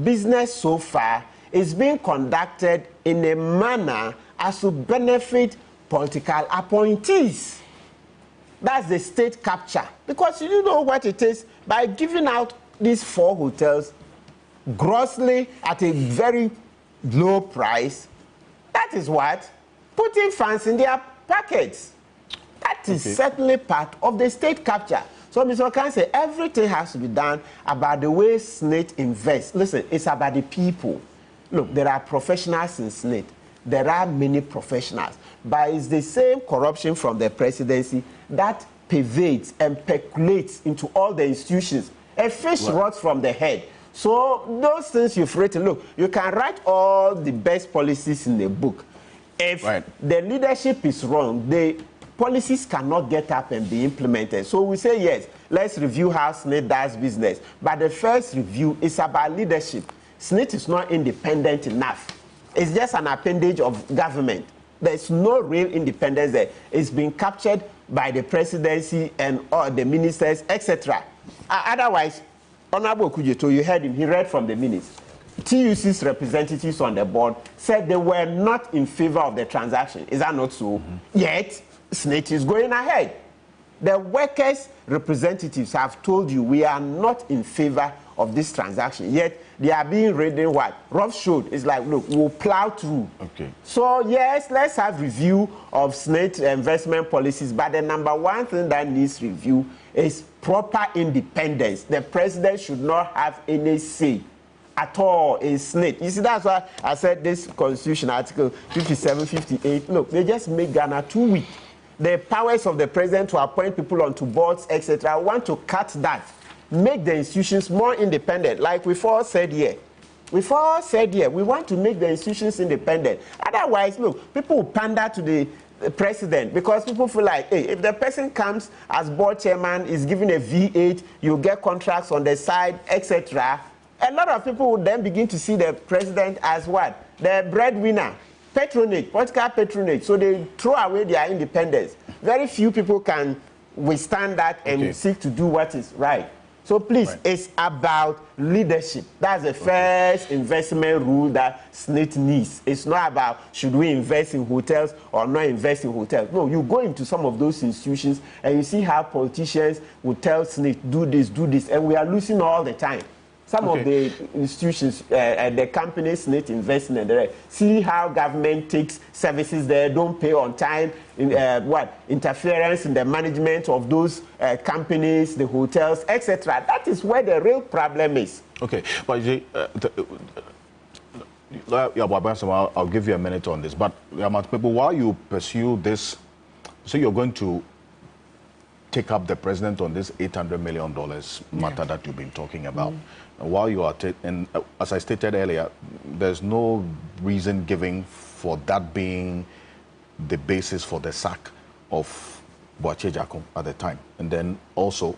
business so far is being conducted in a manner as to benefit political appointees. That's the state capture. Because you know what it is? By giving out these 4 hotels grossly at a very low price, that is what? Putting funds in their pockets. That is certainly part of the state capture. So Mr. Ocansey, everything has to be done about the way SNIT invests. Listen, it's about the people. Look, there are professionals in SNIT. There are many professionals. But it's the same corruption from the presidency that pervades and percolates into all the institutions. A fish rots from the head. So those things you've written, look, you can write all the best policies in the book. If the leadership is wrong, the policies cannot get up and be implemented. So we say, yes, let's review how SNIT does business. But the first review is about leadership. SNIT is not independent enough. It's just an appendage of government. There's no real independence there. It's been captured by the presidency and all the ministers, etc. Otherwise, Honorable Kujeto, you heard him, he read from the minutes. TUC's representatives on the board said they were not in favor of the transaction. Is that not so? Yet, SNIT is going ahead. The workers' representatives have told you we are not in favor of this transaction. Yet, they are being reading what? Roughshod is like, look, we'll plow through. So, yes, let's have review of SNIT investment policies. But the number one thing that needs review is proper independence. The president should not have any say at all in SNIT. You see, that's why I said this Constitution, Article 57, 58, look, they just make Ghana too weak. The powers of the president to appoint people onto boards, etc., want to cut that. Make the institutions more independent, like we've all said here. We've all said here, we want to make the institutions independent. Otherwise, look, people will pander to the president because people feel like, hey, if the person comes as board chairman, is given a V8, you get contracts on the side, etc., a lot of people would then begin to see the president as what? The breadwinner, patronage, political patronage. So they throw away their independence. Very few people can withstand that and seek to do what is right. So please, it's about leadership. That's the first investment rule that SNIT needs. It's not about should we invest in hotels or not invest in hotels. No, you go into some of those institutions and you see how politicians will tell SNIT, do this, and we are losing all the time. some of the institutions, the companies need investing in there. See how government takes services there, don't pay on time, interference in the management of those companies, the hotels, etc. That is where the real problem is. Okay, but I'll give you a minute on this. But people, while you pursue this, so you're going to take up the president on this $800 million matter that you've been talking about. And while you are, and as I stated earlier, there's no reason given for that being the basis for the sack of Boakye Jakum at the time. And then also,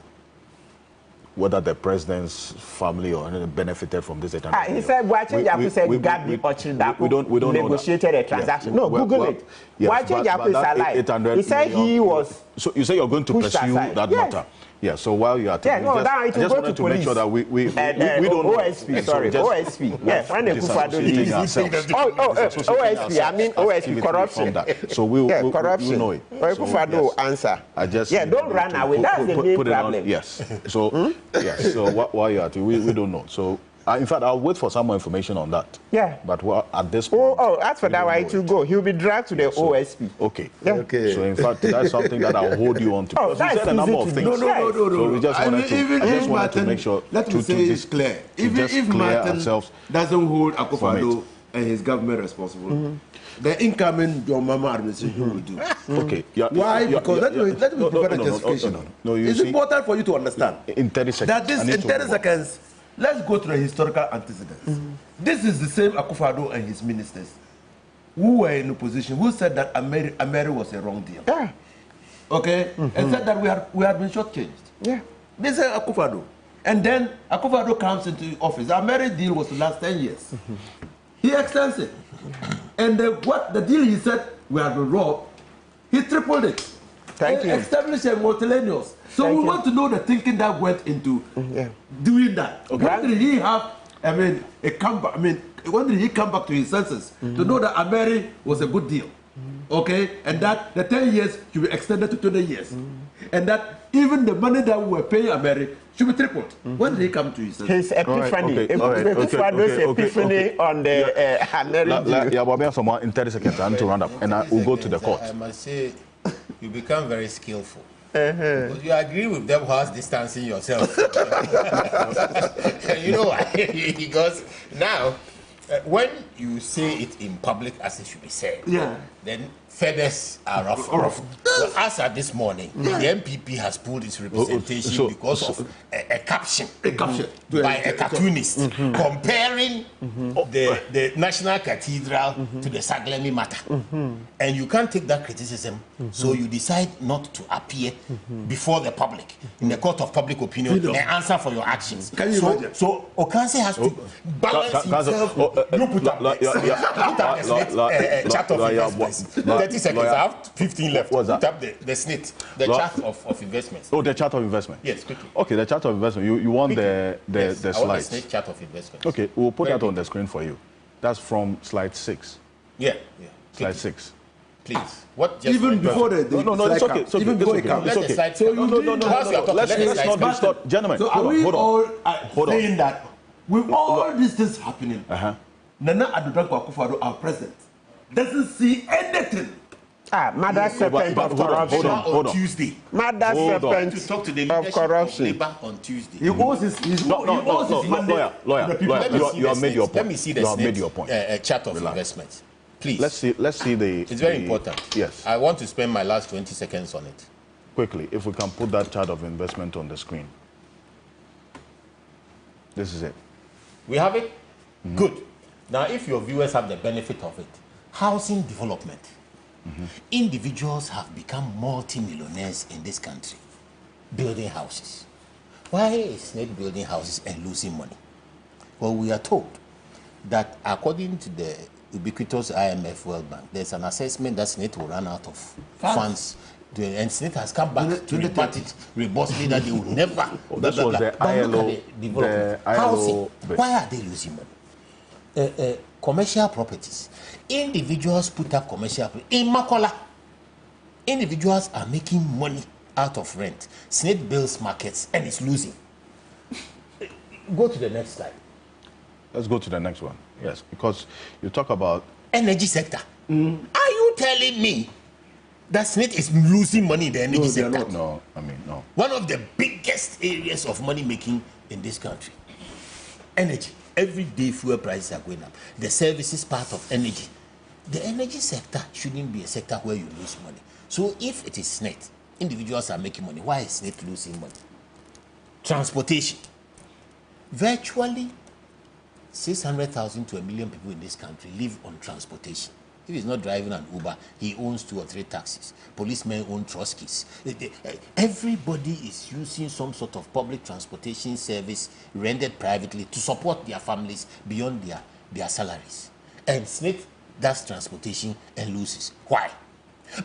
whether the president's family or anything benefited from this. He said Boakye Jakum said Gabi Ochidako we don't negotiated a transaction. No, Google it. Boakye Jakum is alive. He said he was. So you say you're going to pursue that matter. Yeah, so while you are taking I just wanted to make sure that we don't OSP, sorry, OSP. Yes, when the Kufado OSP, I mean OSP, corruption. So we'll corruption. Know it. Kufado answer. I just don't run away. That's the main problem. Yes. So yes. So while you are at we don't know. So in fact, I'll wait for some more information on that. Yeah. But at this point... as for that, why to go? He'll be dragged to the OSP. Okay. Yeah. Okay. So, in fact, that's something that I'll hold you on to. That's you said a number of things. No. So we just wanted to make sure... Let me say it's clear. Even if Martin doesn't hold Akufo-Addo and his government responsible, the incoming John Mahama administration will do. Okay. Why? Because let me provide a justification. It's important for you to understand in 30 seconds. That this in 30 seconds... Let's go to the historical antecedents. This is the same Akufo-Addo and his ministers who were in opposition, who said that Ameri was a wrong deal. Yeah. Okay? And said that we had been shortchanged. Yeah. This is Akufo-Addo. And then Akufo-Addo comes into office. The Ameri deal was to last 10 years. He extends it. And the deal he said we had been robbed, he tripled it. Thank you. Established a multilennials. So we want to know the thinking that went into doing that. Okay. When did he have, a comeback? When did he come back to his senses to know that Ameri was a good deal? Okay, and that the 10 years should be extended to 20 years, and that even the money that we were paying Ameri should be tripled. When did he come to his senses? His epiphany. Epiphany on the Ameri deal. In 30 seconds, I need to round up, and I will go to the court. I must say, you become very skillful. Because you agree with them whilst distancing yourself. You know why? Because now, when you say it in public as it should be said, then feathers are rough. So as at this morning, the MPP has pulled its representation because of a caption by a cartoonist comparing the National Cathedral to the Saglemi matter. And you can't take that criticism, so you decide not to appear before the public in the court of public opinion and answer for your actions. So Ocansey has to balance himself. You put up the chart of investments. 30 seconds. I have 15 left. What's that? Put up the SNIT, the chart of investments. Oh, the chart of investment. Yes, quickly. Okay, the chart of investment. You want the yes, slides? I want the SNIT chart of investments. Okay, we'll put that on the screen for you. That's from slide 6. Yeah. Slide 6. Please. What? Just even before the no, it's okay. It's okay. Even before it comes. It's okay. So no. Let's not distort, gentlemen. So are we all saying that with all these things happening, Nana Addo Akufo-Addo, our president, doesn't see anything? Mother serpent of corruption. On Tuesday. Mother serpent to talk to the of corruption. On Tuesday. He owes his lawyer. You have made your point. Let me see the chart of investments. Please. Let's see the. It's very important. Yes. I want to spend my last 20 seconds on it. Quickly, if we can put that chart of investment on the screen. This is it. We have it? Good. Now, if your viewers have the benefit of it, housing development. Individuals have become multi-millionaires in this country, building houses. Why is SNIT building houses and losing money? Well, we are told that according to the ubiquitous IMF World Bank, there's an assessment that SNIT will run out of funds. And SNIT has come back to rebut it robustly that they will never. This was the ILO. Housing. Why are they losing money? Commercial properties. Individuals put up commercial property. In Makola, individuals are making money out of rent. SNIT builds markets and it's losing. Go to the next slide. Let's go to the next one. Yes, because you talk about energy sector. Are you telling me that Smith is losing money in the energy sector? No, I mean, no. One of the biggest areas of money making in this country. Energy. Every day fuel prices are going up. The services part of energy. The energy sector shouldn't be a sector where you lose money. So if it is SNET, individuals are making money. Why is SNET losing money? Transportation. Virtually 600,000 to 1 million people in this country live on transportation. If he's not driving an Uber, he owns 2 or 3 taxis. Policemen own Troskis. Everybody is using some sort of public transportation service rendered privately to support their families beyond their salaries. And Smith does transportation and loses. Why?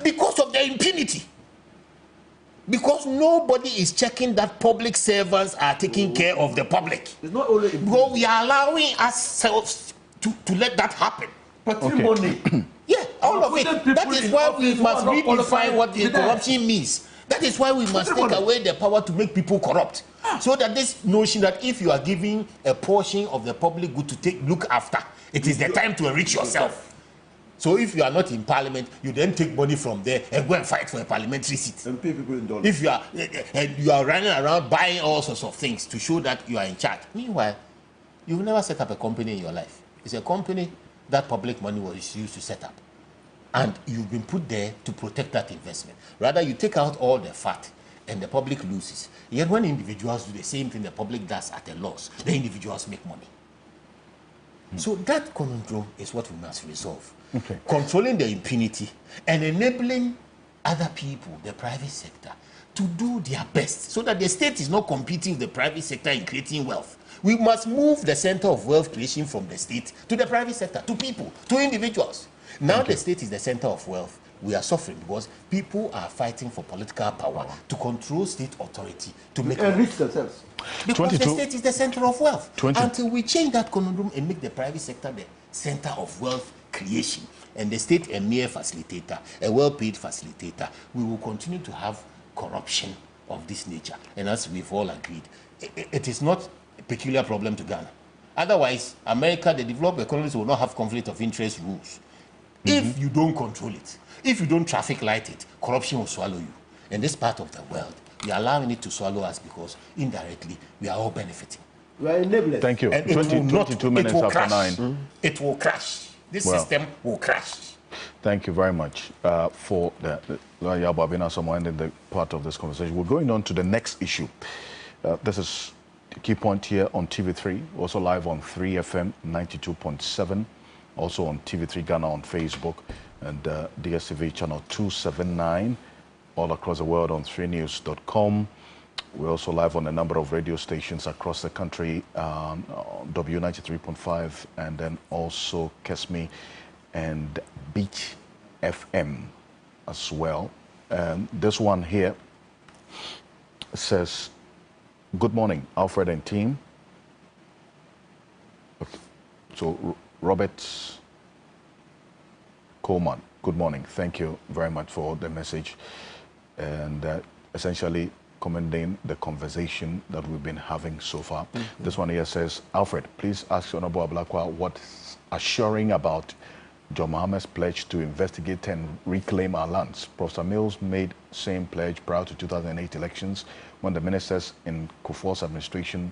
Because of the impunity. Because nobody is checking that public servants are taking care of the public. It's not only because we are allowing ourselves to let that happen. Patrimony. Yeah, all of it. That is why we must redefine what corruption means. That is why we must take away the power to make people corrupt. So that this notion that if you are giving a portion of the public good to look after, it is the time to enrich yourself. So if you are not in parliament, you then take money from there and go and fight for a parliamentary seat. And pay people in dollars. If you are running around buying all sorts of things to show that you are in charge. Meanwhile, you've never set up a company in your life. It's a company that public money was used to set up. And you've been put there to protect that investment. Rather, you take out all the fat and the public loses. Yet when individuals do the same thing the public does at a loss, the individuals make money. So that conundrum is what we must resolve. Okay. Controlling the impunity and enabling other people, the private sector, to do their best so that the state is not competing with the private sector in creating wealth. We must move the center of wealth creation from the state to the private sector, to people, to individuals. Now the state is the center of wealth. We are suffering because people are fighting for political power to control state authority to make enrich themselves. Because the state is the center of wealth. Until we change that conundrum and make the private sector the center of wealth creation and the state a mere facilitator, a well-paid facilitator, we will continue to have corruption of this nature. And as we've all agreed, it is not a peculiar problem to Ghana. Otherwise, America, the developed economies will not have conflict of interest rules. If you don't control it, if you don't traffic light it, corruption will swallow you. In this part of the world, we are allowing it to swallow us because indirectly we are all benefiting. We are enablers. Thank you. And 22 minutes after 9. It will crash. This system will crash. Thank you very much for the ending the part of this conversation. We're going on to the next issue. This is the key point here on TV3, also live on 3FM 92.7, also on TV3 Ghana on Facebook, and DSTV channel 279, all across the world on 3news.com. We're also live on a number of radio stations across the country, W93.5, and then also Kesme and Beach FM as well. This one here says, "Good morning, Alfred and team." Okay. So Robert Coleman, good morning. Thank you very much for the message, and essentially commending the conversation that we've been having so far. This one here says, "Alfred, please ask Honorable Ablakwa what's assuring about John Mahama's pledge to investigate and reclaim our lands. Professor Mills made same pledge prior to 2008 elections when the ministers in Kufuor's administration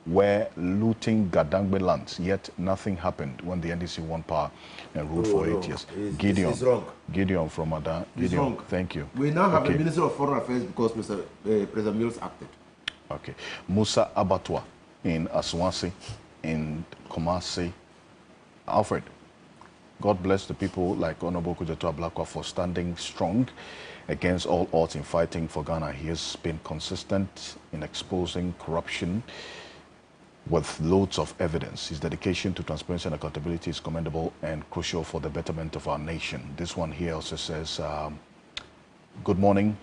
were looting Gadangbe lands, yet nothing happened when the NDC won power and ruled for 8 years. Gideon, it's wrong. Gideon from Ada. Gideon, wrong. Thank you. We now have a Minister of Foreign Affairs because President Mills acted. Okay. Musa Abatwa in Aswansi, in Kumasi. Alfred, God bless the people like Honorable Kujato Ablakwa for standing strong against all odds in fighting for Ghana. He has been consistent in exposing corruption with loads of evidence. His dedication to transparency and accountability is commendable and crucial for the betterment of our nation." This one here also says, "Good morning.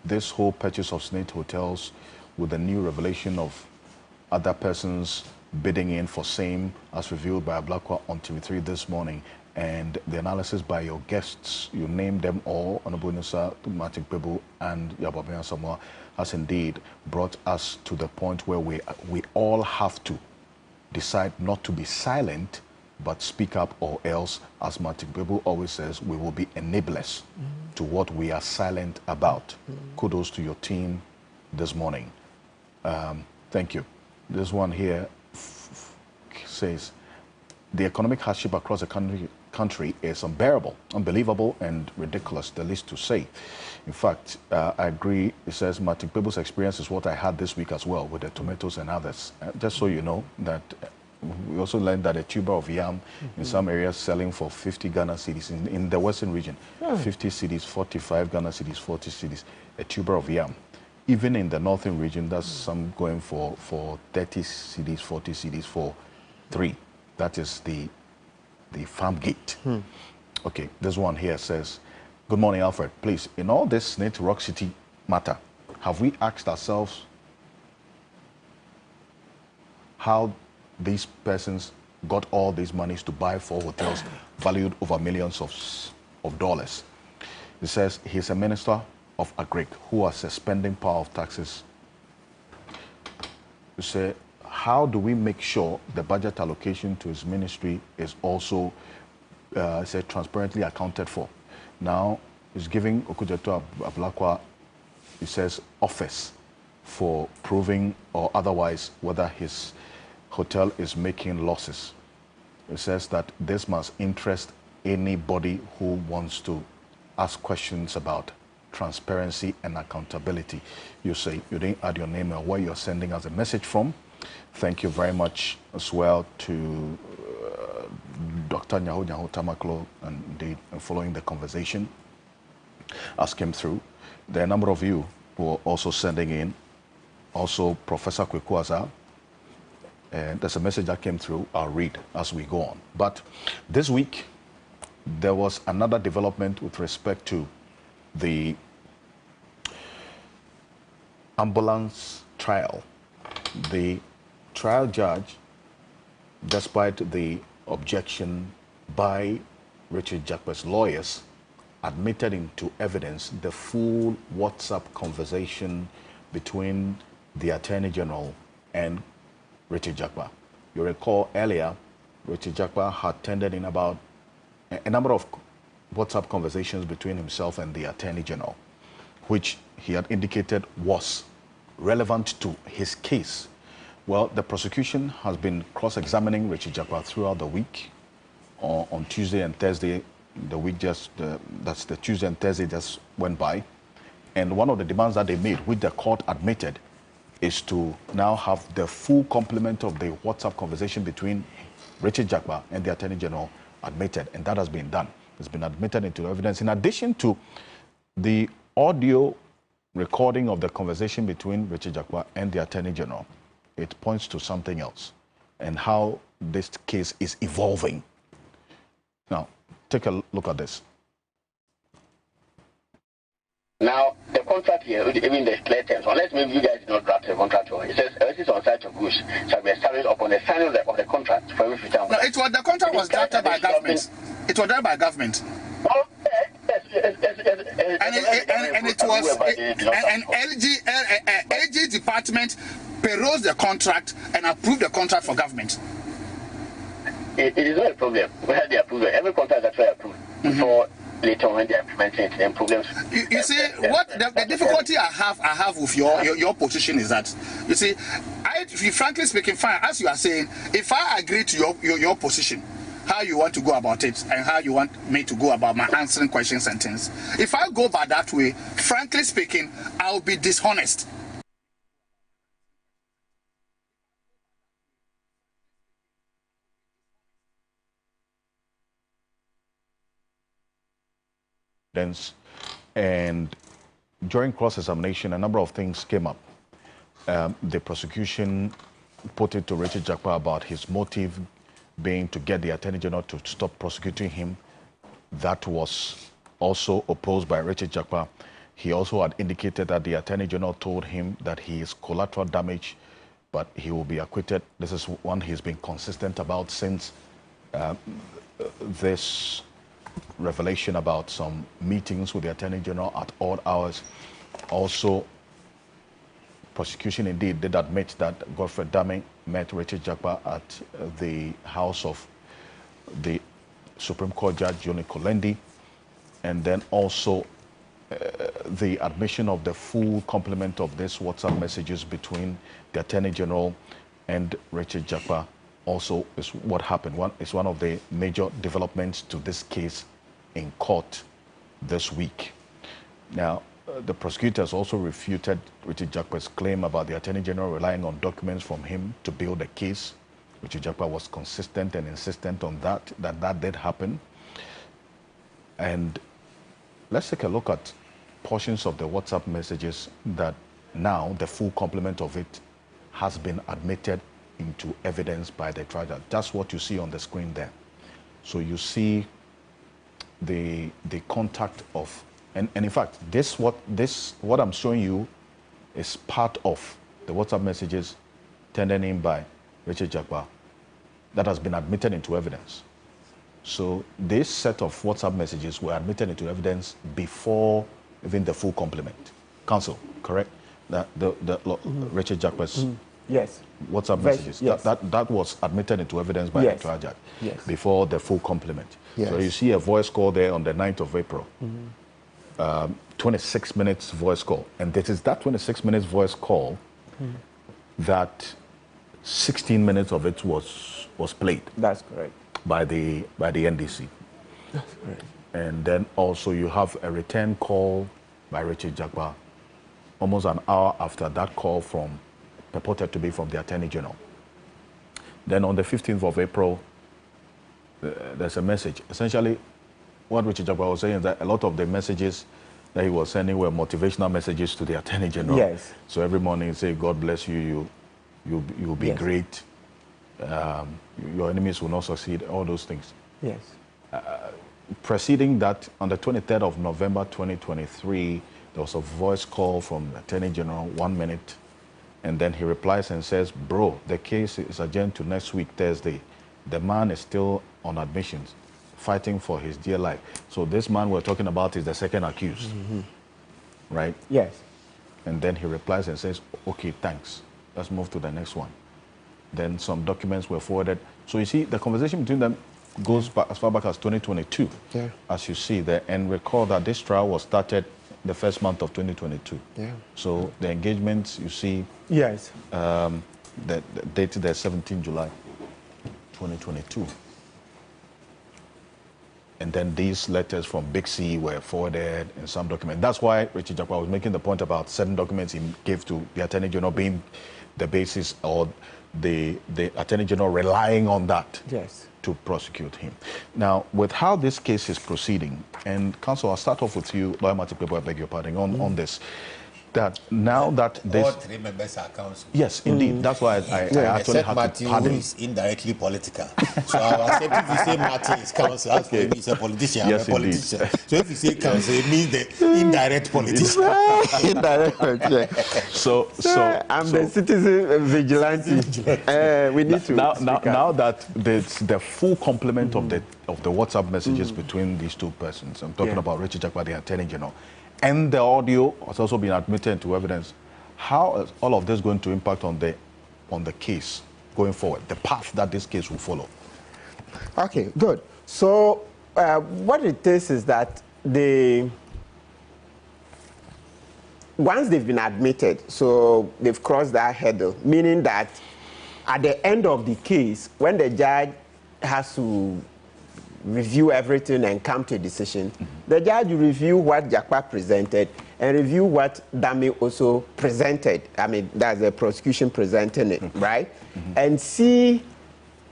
This whole purchase of Snake hotels with the new revelation of other persons bidding in for same as revealed by Ablakwa on TV3 this morning and the analysis by your guests, you named them all, Honorable Nusa, Matic Bebu, and Yababia Samoa, has indeed brought us to the point where we all have to decide not to be silent, but speak up, or else, as Matic Bebu always says, we will be enablers to what we are silent about. Kudos to your team this morning. Thank you. This one here says, the economic hardship across the country is unbearable, unbelievable, and ridiculous, the least to say. In fact, I agree. It says, Matic Bebu's experience is what I had this week as well with the tomatoes and others. Just so you know, that we also learned that a tuber of yam in some areas selling for 50 Ghana cedis in the western region, 50 cedis, 45 Ghana cedis, 40 cedis, a tuber of yam. Even in the northern region, that's some going for 30 cedis, 40 cedis for 3. That is the farm gate. Okay, this one here says, good morning, Alfred. Please, in all this Snake Rock City matter, have we asked ourselves how these persons got all these monies to buy 4 hotels valued over millions of dollars? It says he's a minister of Agric who are suspending power of taxes. You say, how do we make sure the budget allocation to his ministry is also transparently accounted for? Now, he's giving Okujeto Ablakwa, he says, office for proving or otherwise whether his hotel is making losses. It says that this must interest anybody who wants to ask questions about transparency and accountability. You say you didn't add your name or where you're sending us a message from. Thank you very much as well to Dr. Nyaho Tamaklo, and indeed following the conversation as came through. There are a number of you who are also sending in. Also, Professor Kwekwaza, and there's a message that came through. I'll read as we go on. But this week, there was another development with respect to the ambulance trial. The trial judge, despite the objection by Richard Jakpa's lawyers, admitted into evidence the full WhatsApp conversation between the Attorney General and Richard Jakpa. You recall earlier, Richard Jakpa had tendered in about a number of WhatsApp conversations between himself and the Attorney General, which he had indicated was relevant to his case. Well, the prosecution has been cross-examining Richard Jakpa throughout the week. On Tuesday and Thursday, the week that's the Tuesday and Thursday just went by. And one of the demands that they made, which the court admitted, is to now have the full complement of the WhatsApp conversation between Richard Jakpa and the Attorney General admitted, and that has been done. It's been admitted into evidence. In addition to the audio recording of the conversation between Richard Jakpa and the Attorney General, it points to something else and how this case is evolving. Now, take a look at this. Now, the contract here, even the clear terms, unless maybe you guys did not draft the contract, it says everything on site of goods shall be established upon the signing of the contract for every future. No, the contract was drafted by government. It was drafted by government. Oh, and it was an LG department perused the contract and approved the contract for government. It is not a problem. We had the approval. Every contract is actually approved before later on when they are implementing it, then problems. You see, what the difficulty I have with your position is that, you see, frankly speaking, fine, as you are saying, if I agree to your position, how you want to go about it and how you want me to go about my answering questions and things, if I go by that way, frankly speaking, I'll be dishonest. And during cross-examination, a number of things came up. The prosecution put it to Richard Jakpa about his motive being to get the Attorney General to stop prosecuting him. That was also opposed by Richard Jakpa. He also had indicated that the Attorney General told him that he is collateral damage, but he will be acquitted. This is one he's been consistent about since this revelation about some meetings with the Attorney General at odd hours. Also, prosecution indeed did admit that Godfrey Dame met Richard Jakpa at the house of the Supreme Court Judge Johnny Kolendi, and then also the admission of the full complement of these WhatsApp messages between the Attorney General and Richard Jakpa also is what happened. It's one of the major developments to this case in court this week. Now, the prosecutors also refuted Richard Jakpa's claim about the Attorney General relying on documents from him to build the case. Richard Jakpa was consistent and insistent on that did happen. And let's take a look at portions of the WhatsApp messages that now the full complement of it has been admitted into evidence by the trial judge. That's what you see on the screen there. So you see the contact of, and in fact, what I'm showing you is part of the WhatsApp messages tendered in by Richard Jakpa that has been admitted into evidence. So this set of WhatsApp messages were admitted into evidence before even the full complement. Counsel, correct? The Richard Jakpa's yes. WhatsApp messages. Yes. That was admitted into evidence by the trial judge before the full complement. Yes. So you see a voice call there on the 9th of April. 26 minutes voice call. And this is that 26 minutes voice call that 16 minutes of it was played. That's correct. By the NDC. That's correct. And then also you have a return call by Richard Jakpa almost an hour after that call purported to be from the Attorney General. Then on the 15th of April, there's a message. Essentially, what Richard Jakpa was saying is that a lot of the messages that he was sending were motivational messages to the Attorney General. Yes. So every morning he say, God bless you, you'll be great, your enemies will not succeed, all those things. Yes. Preceding that, on the 23rd of November 2023, there was a voice call from the Attorney General, 1 minute, and then he replies and says, bro, the case is adjourned to next week, Thursday. The man is still on admissions, fighting for his dear life. So this man we're talking about is the second accused, right? Yes. And then he replies and says, okay, thanks. Let's move to the next one. Then some documents were forwarded. So you see, the conversation between them goes back as far back as 2022, as you see there. And recall that this trial was started the first month of 2022. Yeah. So the engagements, you see, yes, the date there, 17 July 2022. And then these letters from Big C were forwarded in some document. That's why Richard Jakpa was making the point about certain documents he gave to the Attorney General being the basis, or the Attorney General relying on that to prosecute him. Now, with how this case is proceeding, and Counsel, I'll start off with you, Lawyer Martin Pepo, I beg your pardon, on this. That now that this... All three members are counsel. Yes, indeed. That's why I actually had Martin, to pardon. who is indirectly political. So I will accept if you say Martin is counsel, that's okay. He's a politician, yes, I'm a politician. So if you say counsel, it means the indirect politician. Indirect, So I'm the citizen vigilante. We need to now that the full complement of the WhatsApp messages between these two persons, I'm talking about Richard Jakpa, the Attorney General, and the audio has also been admitted into evidence. How is all of this going to impact on the case going forward, the path that this case will follow? Okay, good. So what it is that once they've been admitted, so they've crossed that hurdle, meaning that at the end of the case, when the judge has to review everything and come to a decision, the judge will review what Jakpa presented and review what Dame also presented. I mean, that's the prosecution presenting it, right? And see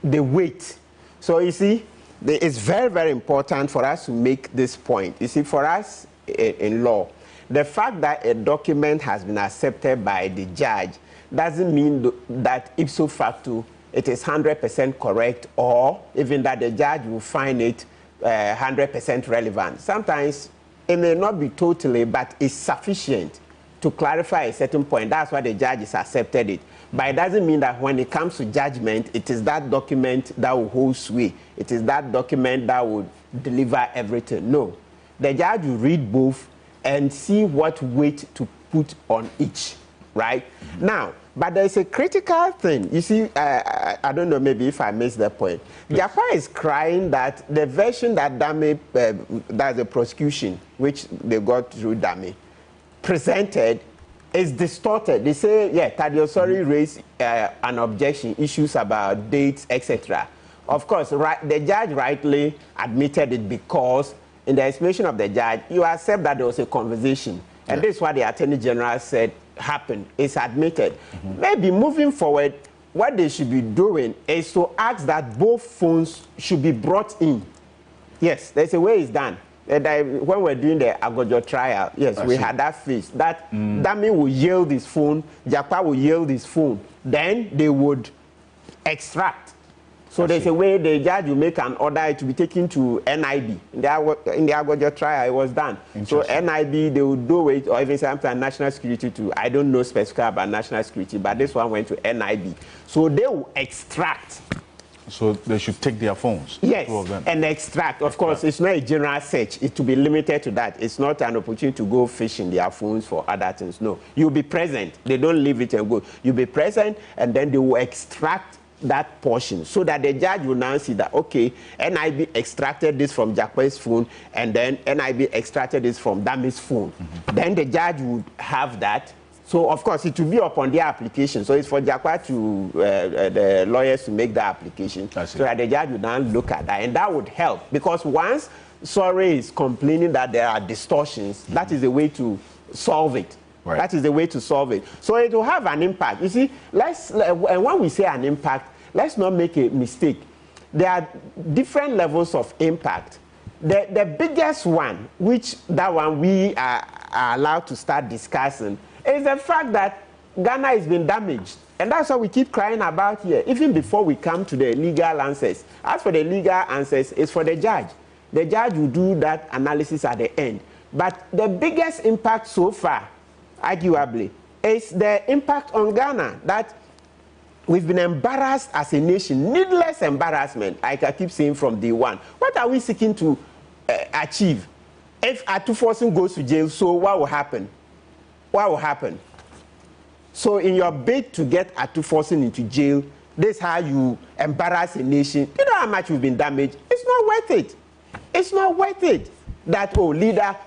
the weight. So you see, it's very, very important for us to make this point. You see, for us in law, the fact that a document has been accepted by the judge doesn't mean that ipso facto it is 100% correct, or even that the judge will find it 100% relevant. Sometimes it may not be totally, but it's sufficient to clarify a certain point. That's why the judges accepted it. But it doesn't mean that when it comes to judgment, it is that document that will hold sway. It is that document that will deliver everything. No. The judge will read both and see what weight to put on each, right? Now, but there's a critical thing. You see, I don't know, maybe if I missed that point. Japa is crying that the version that Dame, that's the prosecution, which they got through Dame, presented is distorted. They say, yeah, Tadiosori raised an objection, issues about dates, etc. Of course, the judge rightly admitted it because in the explanation of the judge, you accept that there was a conversation. And this is what the Attorney General said happened. It's admitted. Maybe moving forward, what they should be doing is to ask that both phones should be brought in. Yes, there's a way it's done. When we're doing the Agojo trial, yes, we had that face. That Dami will yield his phone, Japa will yield his phone. Then they would extract. So there's a way the judge will make an order to be taken to NIB. In the Agojo trial, it was done. So NIB, they will do it, or even sometimes national security too. I don't know specifically about national security, but this one went to NIB. So they will extract. So they should take their phones? Yes, and extract. Of course, it's not a general search. It will be limited to that. It's not an opportunity to go fishing their phones for other things. No, you'll be present. They don't leave it and go. You'll be present, and then they will extract that portion so that the judge will now see that, okay, NIB extracted this from Jakwe's phone and then NIB extracted this from Dami's phone. Then the judge would have that. So, of course, it will be upon their application. So it's for Jakwa to, the lawyers to make the application so that the judge would now look at that. And that would help because once Sorry is complaining that there are distortions, that is the way to solve it. Right. That is the way to solve it. So it will have an impact. You see, and when we say an impact, let's not make a mistake. There are different levels of impact. The biggest one, which that one we are allowed to start discussing, is the fact that Ghana has been damaged. And that's what we keep crying about here, even before we come to the legal answers. As for the legal answers, it's for the judge. The judge will do that analysis at the end. But the biggest impact so far, arguably, is the impact on Ghana, that we've been embarrassed as a nation, needless embarrassment, like I keep saying from day one. What are we seeking to achieve? If Atufosin goes to jail, so what will happen? What will happen? So in your bid to get Atufosin into jail, this is how you embarrass a nation. You know how much we've been damaged? It's not worth it. It's not worth it that, oh,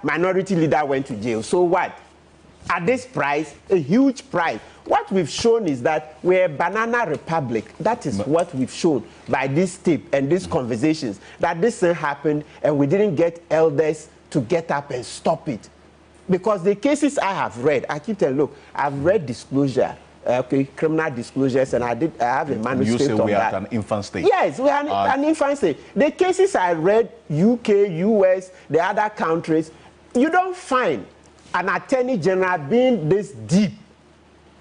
minority leader went to jail. So what? At this price, a huge price. What we've shown is that we're a banana republic. That is what we've shown by this tape and these conversations, that this thing happened and we didn't get elders to get up and stop it. Because the cases I have read, I keep telling you, look, I've read disclosure, criminal disclosures, and I have a manuscript on that. You say we are at an infant stage. Yes, we are at an infant stage. The cases I read, UK, US, the other countries, you don't find an attorney general being this deep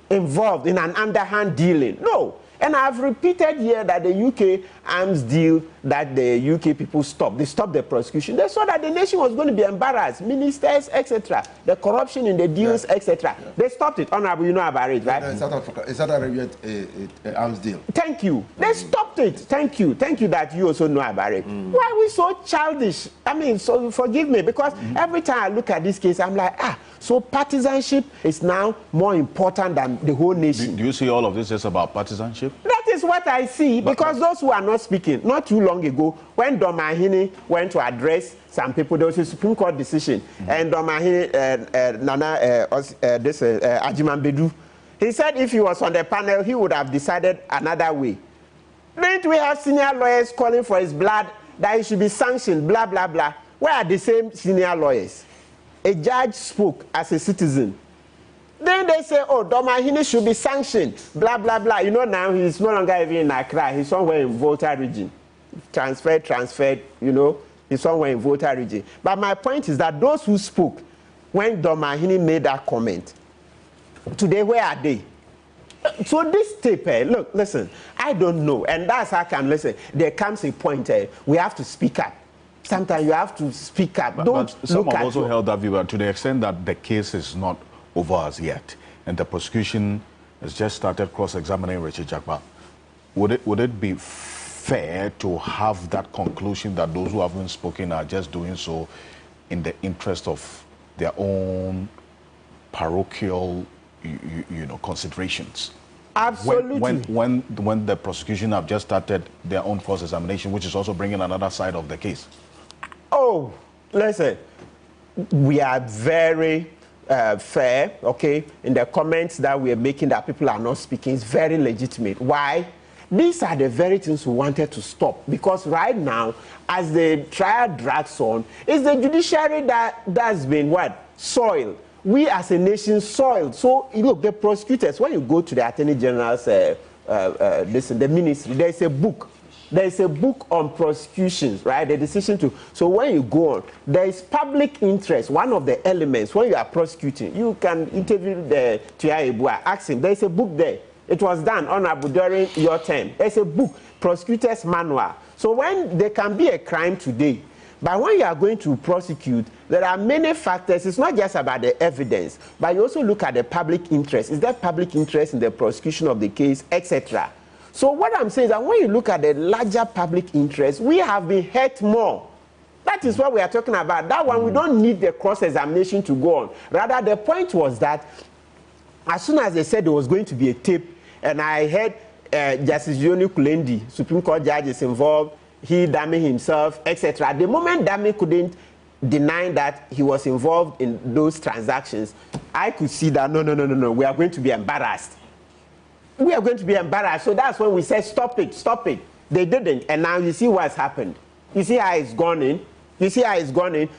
involved in an underhand dealing. No. And I've repeated here that the UK arms deal that the UK people stopped. They stopped the prosecution. They saw that the nation was going to be embarrassed. Ministers, etc. The corruption in the deals, etc. They stopped it. Honorable, you know about it, right? South Arabia arms deal. Thank you. They stopped it. Thank you. Thank you that you also know about it. Why are we so childish? I mean, so forgive me, because every time I look at this case, I'm like, so partisanship is now more important than the whole nation. Do you see all of this is about partisanship? That is what I see, because those who are not speaking, not too long ago, when Domahini went to address some people, there was a Supreme Court decision, and Domahini, Ajiman Bedu, he said if he was on the panel, he would have decided another way. Didn't we have senior lawyers calling for his blood, that he should be sanctioned, blah, blah, blah? Where are the same senior lawyers? A judge spoke as a citizen. Then they say, oh, Domahini should be sanctioned, blah, blah, blah. You know, now he's no longer even in Accra. He's somewhere in Volta region. Transferred, you know, he's somewhere in Volta region. But my point is that those who spoke when Domahini made that comment, today, where are they? So this tape, look, listen, I don't know. And that's how I can listen. There comes a point we have to speak up. Sometimes you have to speak up. But some have also held that view to the extent that the case is not over as yet, and the prosecution has just started cross-examining Richard Jakpa. Would it be fair to have that conclusion that those who haven't spoken are just doing so in the interest of their own parochial, considerations? Absolutely. When the prosecution have just started their own cross-examination, which is also bringing another side of the case. Oh, listen, we are very fair, okay, in the comments that we are making that people are not speaking. It's very legitimate. Why? These are the very things we wanted to stop, because right now, as the trial drags on, it's the judiciary that's been what? Soiled. We as a nation soiled. So, look, the prosecutors, when you go to the Attorney General's, the ministry, there's a book. There's a book on prosecutions, right? The decision to. So when you go on, there is public interest. One of the elements when you are prosecuting, you can interview the Tia Ebua, ask him. There's a book there. It was done, Honorable, during your term. There's a book, Prosecutor's Manual. So when there can be a crime today, but when you are going to prosecute, there are many factors. It's not just about the evidence, but you also look at the public interest. Is there public interest in the prosecution of the case, etc.? So what I'm saying is that when you look at the larger public interest, we have been hurt more. That is what we are talking about. That one, we don't need the cross-examination to go on. Rather, the point was that as soon as they said there was going to be a tape, and I heard Justice Yoni Kulendi, Supreme Court judge, is involved, he, Dami himself, etc. The moment Dami couldn't deny that he was involved in those transactions, I could see that, no, we are going to be embarrassed. We are going to be embarrassed. So that's when we said, stop it. They didn't. And now you see what's happened. You see how it's gone in.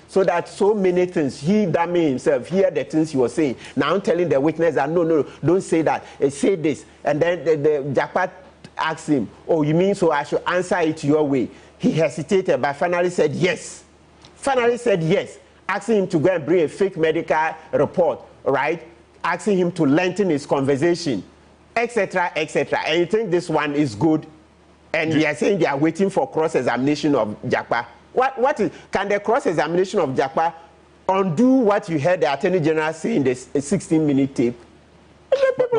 So that so many things, he, Dami himself, hear the things he was saying. Now telling the witness that, no, don't say that. Say this. And then the Jakpa asked him, oh, you mean so I should answer it your way? He hesitated, but finally said yes. Asking him to go and bring a fake medical report, right? Asking him to lengthen his conversation, etc., etc. And you think this one is good? And they are saying they are waiting for cross-examination of Jakpa. Can the cross-examination of Jakpa undo what you heard the Attorney General say in the 16-minute tape?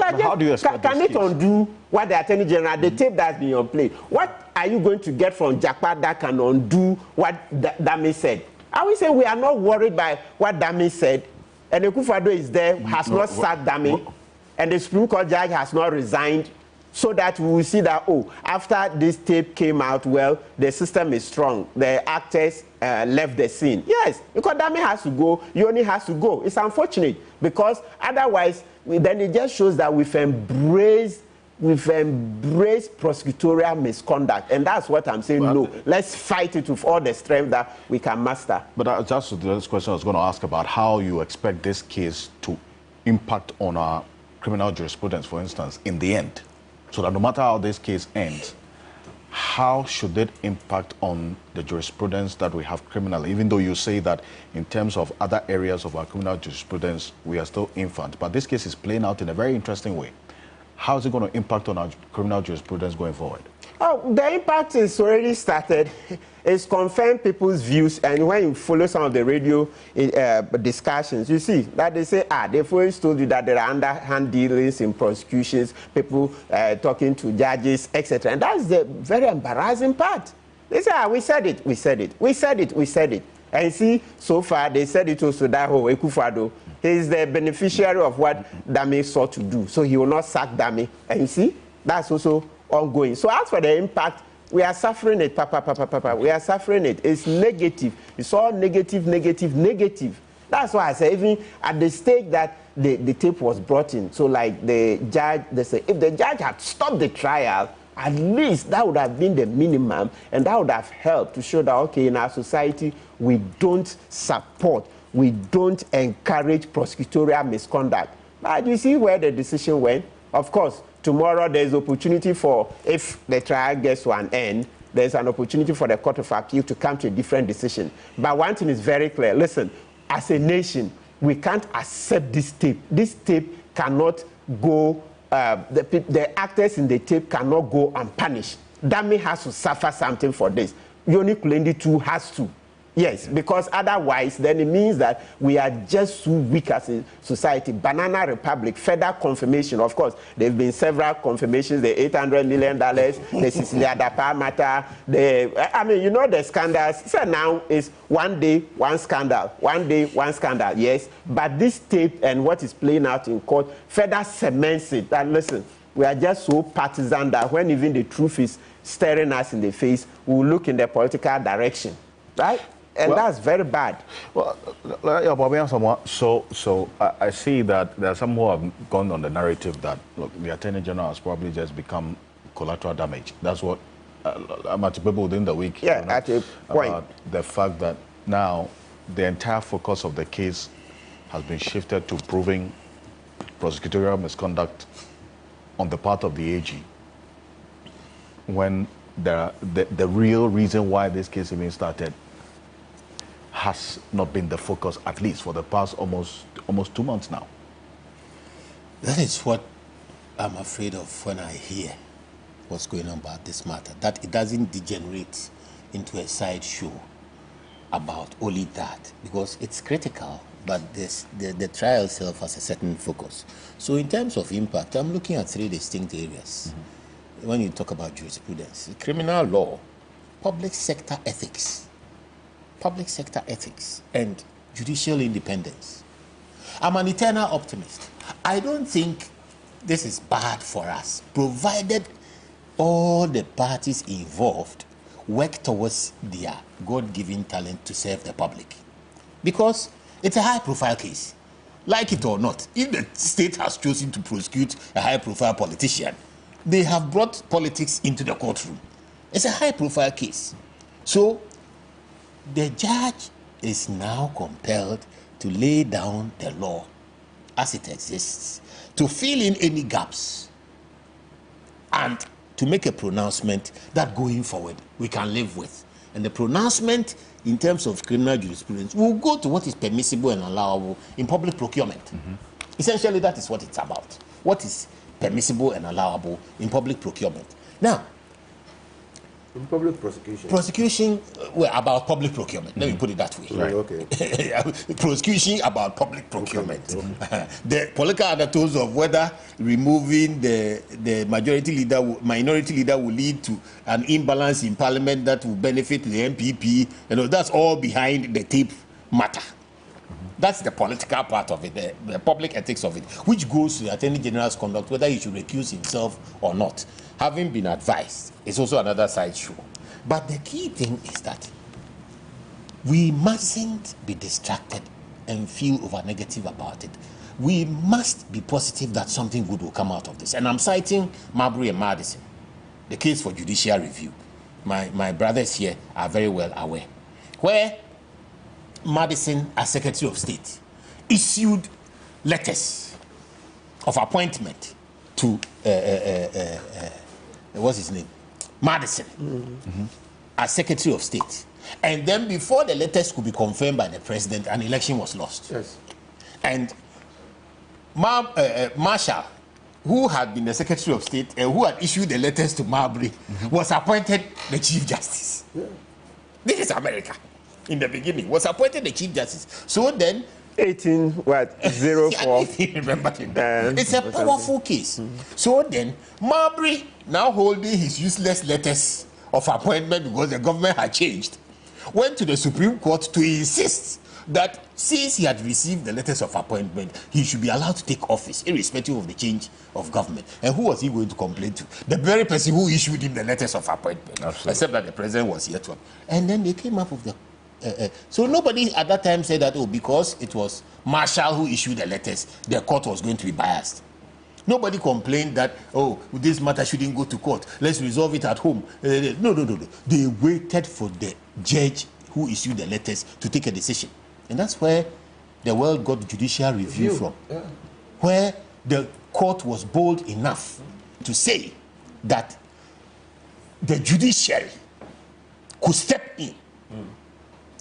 How do you expect can it undo what the Attorney General, the tape that's been on play? What are you going to get from Jakpa that can undo what Dami said? I will say we are not worried by what Dami said, and Akufo-Addo is there, has not sacked Dami, and the Supreme Court judge has not resigned, so that we will see that, after this tape came out, well, the system is strong. The actors left the scene. Yes, because Dami has to go, Yoni has to go. It's unfortunate, because otherwise, then it just shows that we've embraced prosecutorial misconduct. And that's what I'm saying, no. Let's fight it with all the strength that we can master. But that's the next question I was going to ask about how you expect this case to impact on our criminal jurisprudence, for instance, in the end. So that no matter how this case ends, how should it impact on the jurisprudence that we have criminally? Even though you say that in terms of other areas of our criminal jurisprudence, we are still infant. But this case is playing out in a very interesting way. How is it going to impact on our criminal jurisprudence going forward? Oh, the impact is already started. It's confirmed people's views, and when you follow some of the radio discussions, you see that they say, they've always told you that there are underhand dealings in prosecutions, people talking to judges, etc. And that's the very embarrassing part. They say, we said it. And you see, so far, they said it also that Akufo-Addo, he is the beneficiary of what Dami sought to do. So he will not sack Dami. And you see, that's also ongoing. So as for the impact, we are suffering it, we are suffering it. It's negative. It's all negative. That's why I say, even at the stage that the tape was brought in, so like the judge, they say, if the judge had stopped the trial, at least that would have been the minimum, and that would have helped to show that, okay, in our society, we don't support, we don't encourage prosecutorial misconduct. But you see where the decision went? Of course, tomorrow there's opportunity for, if the trial gets to an end, there's an opportunity for the Court of Appeal to come to a different decision. But one thing is very clear. Listen, as a nation, we can't accept this tape. This tape cannot go, the actors in the tape cannot go unpunished. Dami has to suffer something for this. Yoni Kulendi too has to. Yes, because otherwise, then it means that we are just too weak as a society. Banana Republic, federal confirmation, of course, there have been several confirmations, the $800 million, the Sicily Adapa matter, I mean, you know the scandals. So now it's one day, one scandal, one day, one scandal, yes. But this tape and what is playing out in court, further cements it. And listen, we are just so partisan that when even the truth is staring us in the face, we will look in the political direction, right? And that's very bad. Well, so I see that there are some who have gone on the narrative that, look, the Attorney General has probably just become collateral damage. That's what people within the week. Yeah, at a point. About the fact that now the entire focus of the case has been shifted to proving prosecutorial misconduct on the part of the AG, when the real reason why this case even started has not been the focus, at least for the past almost 2 months now. That is what I'm afraid of when I hear what's going on about this matter, that it doesn't degenerate into a sideshow about only that, because it's critical, but the trial itself has a certain focus. So in terms of impact, I'm looking at 3 distinct areas. When you talk about jurisprudence, criminal law, public sector ethics, and judicial independence. I'm an eternal optimist. I don't think this is bad for us, provided all the parties involved work towards their God-given talent to serve the public. Because it's a high-profile case. Like it or not, if the state has chosen to prosecute a high-profile politician, they have brought politics into the courtroom. It's a high-profile case. So the judge is now compelled to lay down the law as it exists, to fill in any gaps, and to make a pronouncement that going forward we can live with. And the pronouncement in terms of criminal jurisprudence will go to what is permissible and allowable in public procurement. Essentially, that is what it's about. What is permissible and allowable in public procurement. Now, in public prosecution. Prosecution about public procurement. Let me put it that way. Right. Okay. Prosecution about public procurement. The political undertones of whether removing the minority leader will lead to an imbalance in parliament that will benefit the MPP. You know, that's all behind the tape matter. That's the political part of it, the public ethics of it, which goes to the Attorney General's conduct, whether he should recuse himself or not. Having been advised, it's also another sideshow. But the key thing is that we mustn't be distracted and feel over negative about it. We must be positive that something good will come out of this. And I'm citing Marbury and Madison, the case for judicial review. My brothers here are very well aware. Where Madison, as Secretary of State, issued letters of appointment to what's his name? Madison, as Secretary of State. And then before the letters could be confirmed by the president, an election was lost. Yes. And Marshall, who had been the Secretary of State and who had issued the letters to Marbury, was appointed the Chief Justice. Yeah. This is America. In the beginning, was appointed the Chief Justice. So then, 1804. Remember it. It's a powerful case. So then, Marbury, now holding his useless letters of appointment because the government had changed, went to the Supreme Court to insist that since he had received the letters of appointment, he should be allowed to take office, irrespective of the change of government. And who was he going to complain to? The very person who issued him the letters of appointment. Absolutely. Except that the president was here to. And then they came up with the so nobody at that time said that, oh, because it was Marshall who issued the letters, the court was going to be biased. Nobody complained that, oh, this matter shouldn't go to court. Let's resolve it at home. No. They waited for the judge who issued the letters to take a decision. And that's where the world got judicial review from. Yeah. Where the court was bold enough to say that the judiciary could step in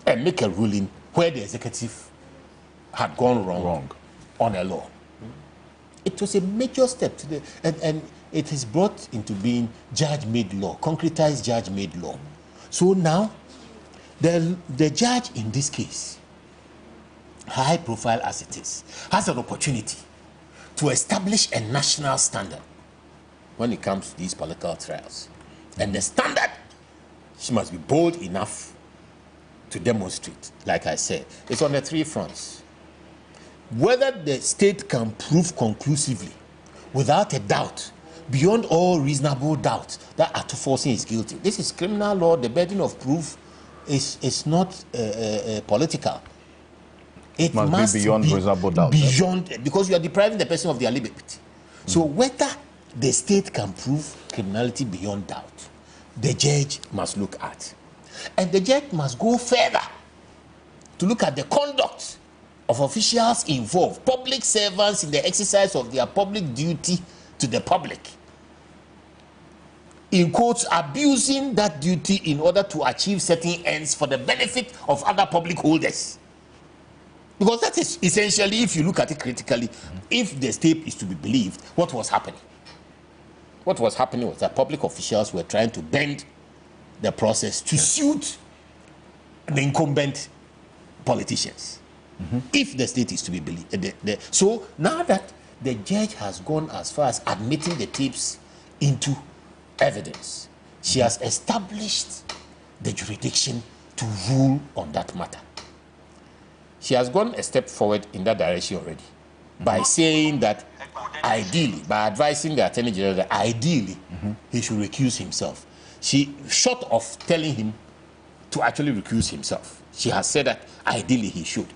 and make a ruling where the executive had gone wrong on a law. It was a major step to and it is brought into being judge-made law, concretized judge-made law. So now, The judge in this case, high profile as it is, has an opportunity to establish a national standard when it comes to these political trials. And the standard, she must be bold enough to demonstrate, like I said. It's on the three fronts. Whether the state can prove conclusively, without a doubt, beyond all reasonable doubt, that Atuforsen is guilty. This is criminal law. The burden of proof is not political. It must be beyond reasonable doubt. Beyond, because you are depriving the person of their liberty. So whether the state can prove criminality beyond doubt, the judge must look at. And the judge must go further to look at the conduct of officials involved, public servants in the exercise of their public duty to the public. In quotes, abusing that duty in order to achieve certain ends for the benefit of other public holders. Because that is essentially, if you look at it critically, if the state is to be believed, what was happening? What was happening was that public officials were trying to bend the process to suit the incumbent politicians. If the state is to be believed. So now that the judge has gone as far as admitting the tapes into evidence, she has established the jurisdiction to rule on that matter. She has gone a step forward in that direction already by saying that ideally, by advising the Attorney General that ideally he should recuse himself. She, short of telling him to actually recuse himself, she has said that ideally he should.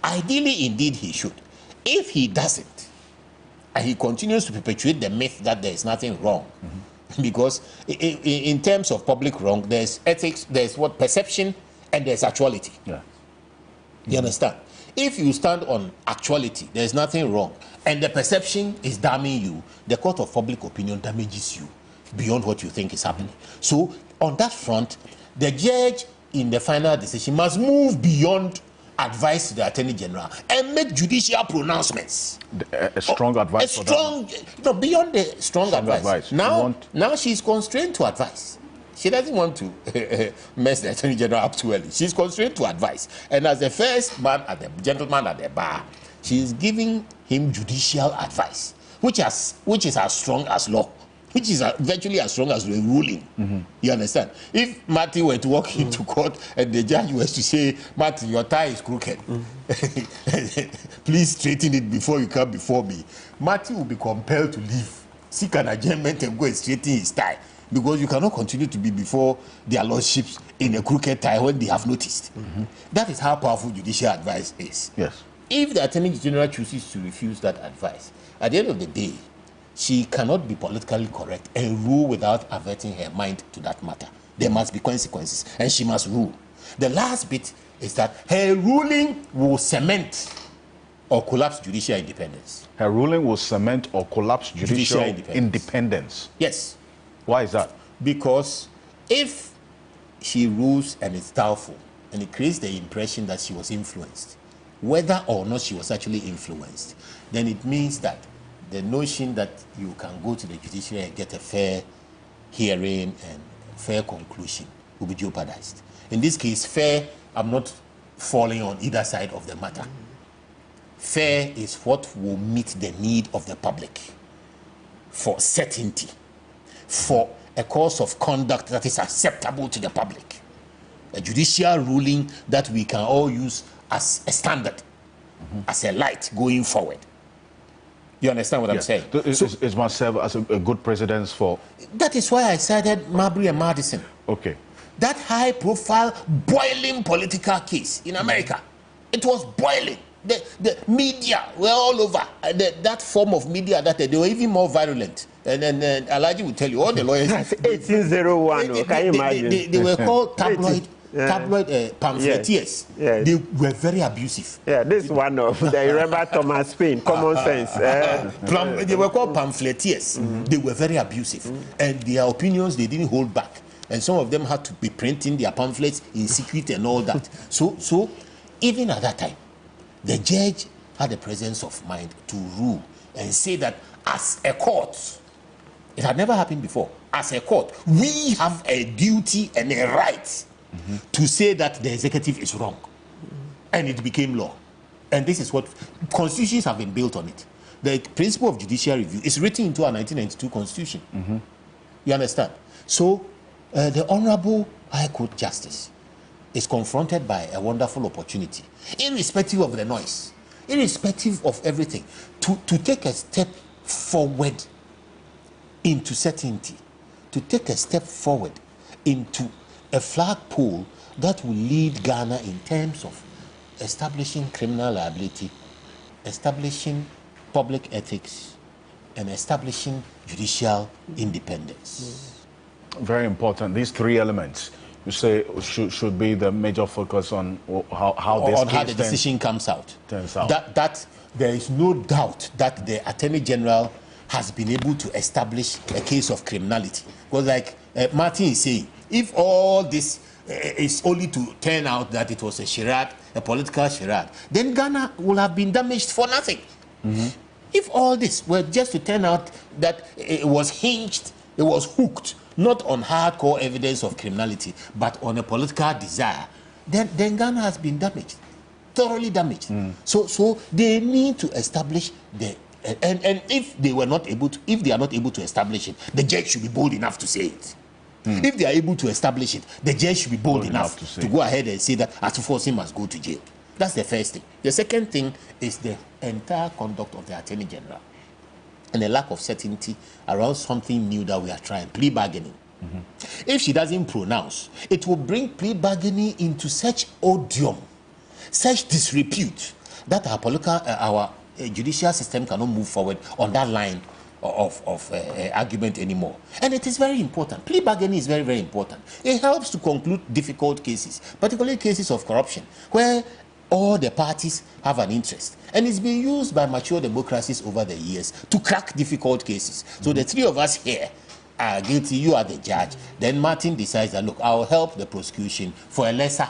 Ideally, indeed, he should. If he doesn't, and he continues to perpetuate the myth that there is nothing wrong, because in terms of public wrong, there's ethics, there's what perception, and there's actuality. Yeah. You understand? If you stand on actuality, there's nothing wrong, and the perception is damning you, the court of public opinion damages you beyond what you think is happening. So, on that front, the judge in the final decision must move beyond advice to the Attorney General and make judicial pronouncements. A strong advice. Beyond the strong advice. Now she's constrained to advise. She doesn't want to mess the Attorney General up too early. She's constrained to advise. And as the first gentleman at the bar, she is giving him judicial advice, which is as strong as law, which is virtually as strong as the ruling. You understand? If Martin were to walk into court and the judge was to say, Martin, your tie is crooked, please straighten it before you come before me, Martin will be compelled to leave, seek an adjournment and go and straighten his tie, because you cannot continue to be before their lordships in a crooked tie when they have noticed. That is how powerful judicial advice is. Yes. If the Attorney General chooses to refuse that advice, at the end of the day, she cannot be politically correct and rule without averting her mind to that matter. There must be consequences, and she must rule. The last bit is that her ruling will cement or collapse judicial independence. Her ruling will cement or collapse judicial independence. Yes. Why is that? Because if she rules and it's doubtful, and it creates the impression that she was influenced, whether or not she was actually influenced, then it means that the notion that you can go to the judiciary and get a fair hearing and fair conclusion will be jeopardized. In this case, fair, I'm not falling on either side of the matter. Fair is what will meet the need of the public for certainty, for a course of conduct that is acceptable to the public, a judicial ruling that we can all use as a standard, as a light going forward. You understand what I'm saying? It must serve as a good precedence for... That is why I cited Marbury and Madison. Okay. That high-profile, boiling political case in America, it was boiling. The media were all over. That form of media, that they were even more virulent. And then Alaji will tell you, all the lawyers... 1801, can you imagine? They were called tabloid pamphleteers. They were very abusive. This one of the remember Thomas Paine, common sense. They were called pamphleteers. They were very abusive, and their opinions they didn't hold back. And some of them had to be printing their pamphlets in secret and all that. So even at that time, the judge had the presence of mind to rule and say that as a court, it had never happened before. As a court, we have a duty and a right to say that the executive is wrong. And it became law. And this is what constitutions have been built on it. The principle of judicial review is written into our 1992 constitution. You understand? So the Honorable High Court Justice is confronted by a wonderful opportunity, irrespective of the noise, irrespective of everything, to take a step forward into certainty, to take a step forward into a flagpole that will lead Ghana in terms of establishing criminal liability, establishing public ethics, and establishing judicial independence. Very important. These three elements, you say, should be the major focus on how the decision comes out. That there is no doubt that the Attorney General has been able to establish a case of criminality. Because like Martin is saying, if all this is only to turn out that it was a charade, a political charade, then Ghana will have been damaged for nothing. If all this were just to turn out that it was hinged, it was hooked, not on hardcore evidence of criminality, but on a political desire, then Ghana has been damaged, thoroughly damaged. So they need to establish the and if they are not able to establish it, the judge should be bold enough to say it. If they are able to establish it, the judge should be bold enough to go ahead and say that Atufosi must go to jail. That's the first thing. The second thing is the entire conduct of the Attorney General and a lack of certainty around something new that we are trying, plea bargaining. If she doesn't pronounce, it will bring plea bargaining into such odium, such disrepute, that our judicial system cannot move forward on that line of argument anymore. And it is very important. Plea bargaining is very, very important. It helps to conclude difficult cases, particularly cases of corruption, where all the parties have an interest. And it's been used by mature democracies over the years to crack difficult cases. So the three of us here are guilty, you are the judge. Then Martin decides that, look, I'll help the prosecution for a lesser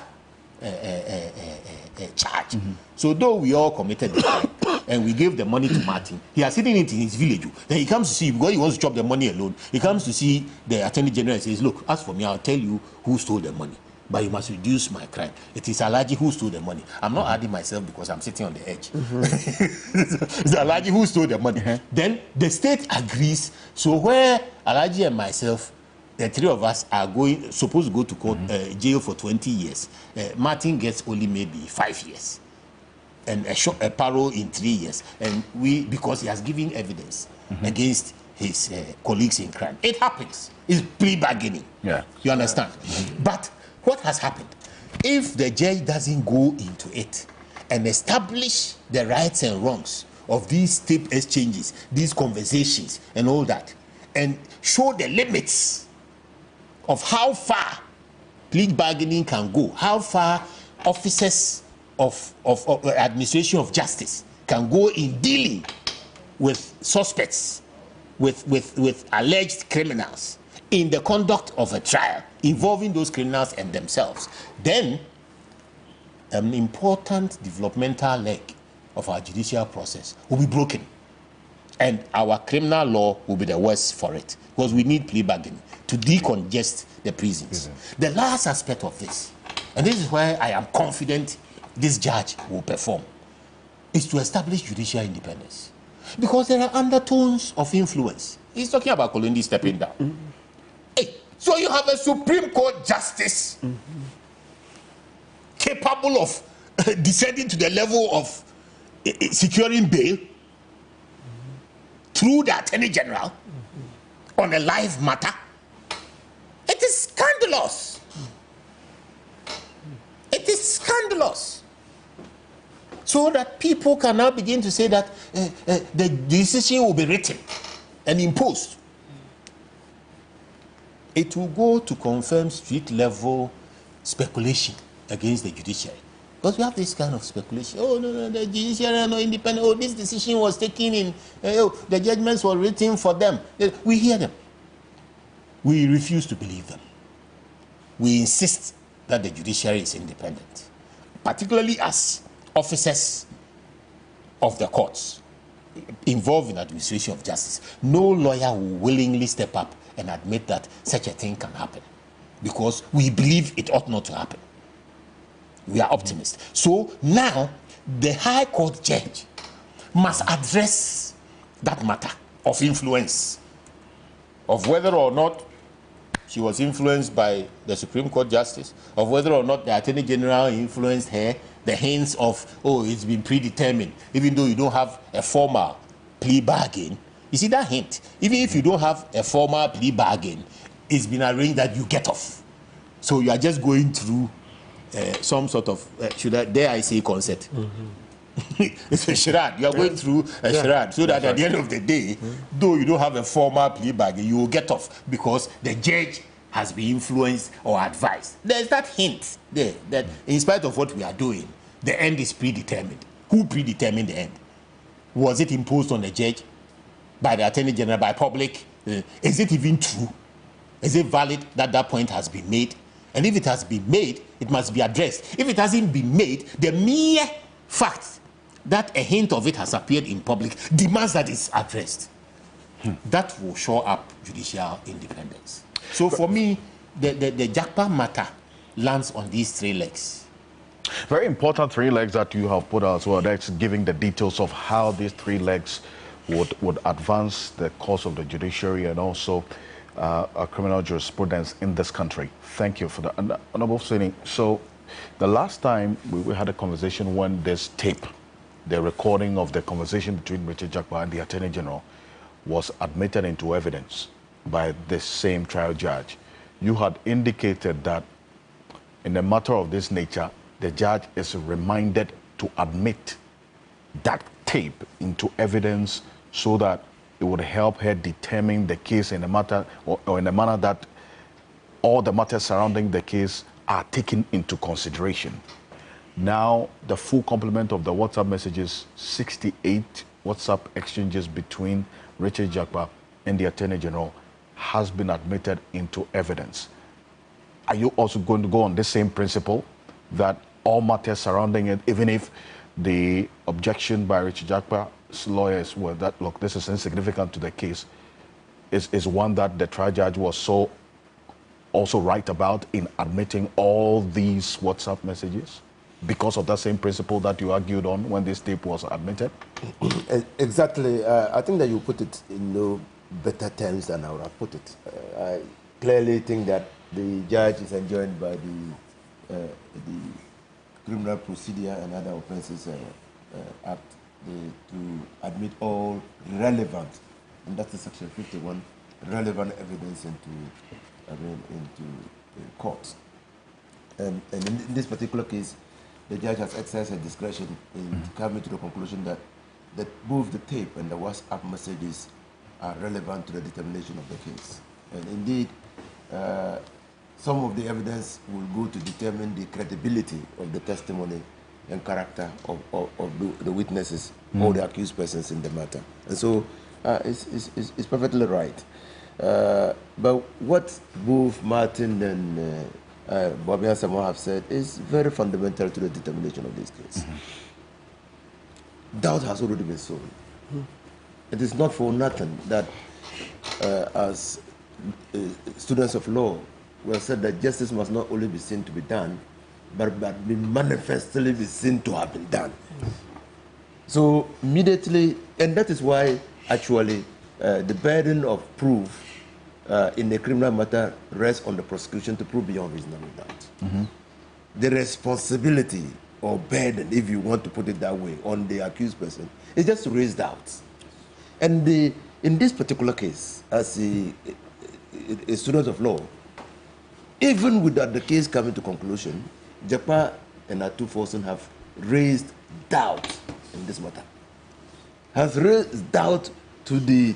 charge. So though we all committed the crime and we gave the money to Martin, he has hidden it in his village. Then he comes to see, because he wants to chop the money alone, he comes to see the Attorney General and says, look, as for me, I'll tell you who stole the money, but you must reduce my crime. It is Alaji who stole the money. I'm not adding myself because I'm sitting on the edge. It's Alaji who stole the money. Then the state agrees. So where Alaji and myself, the three of us are supposed to go to court, jail for 20 years. Martin gets only maybe 5 years. And a parole in 3 years. And because he has given evidence against his colleagues in crime. It happens. It's plea bargaining. You understand? But what has happened? If the judge doesn't go into it and establish the rights and wrongs of these tape exchanges, these conversations and all that, and show the limits of how far plea bargaining can go, how far officers of administration of justice can go in dealing with suspects, with alleged criminals in the conduct of a trial involving those criminals and themselves, then an important developmental leg of our judicial process will be broken. And our criminal law will be the worse for it, because we need plea bargaining to decongest the prisons. The last aspect of this, and this is where I am confident this judge will perform, is to establish judicial independence. Because there are undertones of influence. He's talking about Kolondi stepping down. Hey, so you have a Supreme Court justice capable of descending to the level of securing bail through the Attorney General on a live matter. It is scandalous. It is scandalous. So that people can now begin to say that the decision will be written and imposed. It will go to confirm street level speculation against the judiciary. Because we have this kind of speculation. Oh, no, the judiciary are not independent. Oh, this decision was taken in, the judgments were written for them. We hear them. We refuse to believe them. We insist that the judiciary is independent, particularly as officers of the courts involved in administration of justice. No lawyer will willingly step up and admit that such a thing can happen. because we believe it ought not to happen. We are optimists. So now the High Court judge must address that matter of influence, of whether or not she was influenced by the Supreme Court justice, of whether or not the Attorney General influenced her, the hints of, oh, it's been predetermined, even though you don't have a formal plea bargain. You see that hint? Even if you don't have a formal plea bargain, it's been arranged that you get off. So you are just going through some sort of, dare I say, concert. It's a charade. You are going through a charade, so that at the end of the day, though you don't have a formal plea bargain, you will get off because the judge has been influenced or advised. There's that hint there that in spite of what we are doing, the end is predetermined. Who predetermined the end? Was it imposed on the judge, by the Attorney General, by public? Is it even true? Is it valid that that point has been made? And if it has been made, it must be addressed. If it hasn't been made, the mere fact that a hint of it has appeared in public demands that it's addressed. That will show up judicial independence. So for me, the JACPA matter lands on these three legs. Very important three legs that you have put out as well. That's giving the details of how these three legs would advance the course of the judiciary and also criminal jurisprudence in this country. Thank you for that. And Honorable Sini, so the last time we had a conversation when this tape, the recording of the conversation between Richard Jakpa and the Attorney General, was admitted into evidence by the same trial judge, you had indicated that in a matter of this nature, the judge is reminded to admit that tape into evidence so that it would help her determine the case in a matter or in a manner that all the matters surrounding the case are taken into consideration. Now, the full complement of the WhatsApp messages, 68 WhatsApp exchanges between Richard Jakpa and the Attorney General, has been admitted into evidence. Are you also going to go on the same principle that all matters surrounding it, even if the objection by Richard Jakpa's lawyers were that, look, this is insignificant to the case, is one that the trial judge was so also right about in admitting all these WhatsApp messages because of that same principle that you argued on when this tape was admitted? Exactly. I think that you put it in no better terms than I would have put it. I clearly think that the judge is enjoined by the Criminal Procedure and Other Offences Act to admit all relevant, and that's the section 51, relevant evidence into court. And in this particular case, the judge has exercised her discretion in coming to the conclusion that both the tape and the WhatsApp messages are relevant to the determination of the case. And indeed, some of the evidence will go to determine the credibility of the testimony and character of the witnesses or the accused persons in the matter. And so it's perfectly right. But what both Martin and Bobby and Samoa have said is very fundamental to the determination of this case. Doubt has already been sown. It is not for nothing that as students of law, we have said that justice must not only be seen to be done, but be manifestly be seen to have been done. So immediately, and that is why actually the burden of proof in a criminal matter rests on the prosecution to prove beyond reasonable doubt. The responsibility or burden, if you want to put it that way, on the accused person is just to raise doubts. And in this particular case, as a student of law, even without the case coming to conclusion, Jakpa and Atu Forson have raised doubt in this matter. Has raised doubt to the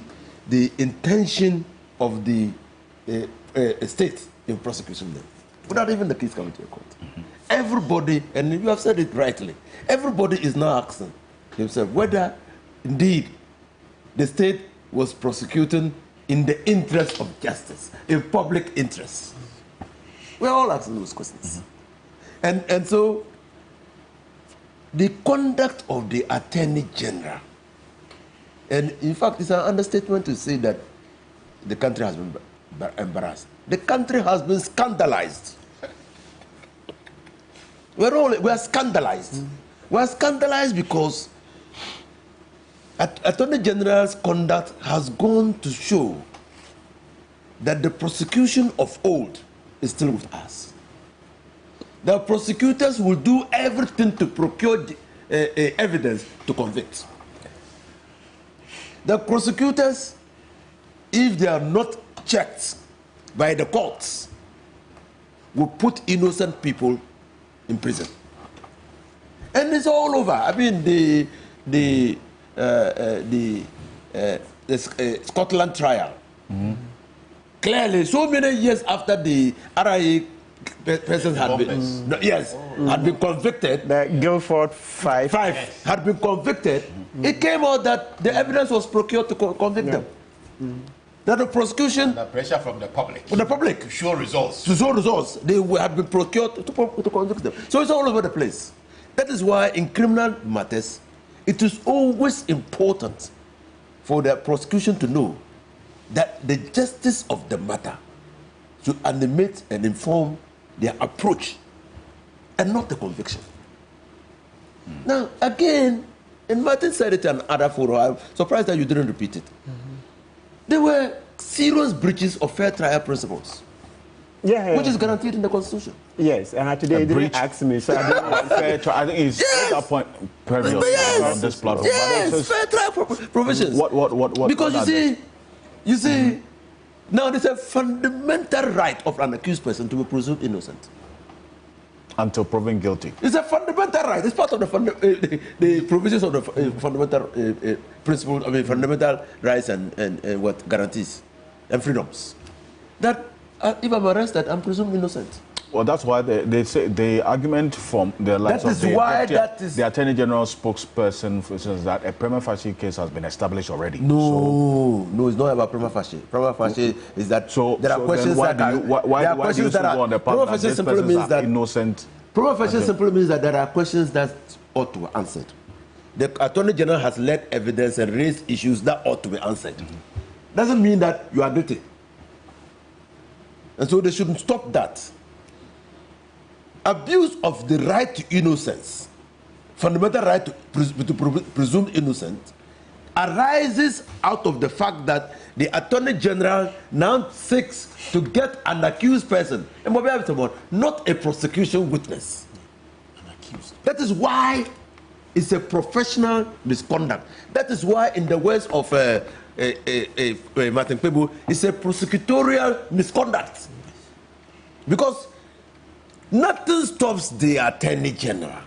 intention of the state in prosecuting them, without even the case coming to a court. Everybody, and you have said it rightly, everybody is now asking himself whether indeed the state was prosecuting in the interest of justice, in public interest. We're all asking those questions. And so the conduct of the Attorney General, and in fact it's an understatement to say that the country has been embarrassed. The country has been scandalized. We are scandalized. We are scandalized because Attorney General's conduct has gone to show that the prosecution of old is still with us. The prosecutors will do everything to procure evidence to convict. The prosecutors, if they are not checked by the courts, will put innocent people in prison. And it's all over. I mean, the Scotland trial. Clearly, so many years after the RIA person had been, had been convicted. The Guildford Five had been convicted. It came out that the evidence was procured to convict them. That the prosecution, the pressure from the public, to show results, they had been procured to convict them. So it's all over the place. That is why in criminal matters, it is always important for the prosecution to know that the justice of the matter should animate and inform their approach and not the conviction. Now, again, and Martin said it in other forum, I'm surprised that you didn't repeat it. There were serious breaches of fair trial principles, which is guaranteed in the Constitution. Yes, and today they didn't ask me, so I didn't fair trial. I think it's that point previous on this platform. Yes, fair trial provisions. What? Because you see, now there's a fundamental right of an accused person to be presumed innocent until proven guilty. It's a fundamental right. It's part of the provisions of the fundamental principle. I mean, fundamental rights and what guarantees and freedoms. That if I'm arrested, I'm presumed innocent. Well, that's why they say the argument from the likes of the Attorney General spokesperson, for instance, that a prima facie case has been established already. No, it's not about prima facie. Prima facie is that there are questions that are prima facie simply means that innocent. Prima facie simply means that there are questions that ought to be answered. The Attorney General has led evidence and raised issues that ought to be answered. Doesn't mean that you are guilty. And so they shouldn't stop that. Abuse of the right to innocence, fundamental right to presume innocent, arises out of the fact that the Attorney General now seeks to get an accused person, not a prosecution witness. That is why it's a professional misconduct. That is why, in the words of Martin Kpebu, it's a prosecutorial misconduct. Because nothing stops the Attorney General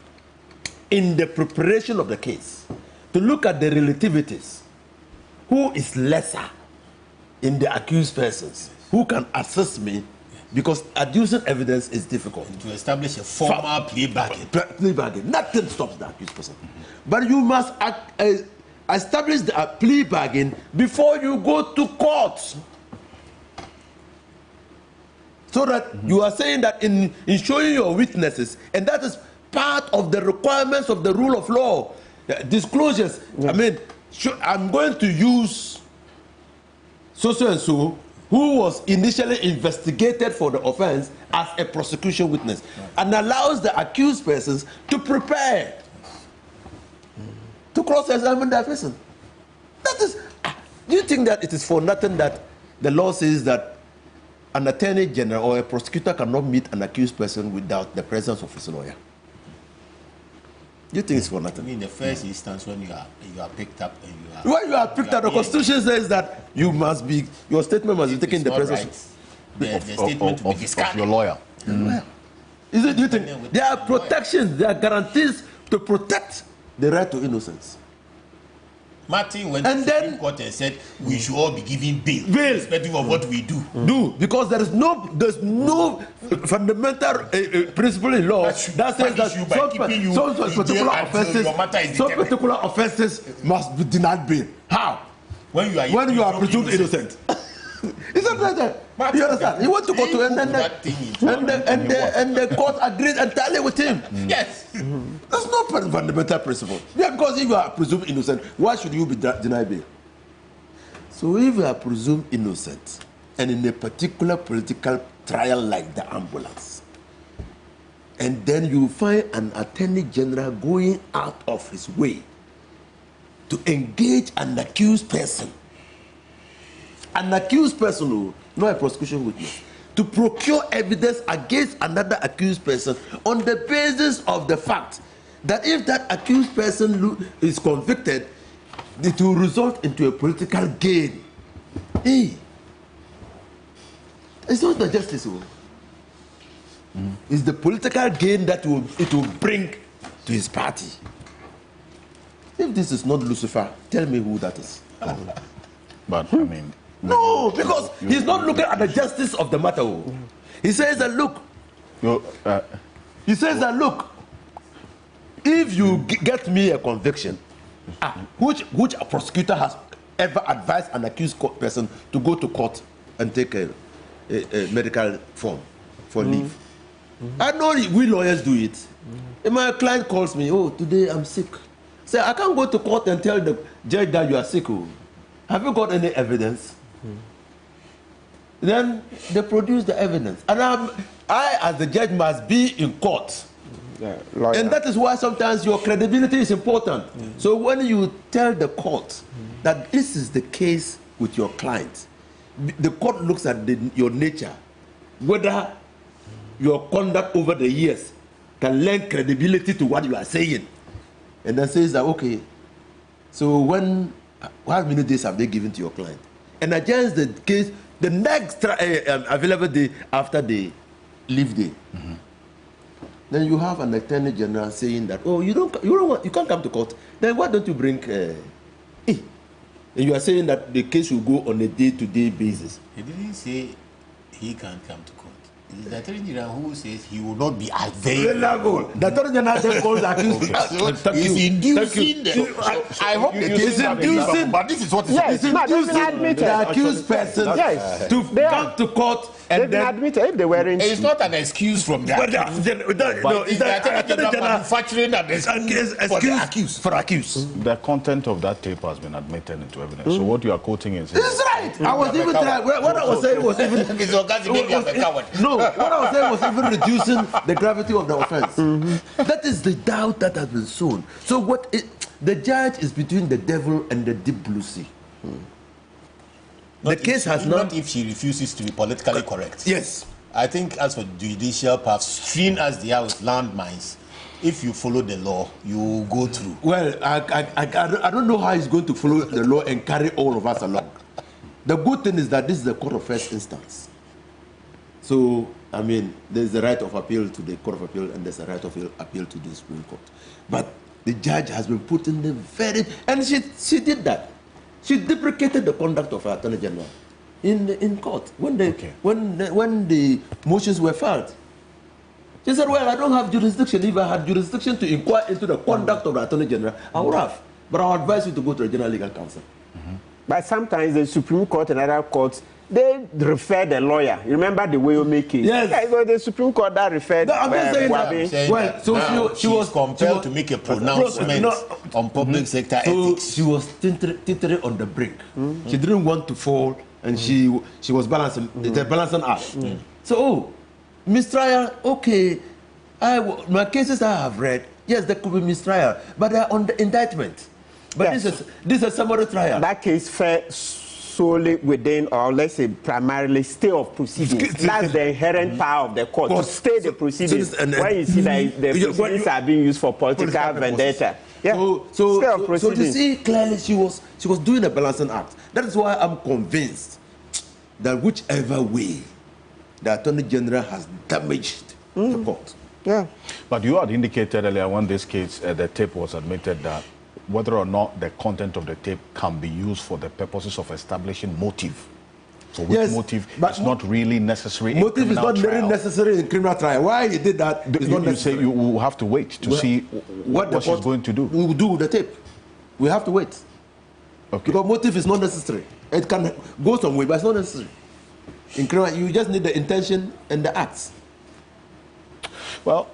in the preparation of the case to look at the relativities. Who is lesser in the accused persons? Who can assist me? Because adducing evidence is difficult. To establish a formal plea bargain. Nothing stops the accused person. But you must establish the plea bargain before you go to court. So that you are saying that in showing your witnesses, and that is part of the requirements of the rule of law, disclosures. I mean, I'm going to use so-and-so who was initially investigated for the offense as a prosecution witness, and allows the accused persons to prepare to cross-examine that person. That is, do you think that it is for nothing that the law says that an Attorney General or a prosecutor cannot meet an accused person without the presence of his lawyer? You think it's for nothing? In the first instance, when you are picked up and you are... When you are picked up, the Constitution says that you must be, your statement must be taken in the presence of your lawyer. Is it, do you think there are protections, there are guarantees to protect the right to innocence? Martin went to the Supreme Court and said we should all be given bail, irrespective of what we do. Because there's no fundamental principle in law that says that some particular offenses must be denied bail. How? When you are presumed innocent. Is that right? You understand? He went to court and the court agreed entirely with him. Yes. That's not fundamental principle. Yeah, because if you are presumed innocent, why should you be denied bail? So if you are presumed innocent and in a particular political trial like the ambulance. And then you find an attorney general going out of his way to engage an accused person. An accused person, who, not a prosecution witness, to procure evidence against another accused person on the basis of the fact that if that accused person is convicted, it will result into a political gain. Hey, it's not the justice. It's the political gain that it will bring to his party. If this is not Lucifer, tell me who that is. But I mean, no, because he's not looking at the justice of the matter. He says that look. He says that look. If you get me a conviction, which prosecutor has ever advised an accused person to go to court and take a medical form for leave? I know we lawyers do it. If my client calls me, oh, today I'm sick. Say, I can't go to court and tell the judge that you are sick. Have you got any evidence? Then they produce the evidence. And I, as the judge, must be in court. And that is why sometimes your credibility is important. So when you tell the court that this is the case with your client, the court looks at your nature, whether your conduct over the years can lend credibility to what you are saying. And then says that, okay, so how many days have they given to your client? And adjourns the case the next available day after the leave day. Then you have an attorney general saying that, oh, you can't come to court. Then why don't you bring and you are saying that the case will go on a day-to-day basis. He didn't say he can't come to court. It is the attorney general who says he will not be available. The attorney general then calls the accused. He's inducing I hope the case is inducing, but this is what is inducing the accused person to come to court. And then admitted if they were in. It's not an excuse from the accused. It's the attorney general manufacturing an excuse for the accused. The content of that tape has been admitted into evidence. So what you are quoting is... This is right. I was even trying. What I was saying was even... No, what I was saying was even reducing the gravity of the offense. That is the doubt that has been sown. So the judge is between the devil and the deep blue sea. The case has not... if she refuses to be politically correct. Yes. I think as for judicial paths, strewn as they are with landmines, if you follow the law, you will go through. Well, I don't know how he's going to follow the law and carry all of us along. The good thing is that this is the court of first instance. So, I mean, there's the right of appeal to the Court of Appeal and there's a right of appeal to the Supreme Court. But the judge has been put in the very... And she did that. She deprecated the conduct of her Attorney General in court when the motions were filed. She said, well, I don't have jurisdiction. If I had jurisdiction to inquire into the conduct of the Attorney General, I would have. But I would advise you to go to the General Legal Counsel. But sometimes the Supreme Court and other courts, they refer the lawyer. You remember the way you make it? Yes. Yeah, it was the Supreme Court that referred. No, I'm just saying that. So she was compelled to make a pronouncement on public sector ethics. So she was teetering on the brink. She didn't want to fall, and she was balancing. It's a balancing act. So, mistrial. Okay, my cases I have read. Yes, there could be mistrial, but they are on the indictment. But this is a summary trial. That case fell solely within, or let's say primarily, stay of proceedings. That's the inherent power of the court, to stay the proceedings. When you see that the proceedings are being used for political vendetta. Yeah. So to see clearly, she was doing a balancing act. That is why I'm convinced that whichever way the Attorney General has damaged the court. Yeah. But you had indicated earlier when this case, the tape was admitted, that whether or not the content of the tape can be used for the purposes of establishing motive. So which motive is not really necessary. Motive is not really necessary in criminal trial. Why he did that is not necessary. You say you will have to wait to see what she's going to do. We will do with the tape. We have to wait. Okay. Because motive is not necessary. It can go somewhere, but it's not necessary. In criminal, you just need the intention and the acts. Well,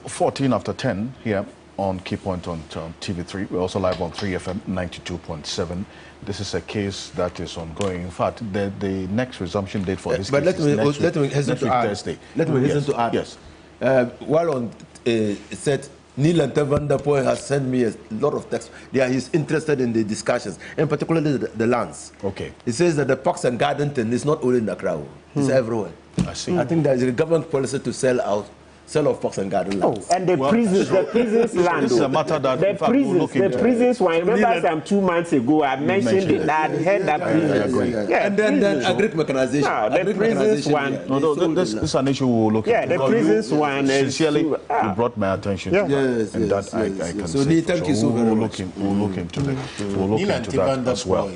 14 after 10 here. on Key Point on TV3. We're also live on 3FM 92.7. This is a case that is ongoing. In fact, the next resumption date for this but case is let me hasten to add. Thursday. Let me hasten to add. Yes. While on said Neil and Van der Poel has sent me a lot of text. He's interested in the discussions, and particularly the lands. Okay. He says that the parks and garden thing is not only in the crowd; it's everywhere. I see. I think there is a government policy to sell off parks and garden lands. And the prisons land. This is a matter that the prisons. I remember some 2 months ago I mentioned it. I heard that prison. Yeah, and then agric mechanization. The prisons one. No, this is an issue we'll look at. Yeah, the prisons one. Sincerely, you brought my attention to yes, and yes, that I can so say. thank you so very much. We'll look into that as well.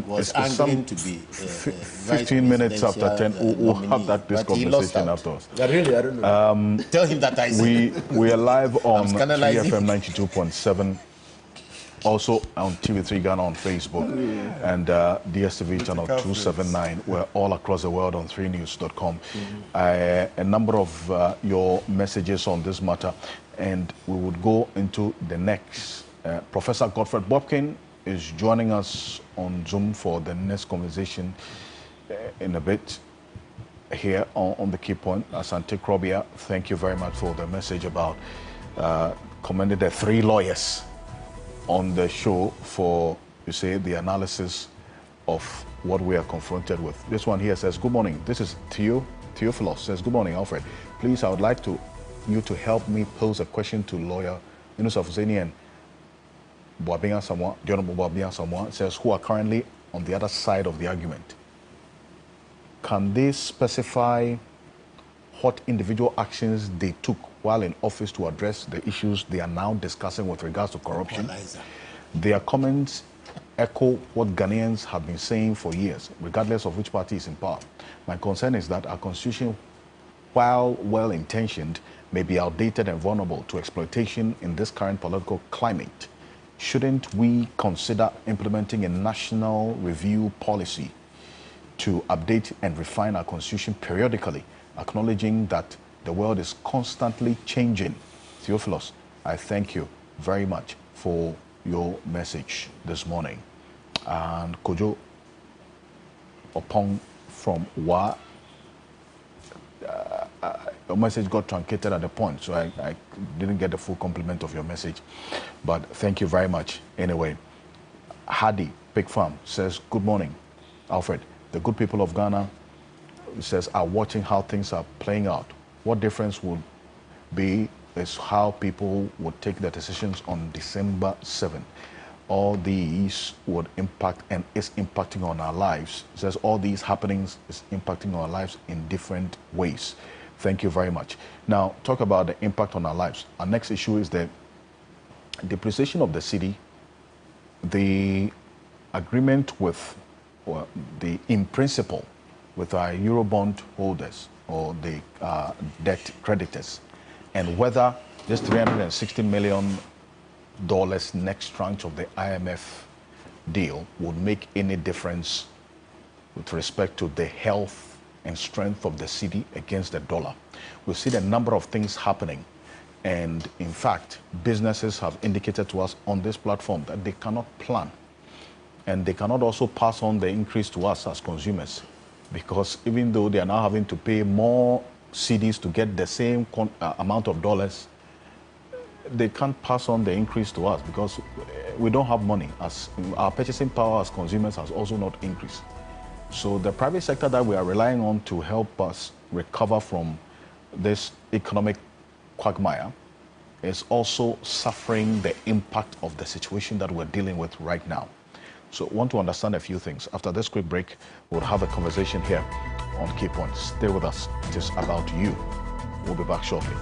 Was it's angling to be 15 minutes after 10. We'll have this conversation afterwards. Really, I don't know. Tell him that I said. We are live on 3FM 92.7, also on TV3 Ghana on Facebook, and DSTV channel 279. We're all across the world on 3news.com. A number of your messages on this matter, and we would go into the next. Professor Godfred Bobkin is joining us on Zoom for the next conversation in a bit. Here on the Key Point. Asante Krobia, thank you very much for the message about commending the 3 lawyers on the show for, you say, the analysis of what we are confronted with. This one here says, good morning. This is Theophilus, says, good morning, Alfred. Please, I would like you to help me pose a question to lawyer Yunus Afuseni and Boabinga Samoa, the Honorable Boabinga Samoa, says, who are currently on the other side of the argument. Can they specify what individual actions they took while in office to address the issues they are now discussing with regards to corruption? Their comments echo what Ghanaians have been saying for years, regardless of which party is in power. My concern is that our constitution, while well-intentioned, may be outdated and vulnerable to exploitation in this current political climate. Shouldn't we consider implementing a national review policy to update and refine our constitution periodically, acknowledging that the world is constantly changing? Theophilus, I thank you very much for your message this morning. And Kojo Opong from Wa, your message got truncated at the point, so I didn't get the full complement of your message, but thank you very much. Anyway, Hadi Pig Farm says, good morning, Alfred. The good people of Ghana, says, are watching how things are playing out. What difference would be is how people would take their decisions on December 7. All these would impact and is impacting on our lives. It says all these happenings is impacting our lives in different ways. Thank you very much. Now, talk about the impact on our lives. Our next issue is the depreciation of the city, the agreement with in principle with our Eurobond holders or the debt creditors, and whether this $360 million next tranche of the IMF deal would make any difference with respect to the health and strength of the city against the dollar. We've seen a number of things happening, and in fact, businesses have indicated to us on this platform that they cannot plan. And they cannot also pass on the increase to us as consumers, because even though they are now having to pay more CDs to get the same amount of dollars, they can't pass on the increase to us because we don't have money. As our purchasing power as consumers has also not increased. So the private sector that we are relying on to help us recover from this economic quagmire is also suffering the impact of the situation that we're dealing with right now. So I want to understand a few things. After this quick break, we'll have a conversation here on Key Points. Stay with us. It is about you. We'll be back shortly.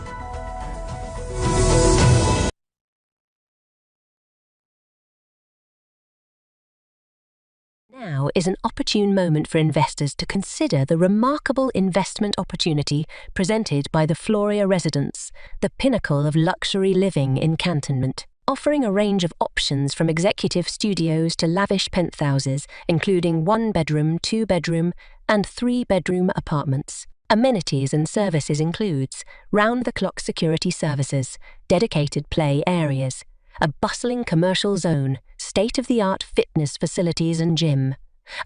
Now is an opportune moment for investors to consider the remarkable investment opportunity presented by the Floria Residence, the pinnacle of luxury living in Cantonment. Offering a range of options from executive studios to lavish penthouses, including 1-bedroom, 2-bedroom, and 3-bedroom apartments. Amenities and services includes round-the-clock security services, dedicated play areas, a bustling commercial zone, state-of-the-art fitness facilities and gym,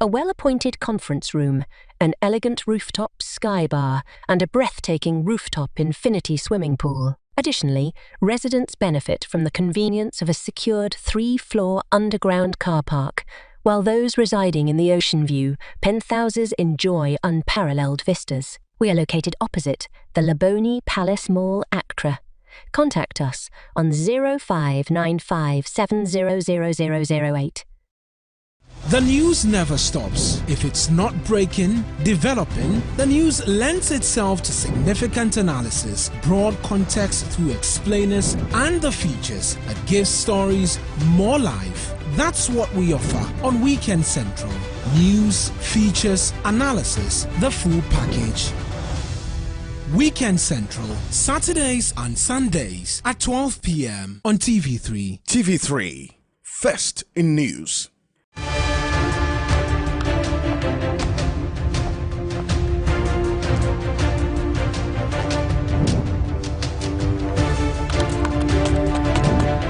a well-appointed conference room, an elegant rooftop sky bar, and a breathtaking rooftop infinity swimming pool. Additionally, residents benefit from the convenience of a secured 3-floor underground car park, while those residing in the ocean view penthouses enjoy unparalleled vistas. We are located opposite the Laboni Palace Mall, Accra. Contact us on 0595700008. The news never stops. If it's not breaking, developing, the news lends itself to significant analysis, broad context through explainers, and the features that give stories more life. That's what we offer on Weekend Central. News, features, analysis, the full package. Weekend Central, Saturdays and Sundays at 12 p.m. on TV3. TV3, first in news.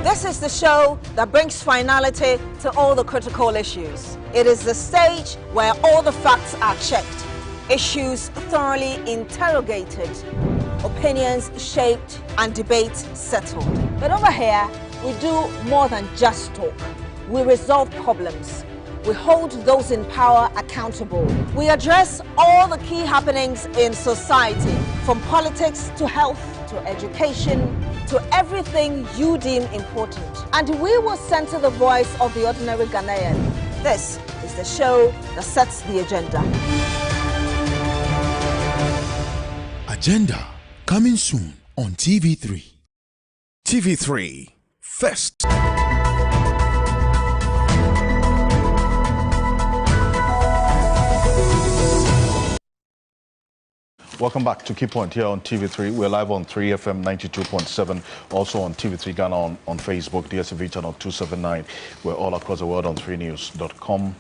This is the show that brings finality to all the critical issues. It is the stage where all the facts are checked, issues thoroughly interrogated, opinions shaped, and debates settled. But over here, we do more than just talk. We resolve problems. We hold those in power accountable. We address all the key happenings in society, from politics to health to education to everything you deem important. And we will center the voice of the ordinary Ghanaian. This is the show that sets the agenda. Agenda coming soon on TV3. TV3, first. Welcome back to Key Point here on TV3. We're live on 3FM 92.7, also on TV3 Ghana on Facebook, DSTV channel 279. We're all across the world on 3news.com.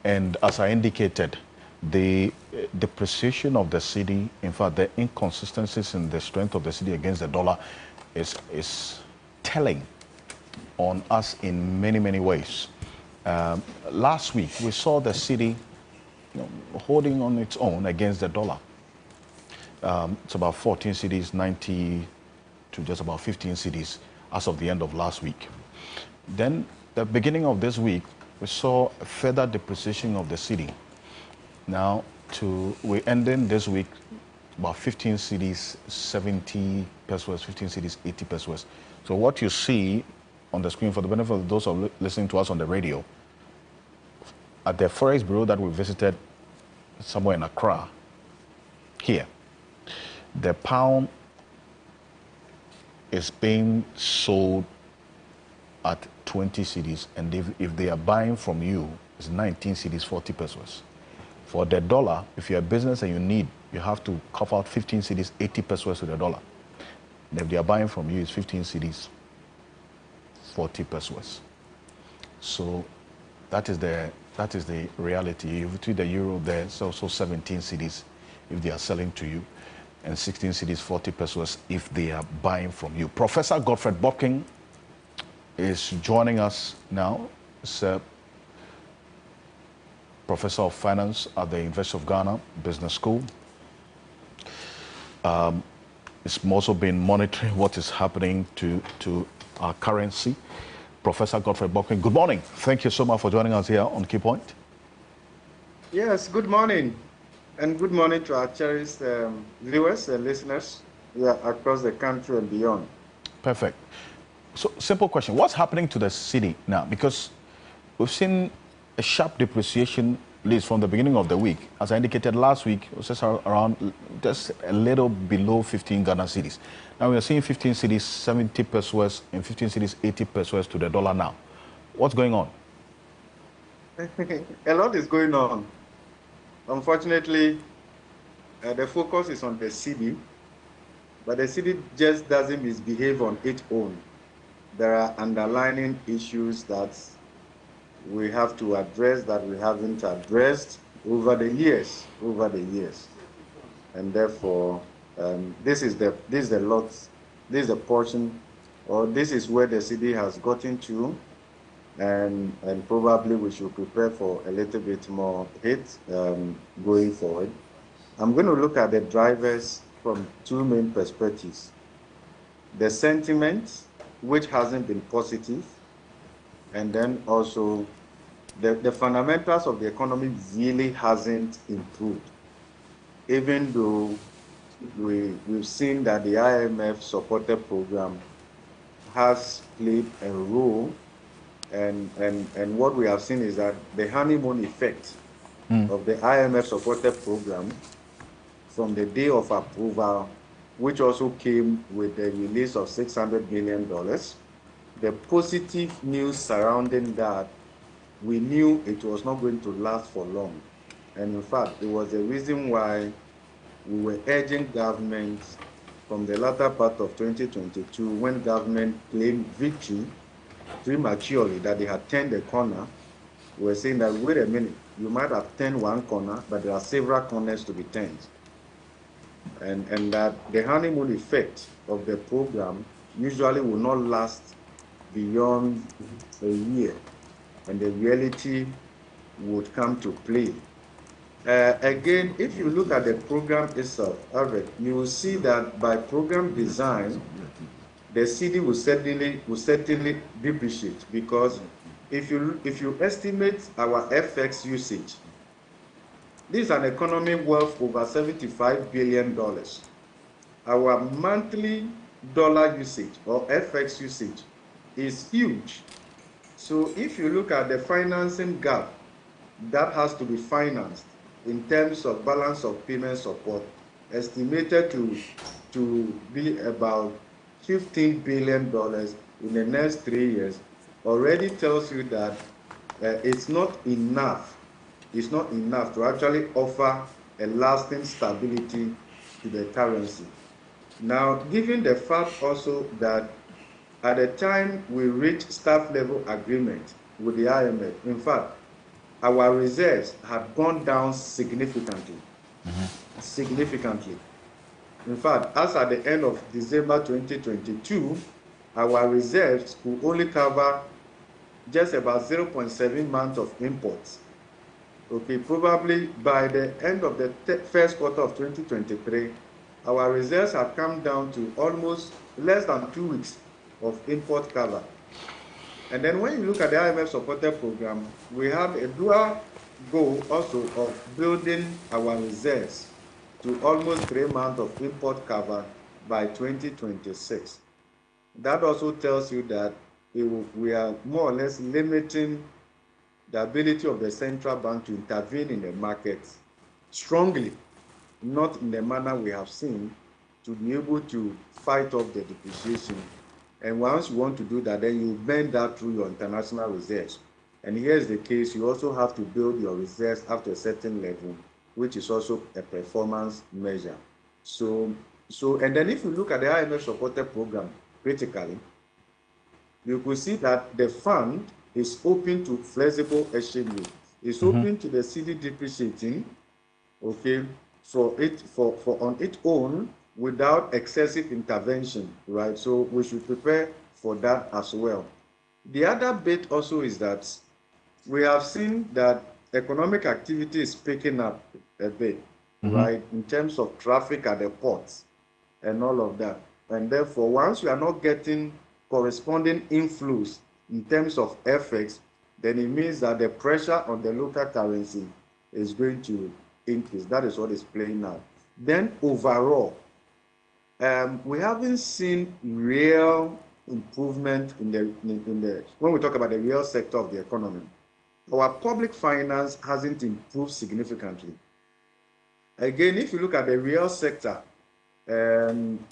And as I indicated, the depreciation of the cedi, in fact, the inconsistencies in the strength of the cedi against the dollar is telling on us in many, many ways. Last week, we saw the cedi holding on its own against the dollar. It's about 14 cedis, 90 to just about 15 cedis as of the end of last week. Then, the beginning of this week, we saw a further depreciation of the cedi. Now, we're ending this week about 15 cedis, 70 pesos, 15 cedis, 80 pesos. So what you see on the screen, for the benefit of those who are listening to us on the radio, at the Forex Bureau that we visited somewhere in Accra, here, the pound is being sold at 20 cedis, and if they are buying from you, it's 19 cedis, 40 pesos. For the dollar, if you're a business and you have to cough out 15 cedis, 80 pesos to the dollar. And if they are buying from you, it's 15 cedis, 40 pesos. So that is the reality. If you treat the euro there, it's also 17 cedis if they are selling to you, and 16 cedis, 40 pesos if they are buying from you. Professor Godfred Bopkin is joining us now. He's a professor of finance at the University of Ghana Business School. He's also been monitoring what is happening to our currency. Professor Godfred Bopkin, good morning. Thank you so much for joining us here on Key Point. Yes, good morning. And good morning to our cherished viewers and listeners across the country and beyond. Perfect. So, simple question. What's happening to the cedi now? Because we've seen a sharp depreciation, at least from the beginning of the week. As I indicated last week, it was just around, just a little below 15 Ghana cedis. Now we are seeing 15 cedis, 70 pesos, and 15 cedis, 80 pesos to the dollar now. What's going on? A lot is going on. Unfortunately, the focus is on the cedi, but the cedi just doesn't misbehave on its own. There are underlying issues that we have to address that we haven't addressed over the years. and therefore this is the portion, or this is where the city has gotten to, and probably we should prepare for a little bit more hit going forward. I'm going to look at the drivers from two main perspectives. The sentiment, which hasn't been positive, and then also the fundamentals of the economy really hasn't improved, even though we've seen that the IMF supported program has played a role, and what we have seen is that the honeymoon effect of the IMF supported program from the day of approval, which also came with the release of $600 million, the positive news surrounding that, we knew it was not going to last for long. And in fact, it was the reason why we were urging government from the latter part of 2022, when government claimed victory prematurely, that they had turned the corner. We were saying that, wait a minute, you might have turned one corner, but there are several corners to be turned. And that the honeymoon effect of the program usually will not last beyond a year, and the reality would come to play. Again, if you look at the program itself, Alfred, you will see that by program design, the city will certainly depreciate, because if you estimate our FX usage, this is an economy worth over $75 billion. Our monthly dollar usage or FX usage is huge. So if you look at the financing gap that has to be financed in terms of balance of payment support, estimated to be about $15 billion in the next 3 years, already tells you that it's not enough. It's not enough to actually offer a lasting stability to the currency. Now, given the fact also that at the time we reached staff level agreement with the IMF, in fact, our reserves had gone down significantly. Significantly. In fact, as at the end of December 2022, our reserves could only cover just about 0.7 months of imports. Okay, probably by the end of the first quarter of 2023, our reserves have come down to almost less than 2 weeks of import cover. And then when you look at the IMF supported program, we have a dual goal also of building our reserves to almost 3 months of import cover by 2026. That also tells you that we are more or less limiting the ability of the central bank to intervene in the markets strongly, not in the manner we have seen, to be able to fight off the depreciation. And once you want to do that, then you burn that through your international reserves. And here's the case, you also have to build your reserves up to a certain level, which is also a performance measure. So and then if you look at the IMF supported program critically, you could see that the fund is open to flexible exchange rate. It's open to the cedi depreciating, okay, for on its own without excessive intervention, right? So we should prepare for that as well. The other bit also is that we have seen that economic activity is picking up a bit, right, in terms of traffic at the ports and all of that. And therefore, once we are not getting corresponding inflows in terms of FX, then it means that the pressure on the local currency is going to increase. That is what is playing out. Then overall, we haven't seen real improvement in the when we talk about the real sector of the economy. Our public finance hasn't improved significantly. Again, if you look at the real sector,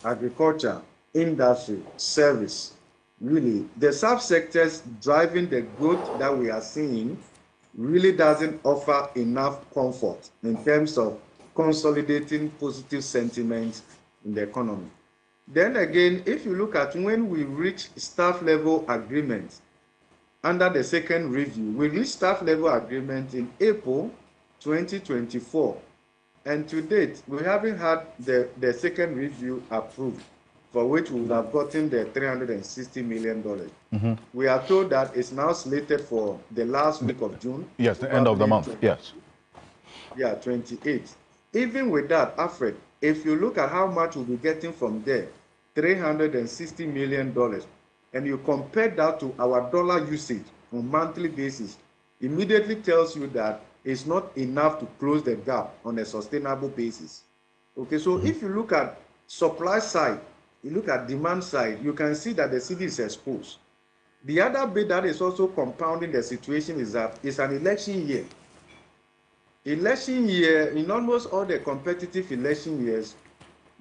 agriculture, industry, service, really, the subsectors driving the growth that we are seeing really doesn't offer enough comfort in terms of consolidating positive sentiments in the economy. Then again, if you look at when we reach staff level agreements under the second review, we reached staff level agreement in April 2024. And to date, we haven't had the second review approved, for which we would have gotten the $360 million. Mm-hmm. We are told that it's now slated for the last week of June. Yes, the end of the month, yes. Yeah, 28. Even with that, Alfred, if you look at how much we'll be getting from there, $360 million, and you compare that to our dollar usage on a monthly basis, immediately tells you that it's not enough to close the gap on a sustainable basis. Okay, so if you look at supply side, you look at demand side, you can see that the city is exposed. The other bit that is also compounding the situation is that it's an election year. Election year, in almost all the competitive election years,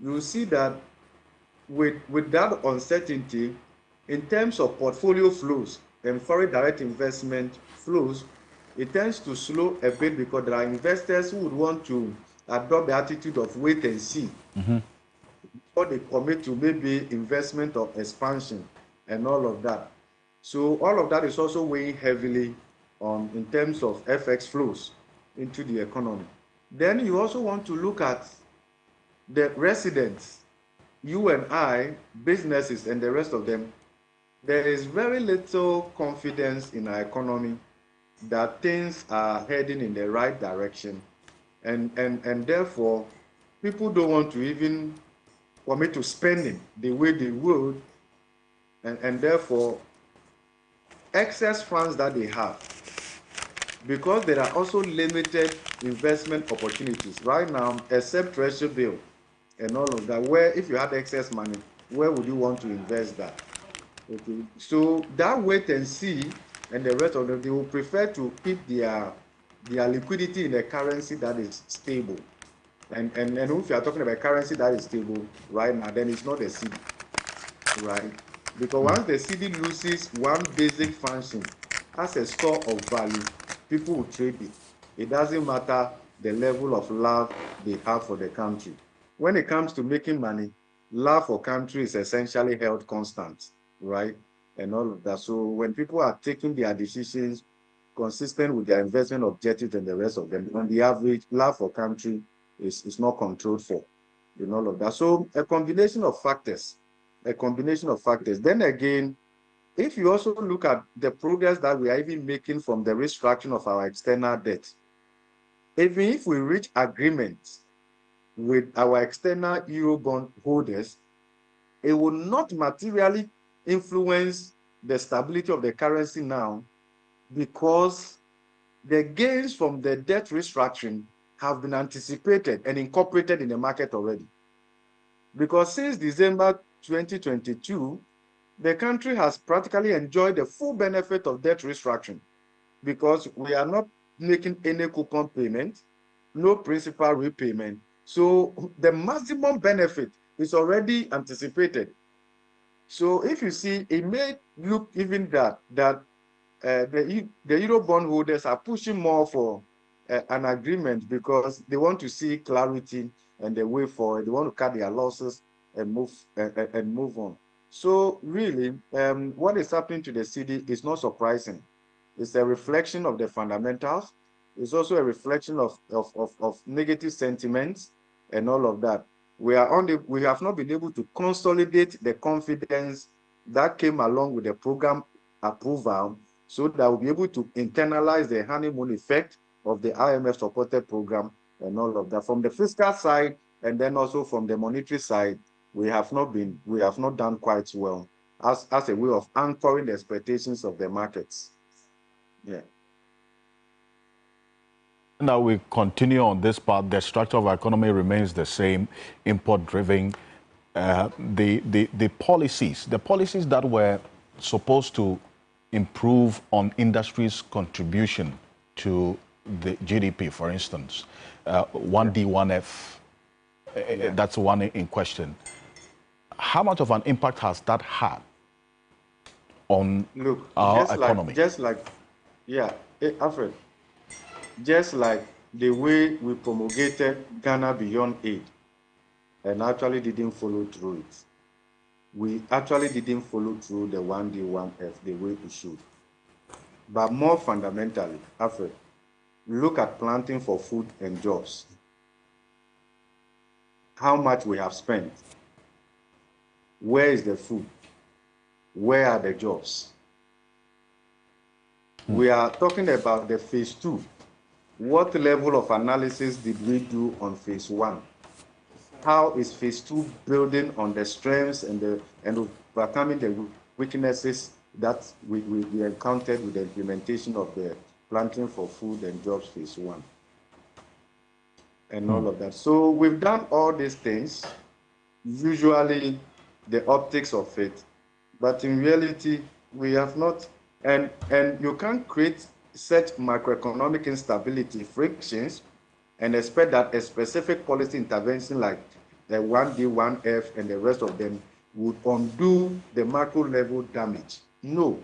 you see that with that uncertainty, in terms of portfolio flows and foreign direct investment flows, it tends to slow a bit because there are investors who would want to adopt the attitude of wait and see before they commit to maybe investment or expansion and all of that. So all of that is also weighing heavily on in terms of FX flows into the economy. Then you also want to look at the residents, you and I, businesses and the rest of them. There is very little confidence in our economy that things are heading in the right direction. And therefore, people don't want to even commit to spending the way they would. And therefore, excess funds that they have, because there are also limited investment opportunities right now, except treasury bill and all of that, where if you had excess money, where would you want to invest that? Okay, so that wait and see, and the rest of them, they will prefer to keep their liquidity in a currency that is stable. And if you are talking about currency that is stable right now, then it's not a CD, right? Because once the CD loses one basic function as a store of value, people will trade it. It doesn't matter the level of love they have for the country. When it comes to making money, love for country is essentially held constant, right? And all of that. So when people are taking their decisions consistent with their investment objectives and the rest of them, on the average, love for country is not controlled for, and all of that. So a combination of factors. Then again, if you also look at the progress that we are even making from the restructuring of our external debt, even if we reach agreements with our external Eurobond holders, it will not materially influence the stability of the currency now, because the gains from the debt restructuring have been anticipated and incorporated in the market already. Because since December 2022, the country has practically enjoyed the full benefit of debt restructuring, because we are not making any coupon payment, no principal repayment. So the maximum benefit is already anticipated. So if you see, it may look even that the Eurobond holders are pushing more for an agreement, because they want to see clarity and the way forward. They want to cut their losses and move on. So really, what is happening to the city is not surprising. It's a reflection of the fundamentals. It's also a reflection of negative sentiments and all of that. We have not been able to consolidate the confidence that came along with the program approval, so that we'll be able to internalize the honeymoon effect of the IMF supported program and all of that. From the fiscal side, and then also from the monetary side, we have not done quite well as a way of anchoring the expectations of the markets. Yeah. Now we continue on this part. The structure of our economy remains the same, import-driven. The policies that were supposed to improve on industry's contribution to the GDP, for instance, 1D, 1F, that's one in question. How much of an impact has that had on our economy? Alfred, just like the way we promulgated Ghana Beyond Aid and actually didn't follow through it. We actually didn't follow through the 1D, 1F the way we should. But more fundamentally, Alfred, look at planting for food and jobs. how much we have spent. Where is the food? Where are the jobs? We are talking about the phase 2. What level of analysis did we do on phase 1? How is phase 2 building on the strengths and overcoming the weaknesses that we encountered with the implementation of the planting for food and jobs phase 1 and all of that. So we've done all these things, usually the optics of it, but in reality, we have not, and you can't create such macroeconomic instability, frictions, and expect that a specific policy intervention like the 1D, 1F, and the rest of them would undo the macro level damage. No.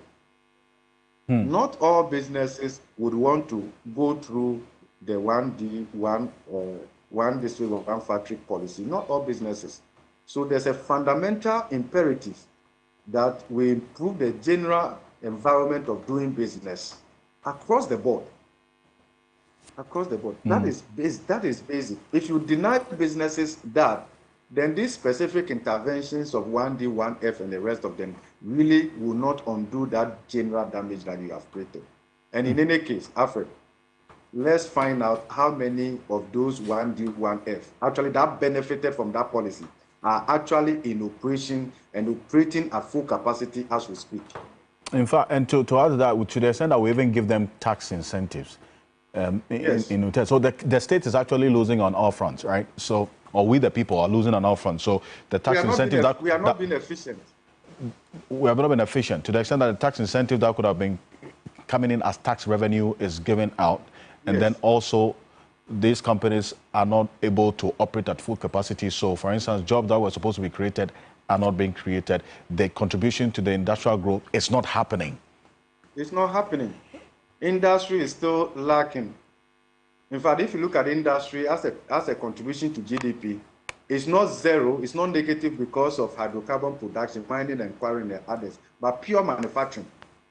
Not all businesses would want to go through the 1D, one district or one factory policy. Not all businesses. So there's a fundamental imperative that we improve the general environment of doing business across the board. Across the board. That is basic. If you deny businesses that, then these specific interventions of 1D, 1F, and the rest of them really will not undo that general damage that you have created. And in any case, Alfred, let's find out how many of those 1D, 1F actually that benefited from that policy are actually in operation and operating at full capacity as we speak. In fact, and to add to that, to the extent that we even give them tax incentives, Yes. So the state is actually losing on all fronts, right? So, or we the people are losing on all fronts. So the tax incentive that we are not being efficient. We have not been efficient to the extent that the tax incentive that could have been coming in as tax revenue is given out, and then also these companies are not able to operate at full capacity. So, for instance, jobs that were supposed to be created are not being created. The contribution to the industrial growth is not happening. It's not happening. Industry is still lacking. In fact, if you look at industry as a contribution to GDP, it's not zero, it's not negative because of hydrocarbon production, mining and quarrying and others, but pure manufacturing,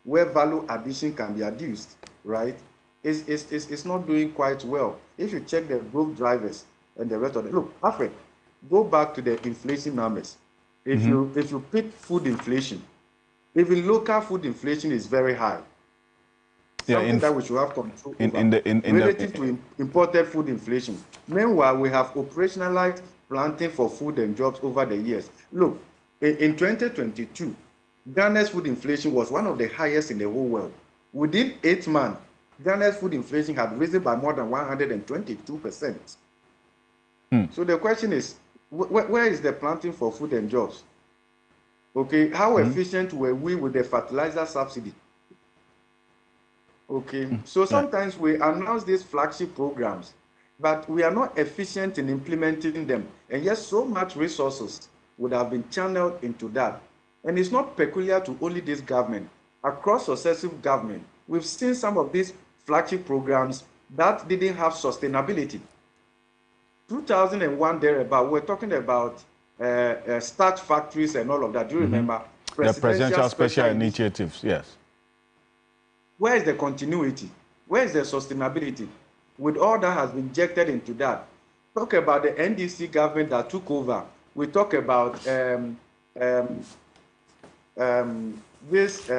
where value addition can be adduced, right? It's not doing quite well. If you check the growth drivers and the rest of it, look, Alfred, go back to the inflation numbers. If you pick food inflation, even local food inflation is very high. Something that we should have control over, relative to imported food inflation. Meanwhile, we have operationalized planting for food and jobs over the years. Look, in 2022, Ghana's food inflation was one of the highest in the whole world. Within 8 months, Ghana's food inflation had risen by more than 122%. So the question is, where is the planting for food and jobs? Okay, how efficient were we with the fertilizer subsidy? Okay, so sometimes we announce these flagship programs, but we are not efficient in implementing them. And yes, so much resources would have been channeled into that. And it's not peculiar to only this government. Across successive government, we've seen some of these flagship programs that didn't have sustainability. 2001 thereabout, we're talking about starch factories and all of that. Do you remember? The presidential special initiatives, yes. Where is the continuity? Where is the sustainability? With all that has been injected into that. Talk about the NDC government that took over. We talk about this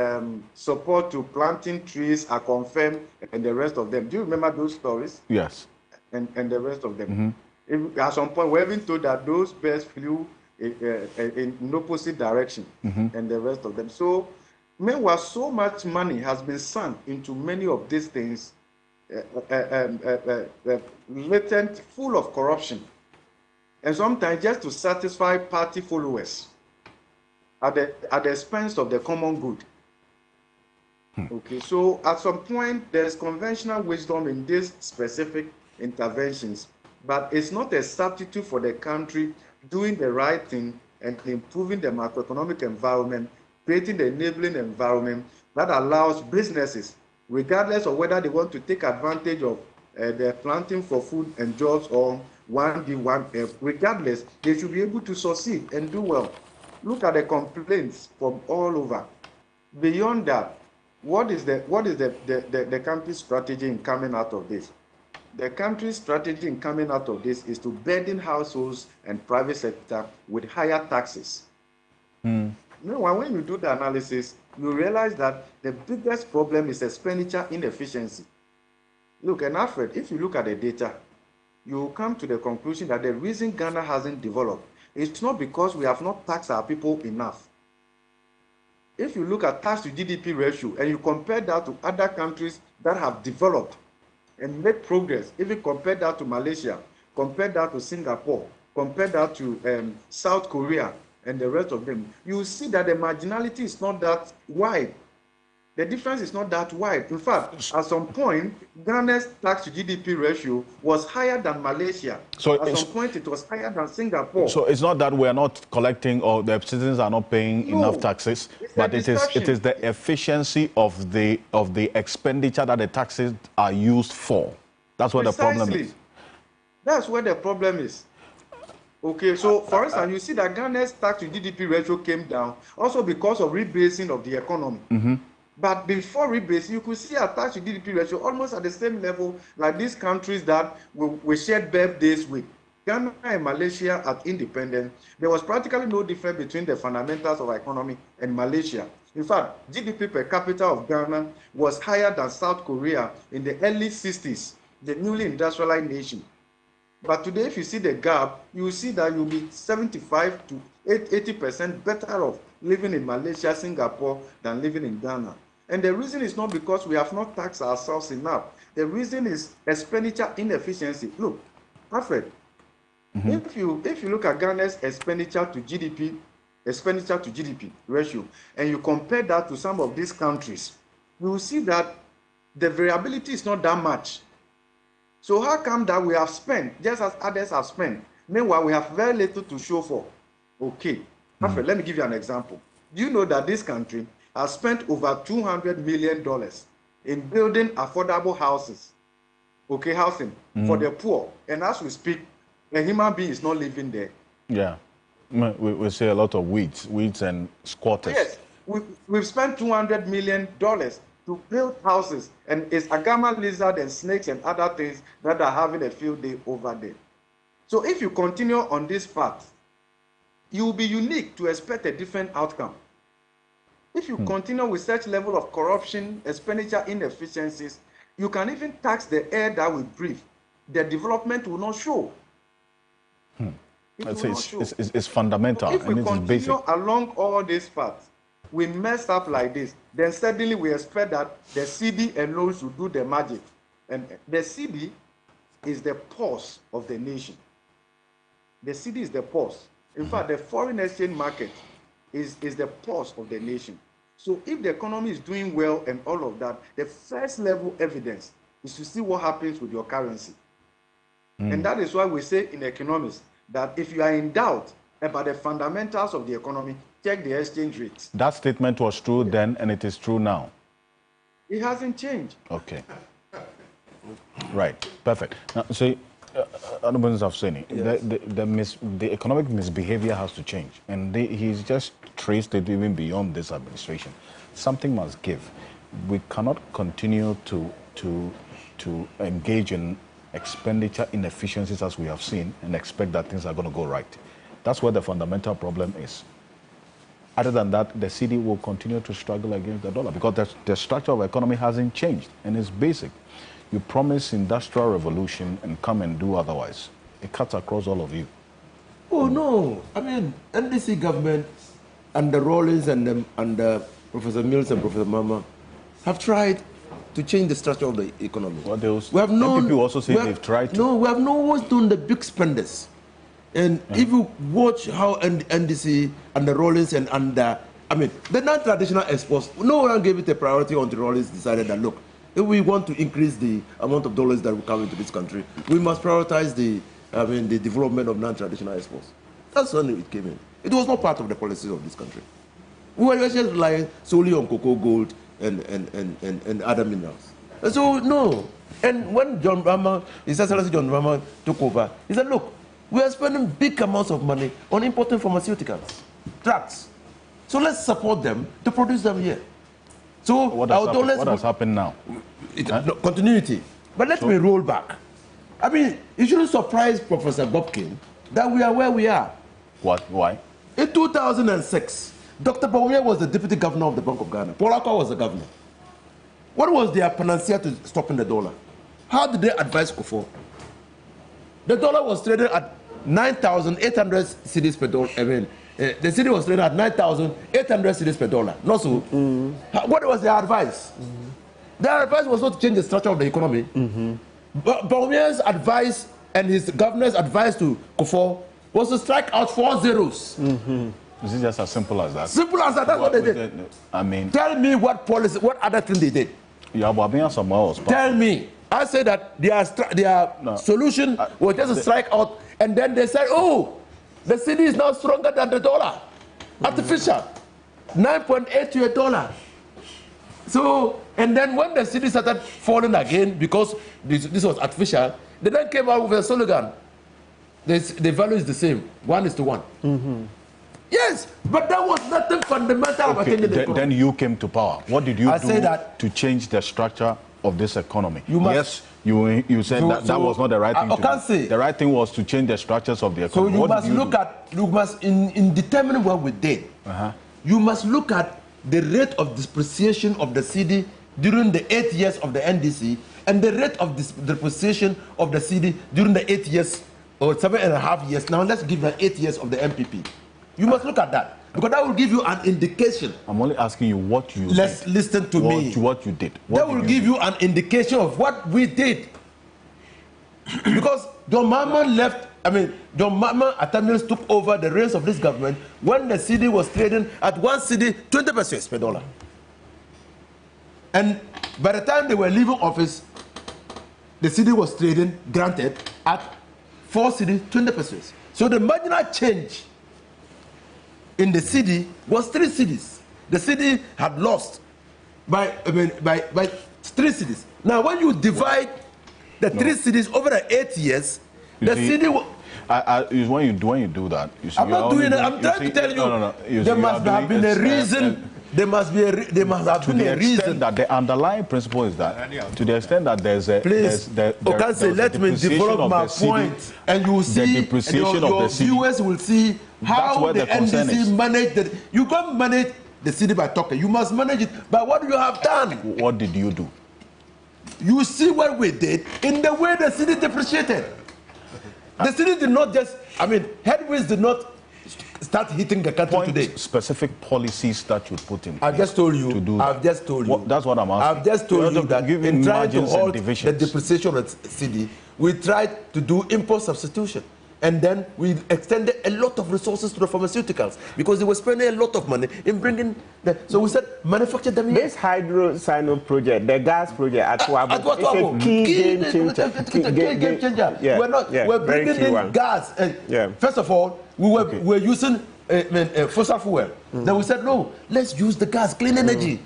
support to planting trees are confirmed and the rest of them. Do you remember those stories? Yes. And the rest of them. At some point, we're even told that those birds flew in opposite direction and the rest of them. So, meanwhile, so much money has been sunk into many of these things, latent, full of corruption, and sometimes just to satisfy party followers at the expense of the common good. Okay, so at some point, there's conventional wisdom in these specific interventions, but it's not a substitute for the country doing the right thing and improving the macroeconomic environment, creating the enabling environment that allows businesses, regardless of whether they want to take advantage of the planting for food and jobs or 1D, 1F, regardless, they should be able to succeed and do well. Look at the complaints from all over. Beyond that, what is the country's strategy in coming out of this? the country's strategy in coming out of this is to burden households and private sector with higher taxes. Meanwhile, when you do the analysis, you realize that the biggest problem is expenditure inefficiency. Look, and Alfred, if you look at the data, you will come to the conclusion that the reason Ghana hasn't developed is not because we have not taxed our people enough. If you look at tax to GDP ratio and you compare that to other countries that have developed and made progress, even compare that to Malaysia, compare that to Singapore, compare that to South Korea and the rest of them, you will see that the marginality is not that wide. The difference is not that wide. In fact, at some point, Ghana's tax to GDP ratio was higher than Malaysia. So at some point, it was higher than Singapore. So it's not that we are not collecting or the citizens are not paying enough taxes, but it is the efficiency of the expenditure that the taxes are used for. That's what the problem is. That's where the problem is. Okay, so for instance, you see that Ghana's tax to GDP ratio came down also because of rebasing of the economy. But before rebasing, you could see our tax to GDP ratio almost at the same level like these countries that we shared birthdays with. Ghana and Malaysia at independence, there was practically no difference between the fundamentals of our economy and Malaysia. In fact, GDP per capita of Ghana was higher than South Korea in the early 60s, the newly industrialized nation. But today, if you see the gap, you will see that you'll be 75 to 80% better off living in Malaysia, Singapore, than living in Ghana. And the reason is not because we have not taxed ourselves enough. The reason is expenditure inefficiency. Look, Alfred, if you look at Ghana's expenditure to GDP ratio, and you compare that to some of these countries, you will see that the variability is not that much. So how come that we have spent just as others have spent? Meanwhile, we have very little to show for. Okay, Alfred, let me give you an example. Do you know that this country has spent over $200 million in building affordable houses, okay, housing for the poor? And as we speak, a human being is not living there. Yeah, we see a lot of weeds and squatters. Yes, we've spent $200 million to build houses, and it's agama lizard and snakes and other things that are having a field day over there. So if you continue on this path, you will be unique to expect a different outcome. If you continue with such level of corruption, expenditure inefficiencies, you can even tax the air that we breathe. The development will not show. It's fundamental. So if we and continue along all these paths, we mess up like this, then suddenly we expect that the CD alone should do the magic. And the CD is the pulse of the nation. The CD is the pulse. In fact, the foreign exchange market is the pulse of the nation. So if the economy is doing well and all of that, the first level evidence is to see what happens with your currency. And that is why we say in economics that if you are in doubt about the fundamentals of the economy, check the exchange rate. That statement was true then, and it is true now. It hasn't changed. Okay. Right. Perfect. Now, see, Honorable Zafseni, the economic misbehavior has to change, and he's just traced it even beyond this administration. Something must give. We cannot continue to engage in expenditure inefficiencies as we have seen and expect that things are going to go right. That's where the fundamental problem is. Other than that, the CD will continue to struggle against the dollar because the structure of the economy hasn't changed, and it's basic. You promise industrial revolution and come and do otherwise. It cuts across all of you. Oh no! I mean, NDC government under Rawlings and Professor Mills and Professor Mahama have tried to change the structure of the economy. Well, we have known, people also say they've tried to. No, we have not always done the big spenders. And if you watch how NDC and the Rawlings and under, I mean, the non-traditional exports, no one gave it a priority until Rawlings decided that, look, if we want to increase the amount of dollars that will come into this country, we must prioritize the development of non-traditional exports. That's when it came in. It was not part of the policies of this country. We were just relying solely on cocoa, gold, and other minerals. And so, no. And when John Mahama, His Excellency John Mahama took over, he said, look, we are spending big amounts of money on importing pharmaceuticals, drugs. So let's support them to produce them here. So what has happened now? No, continuity. But let me roll back. I mean, it shouldn't surprise Professor Bobkin that we are where we are. What? Why? In 2006, Dr. Bawumia was the deputy governor of the Bank of Ghana. Ablakwa was the governor. What was their panacea to stopping the dollar? How did they advise Kufuor? The dollar was traded at 9,800 cedis per dollar. I mean, the cedi was traded at 9,800 cedis per dollar. Not so. What was their advice? Their advice was not to change the structure of the economy. But Bawumia's advice and his governor's advice to Kufuor was to strike out 4 zeros. Is it just as simple as that? Simple as that. That's what they did. I mean, tell me what policy, what other thing they did. Somewhere else. Tell me. I say that their solution was just to strike out, and then they said, oh, the cedi is now stronger than the dollar. Artificial. 9.8 to $1. So, and then when the cedi started falling again, because this was artificial, they then came out with a slogan. The value is the same, 1:1. Yes, but that was nothing fundamental about changing the economy. Then you came to power. What did you do that to change the structure of this economy? You said that was not the right thing to do. The right thing was to change the structures of the economy. So you must in determining what we did, you must look at the rate of depreciation of the cedi during the 8 years of the NDC and the rate of depreciation of the cedi during the 8 years or 7.5 years. Now let's give the 8 years of the MPP. You must look at that, because that will give you an indication. I'm only asking you what you did. Let's listen to me. What you did. That will give you an indication of what we did. Because John Mahama left, John Mahama at times took over the reins of this government when the cedi was trading at 1 cedi 20 pesos per dollar. And by the time they were leaving office, the cedi was trading, granted, at 4 cedi 20 pesos. So the marginal change in the cedi was 3 cedis. The cedi had lost by 3 cedis. Now, when you divide the 3 cedis over the 8 years, the cedi. When you do that, you see, I'm not doing it. I'm trying to tell you. There must have been a reason. There must have been a reason. That the underlying principle is that, to the extent that there's a Ocansey, let me develop my point, and you will see, your viewers will see how the NDC managed it. You can't manage the cedi by talking. You must manage it by what you have done. What did you do? You see what we did in the way the cedi depreciated. The cedi did not just, headwinds did not start hitting the country today. Specific policies that you put in place. I've just told you. That's what I'm asking. I've just told you that in trying to halt the depreciation of the cedi, we tried to do import substitution. And then we extended a lot of resources to the pharmaceuticals because they were spending a lot of money in bringing them. So we said, manufacture them here. This hydro project, the gas project at Wabo, it's a key game changer. Yeah. We're bringing in gas. First of all, we're using fossil fuel. Then we said, no, let's use the gas, clean energy.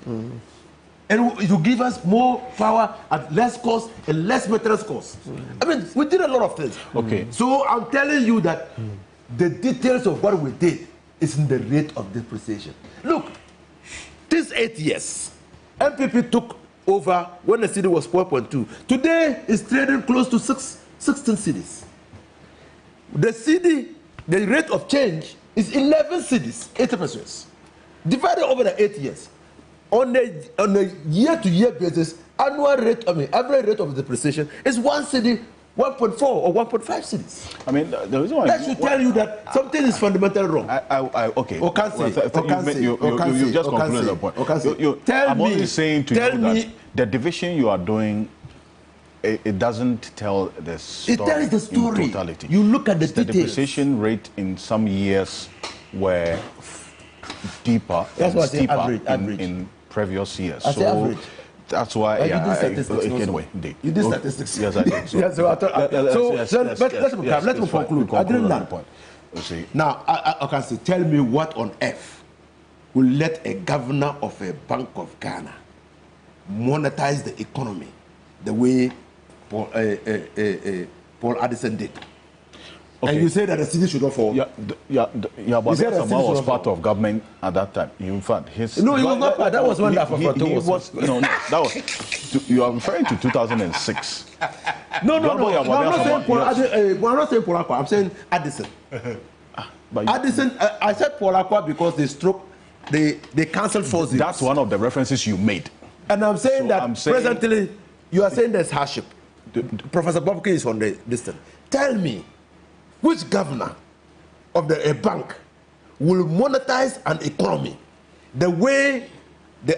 And you give us more power at less cost and less maintenance cost. We did a lot of things. Okay. So I'm telling you that the details of what we did is in the rate of depreciation. Look, these 8 years, MPP took over when the cedi was 4.2. Today, it's trading close to 16 cedis. The cedi, the rate of change is 11 cedis, 80 pesos. Divided over the 8 years. On a year-to-year basis, average rate of depreciation is 1 cedi, 1.4 or 1.5 cedis. The reason why that should tell you that something is fundamentally wrong. Okay. Ocansey, you just concluded the point. I'm only saying to you that the division you are doing, it doesn't tell the story. It tells the story. In totality. You look at the details. The depreciation rate in some years were deeper and steeper average. in previous years. I say average. That's why. You did statistics. Anyway, you did statistics. Yes, I did. Let's conclude. I didn't learn. Now, Ocansey, tell me what on earth will let a governor of a Bank of Ghana monetize the economy the way Paul Addison did? Okay. And you say that the city should not fall. But Samoa was part of government at that time. In fact, his no, he was not part. That was when that was. No, that was. You are referring to 2006. No. I'm not saying Polakwa. I'm saying Addison. Addison. I said Polakwa because they cancelled 4 zeros. That's one of the references you made. And I'm saying presently you are saying there's hardship. Professor Bobke is on the distance. Tell me, which governor of a bank will monetize an economy the way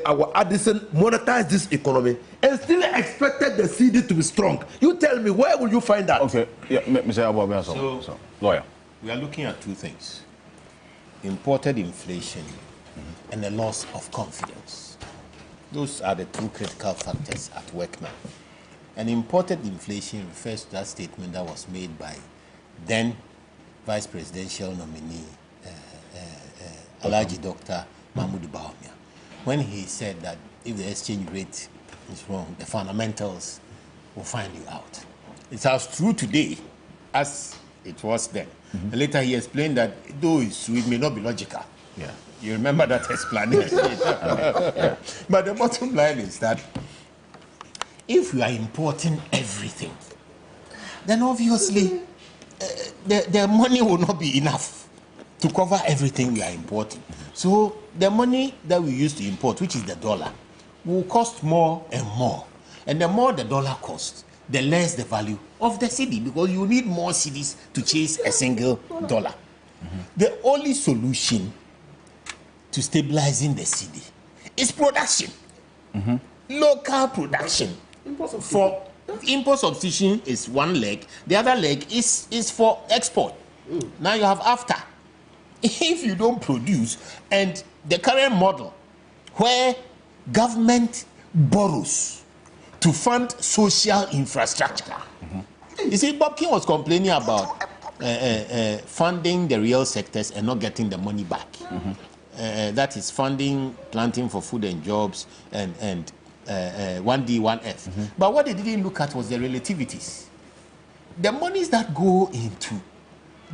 our Addison monetized this economy and still expected the CD to be strong? You tell me, where will you find that? Okay, Mr. Abu, so, lawyer. We are looking at two things: imported inflation and a loss of confidence. Those are the two critical factors at work now. And imported inflation refers to that statement that was made by then Vice Presidential nominee Alhaji Dr. Mahmoud Bawumia, when he said that if the exchange rate is wrong, the fundamentals will find you out. It's as true today as it was then. And later he explained that though it may not be logical. Yeah. You remember that explanation. But the bottom line is that if we are importing everything, then obviously the money will not be enough to cover everything we are importing. So the money that we use to import, which is the dollar, will cost more and more. And the more the dollar costs, the less the value of the cedi, because you need more cedis to chase a single dollar. The only solution to stabilizing the cedi is production. Local production. For import substitution is one leg. The other leg is for export. Now you have after. If you don't produce, and the current model where government borrows to fund social infrastructure. You see, Bob King was complaining about funding the real sectors and not getting the money back. That is funding planting for food and jobs and 1D, 1F. But what they didn't look at was the relativities. The monies that go into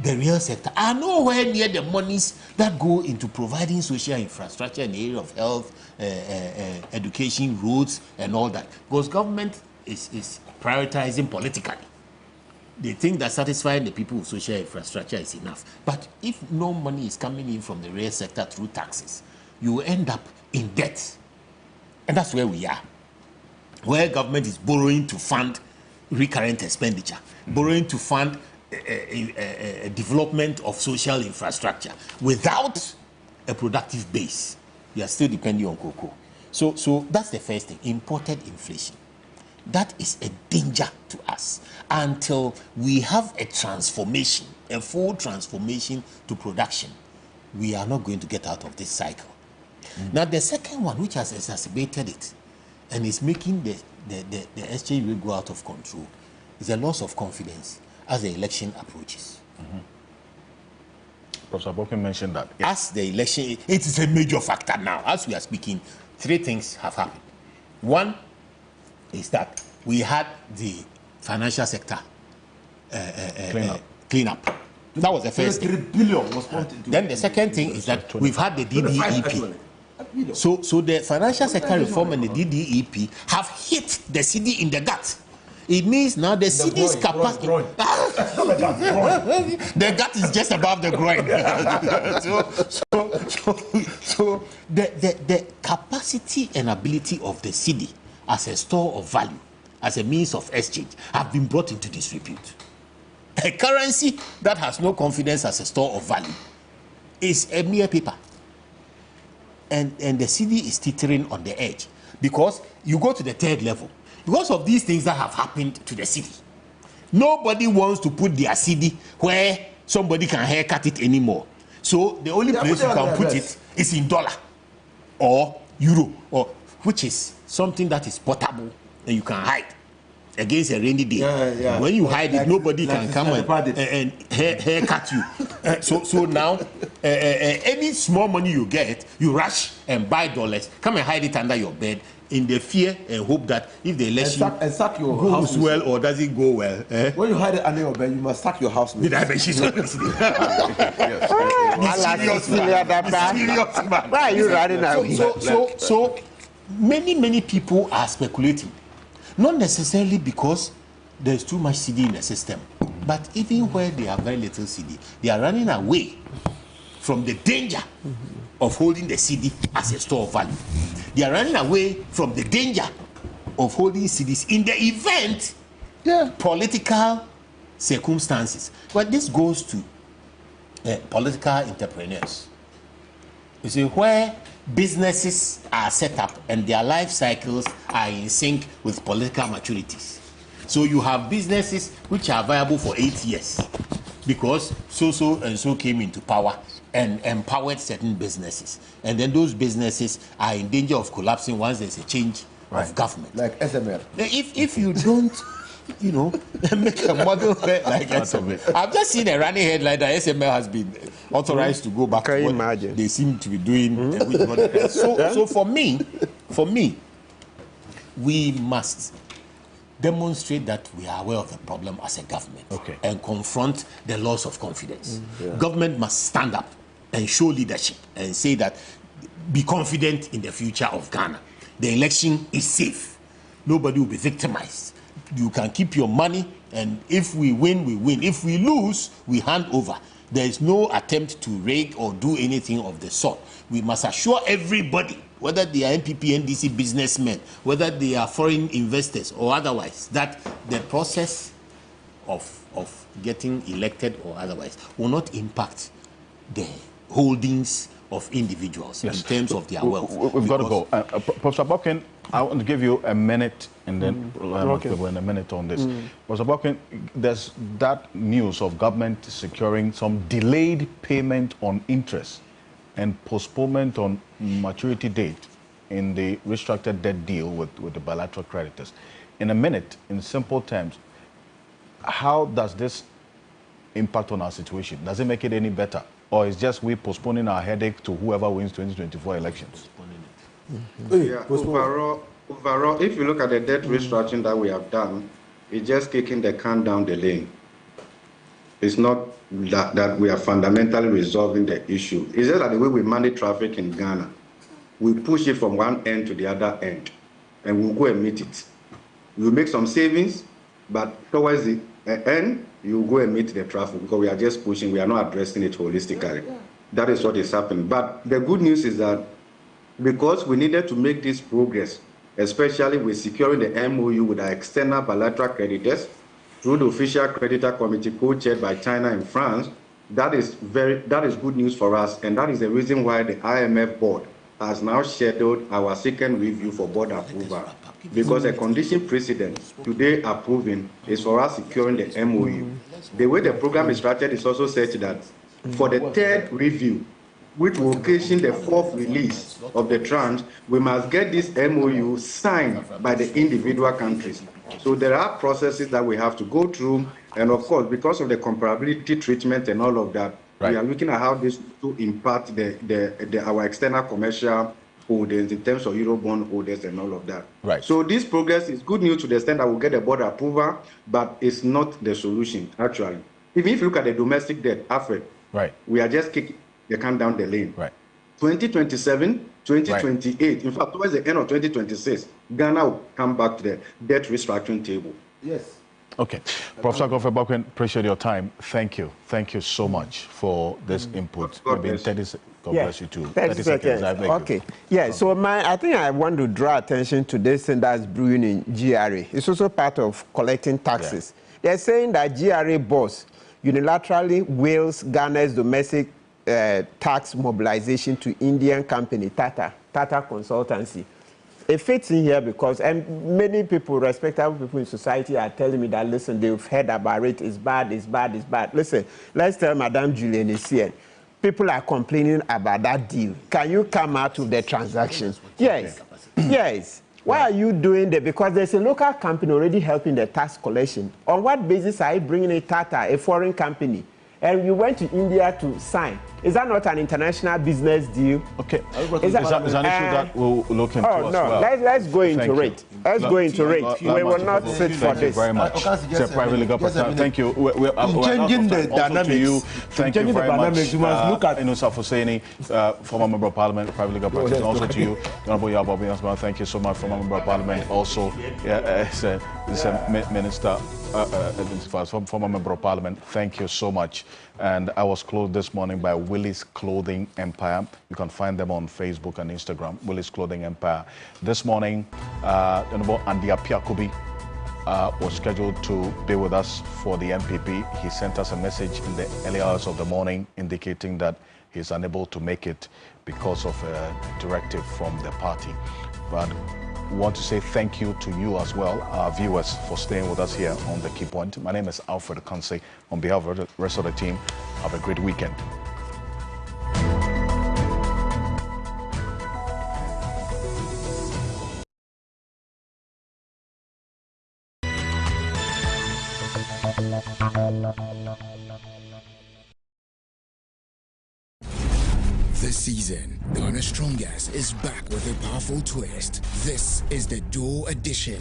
the real sector are nowhere near the monies that go into providing social infrastructure in the area of health, education, roads, and all that. Because government is prioritizing politically. They think that satisfying the people with social infrastructure is enough. But if no money is coming in from the real sector through taxes, you will end up in debt. And that's where we are. Where government is borrowing to fund recurrent expenditure, borrowing to fund a development of social infrastructure without a productive base. We are still depending on cocoa. So that's the first thing, imported inflation. That is a danger to us until we have a transformation, a full transformation to production. We are not going to get out of this cycle. Now, the second one, which has exacerbated it and is making the exchange rate go out of control, is a loss of confidence as the election approaches. Professor Boken mentioned that. As the election, it is a major factor now. As we are speaking, 3 things have happened. One is that we had the financial sector cleanup. That was the first thing. 3 billion was pumped into. Then the second thing is that we've had the DDEP. So the financial sector reform and the DDEP have hit the cedi in the gut. It means now the city's capacity. The gut is just above the groin. so the capacity and ability of the city as a store of value, as a means of exchange, have been brought into disrepute. A currency that has no confidence as a store of value is a mere paper. And the cedi is teetering on the edge, because you go to the 3rd level. Because of these things that have happened to the city, nobody wants to put their cedi where somebody can haircut it anymore. So the only place you can put it is in dollar or euro, or which is something that is portable and you can hide. against a rainy day. When you hide it, nobody can come and haircut you. So now, any small money you get, you rush and buy dollars, come and hide it under your bed in the fear and hope that if the election goes well or doesn't go well. When you hide it under your bed, you must sack your house. Did I mention something? Why are you riding away? So many people are speculating. Not necessarily because there's too much CD in the system, but even where they have very little CD, they are running away from the danger of holding the CD as a store of value. They are running away from the danger of holding CDs in the event political circumstances. But this goes to political entrepreneurs. You see, where businesses are set up and their life cycles are in sync with political maturities. So you have businesses which are viable for 8 years because so and so came into power and empowered certain businesses. And then those businesses are in danger of collapsing once there's a change of government. Like SML. If you don't, make a model like SML. I've just seen a running headline that SML has been authorized to go back to what they seem to be doing. So for me, we must demonstrate that we are aware of the problem as a government and confront the loss of confidence. Government must stand up and show leadership and say that, be confident in the future of Ghana. The election is safe. Nobody will be victimized. You can keep your money, and if we win, we win. If we lose, we hand over. There is no attempt to raid or do anything of the sort. We must assure everybody, whether they are NPP, NDC businessmen, whether they are foreign investors or otherwise, that the process of getting elected or otherwise will not impact the holdings of individuals in terms of their wealth. We've got to go. Professor Boken, I want to give you a minute and then in a minute on this. Professor Boken, there's that news of government securing some delayed payment on interest and postponement on maturity date in the restructured debt deal with the bilateral creditors. In a minute, in simple terms, how does this impact on our situation? Does it make it any better? Or is just we postponing our headache to whoever wins 2024 elections? Overall, if you look at the debt restructuring that we have done, it's just kicking the can down the lane. It's not that we are fundamentally resolving the issue. It's just that the way we manage traffic in Ghana, we push it from one end to the other end, and we'll go and meet it. We'll make some savings, but towards the end, you go and meet the traffic because we are just pushing, we are not addressing it holistically. That is what is happening. But the good news is that because we needed to make this progress, especially with securing the MOU with our external bilateral creditors through the official creditor committee co-chaired by China and France, that is good news for us, and that is the reason why the IMF board has now scheduled our second review for board approval. Because a condition precedent today approving is for us securing the MOU. The way the program is structured is also such that for the third review, which will occasion the fourth release of the tranche, we must get this MOU signed by the individual countries. So there are processes that we have to go through, and of course, because of the comparability treatment and all of that, we are looking at how this to impact our external commercial holders in terms of Eurobond holders and all of that. So this progress is good news to the extent that we'll get the board approval, but it's not the solution, actually. Even if you look at the domestic debt, Alfred, we are just kicking the can down the lane. 2027, 2028, in fact, towards the end of 2026, Ghana will come back to the debt restructuring table. Yes. Okay. Professor Alfred Ocansey, appreciate your time. Thank you. Thank you so much for this input. God bless you too. 30 seconds. Okay. Yeah, so I think I want to draw attention to this thing that's brewing in GRA. It's also part of collecting taxes. They're saying that GRA boss unilaterally wills Ghana's domestic tax mobilization to Indian company, Tata Consultancy. It fits in here because many people, respectable people in society are telling me that, listen, they've heard about it, it's bad, it's bad, it's bad. Listen, let's tell Madame Julian is here. People are complaining about that deal. Can you come out with the transaction? Yes. Yes. Why are you doing that? Because there's a local company already helping the tax collection. On what basis are you bringing a Tata, a foreign company? And you went to India to sign. Is that not an international business deal? Okay. Is that an issue that we'll look into as well? Let's go into it. Let's go into it. We will not sit for this. Thank you very much. It's a private legal person. Thank you. Changing the dynamics. Thank you very much. Look at Inusa Hussaini, former member of parliament, private legal person. Also to you, Honorable Yababi Asma. Thank you so much, former member of parliament. Also, Minister, former member of parliament. Thank you so much. And I was clothed this morning by Willie's Clothing Empire. You can find them on Facebook and Instagram, Willie's Clothing Empire. This morning, Honorable Andy Apiakubi was scheduled to be with us for the MPP. He sent us a message in the early hours of the morning indicating that he's unable to make it because of a directive from the party. But we want to say thank you to you as well, our viewers, for staying with us here on The Key Point. My name is Alfred Ocansey. On behalf of the rest of the team, have a great weekend. This season, Ghana's Strongest is back with a powerful twist. This is the Dual Edition.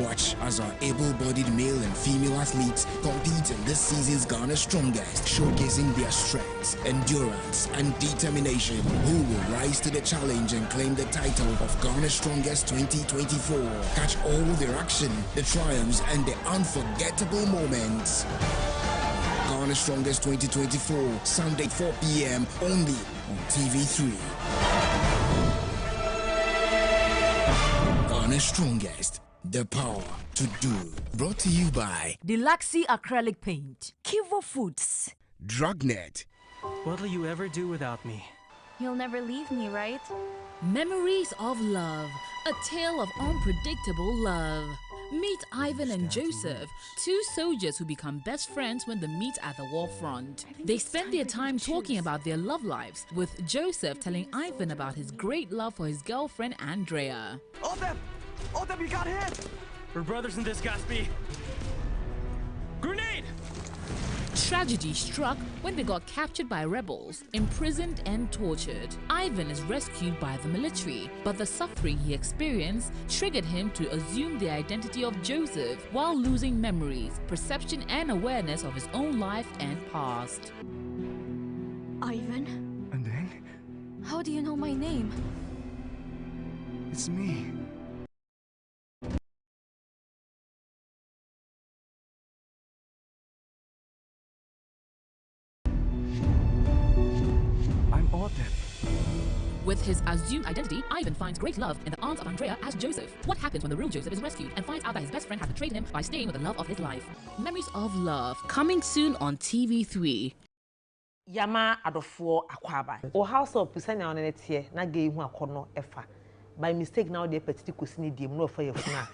Watch as our able-bodied male and female athletes compete in this season's Ghana's Strongest, showcasing their strengths, endurance, and determination. Who will rise to the challenge and claim the title of Ghana's Strongest 2024? Catch all their action, the triumphs, and the unforgettable moments. Ghana's Strongest 2024, Sunday 4 p.m. only on TV3. Ghana's Strongest, the power to do. Brought to you by Deluxy Acrylic Paint, Kivo Foods, Drugnet. What'll you ever do without me? You'll never leave me, right? Memories of Love, a tale of unpredictable love. Meet Ivan and Joseph, two soldiers who become best friends when they meet at the war front. They spend their time talking about their love lives, with Joseph telling Ivan about his great love for his girlfriend Andrea. Otep, you got hit! We're brothers in this, Gatsby. Grenade! Tragedy struck when they got captured by rebels, imprisoned and tortured. Ivan is rescued by the military, but the suffering he experienced triggered him to assume the identity of Joseph while losing memories, perception and awareness of his own life and past. Ivan? And then? How do you know my name? It's me. With his assumed identity, Ivan finds great love in the arms of Andrea as Joseph. What happens when the real Joseph is rescued and finds out that his best friend has betrayed him by staying with the love of his life? Memories of Love, coming soon on TV3. Yama adofo akwaba. O house of Pusanya on it here, na ge hu akono efa. By mistake now they petiti kusini di mu no fa yefuna.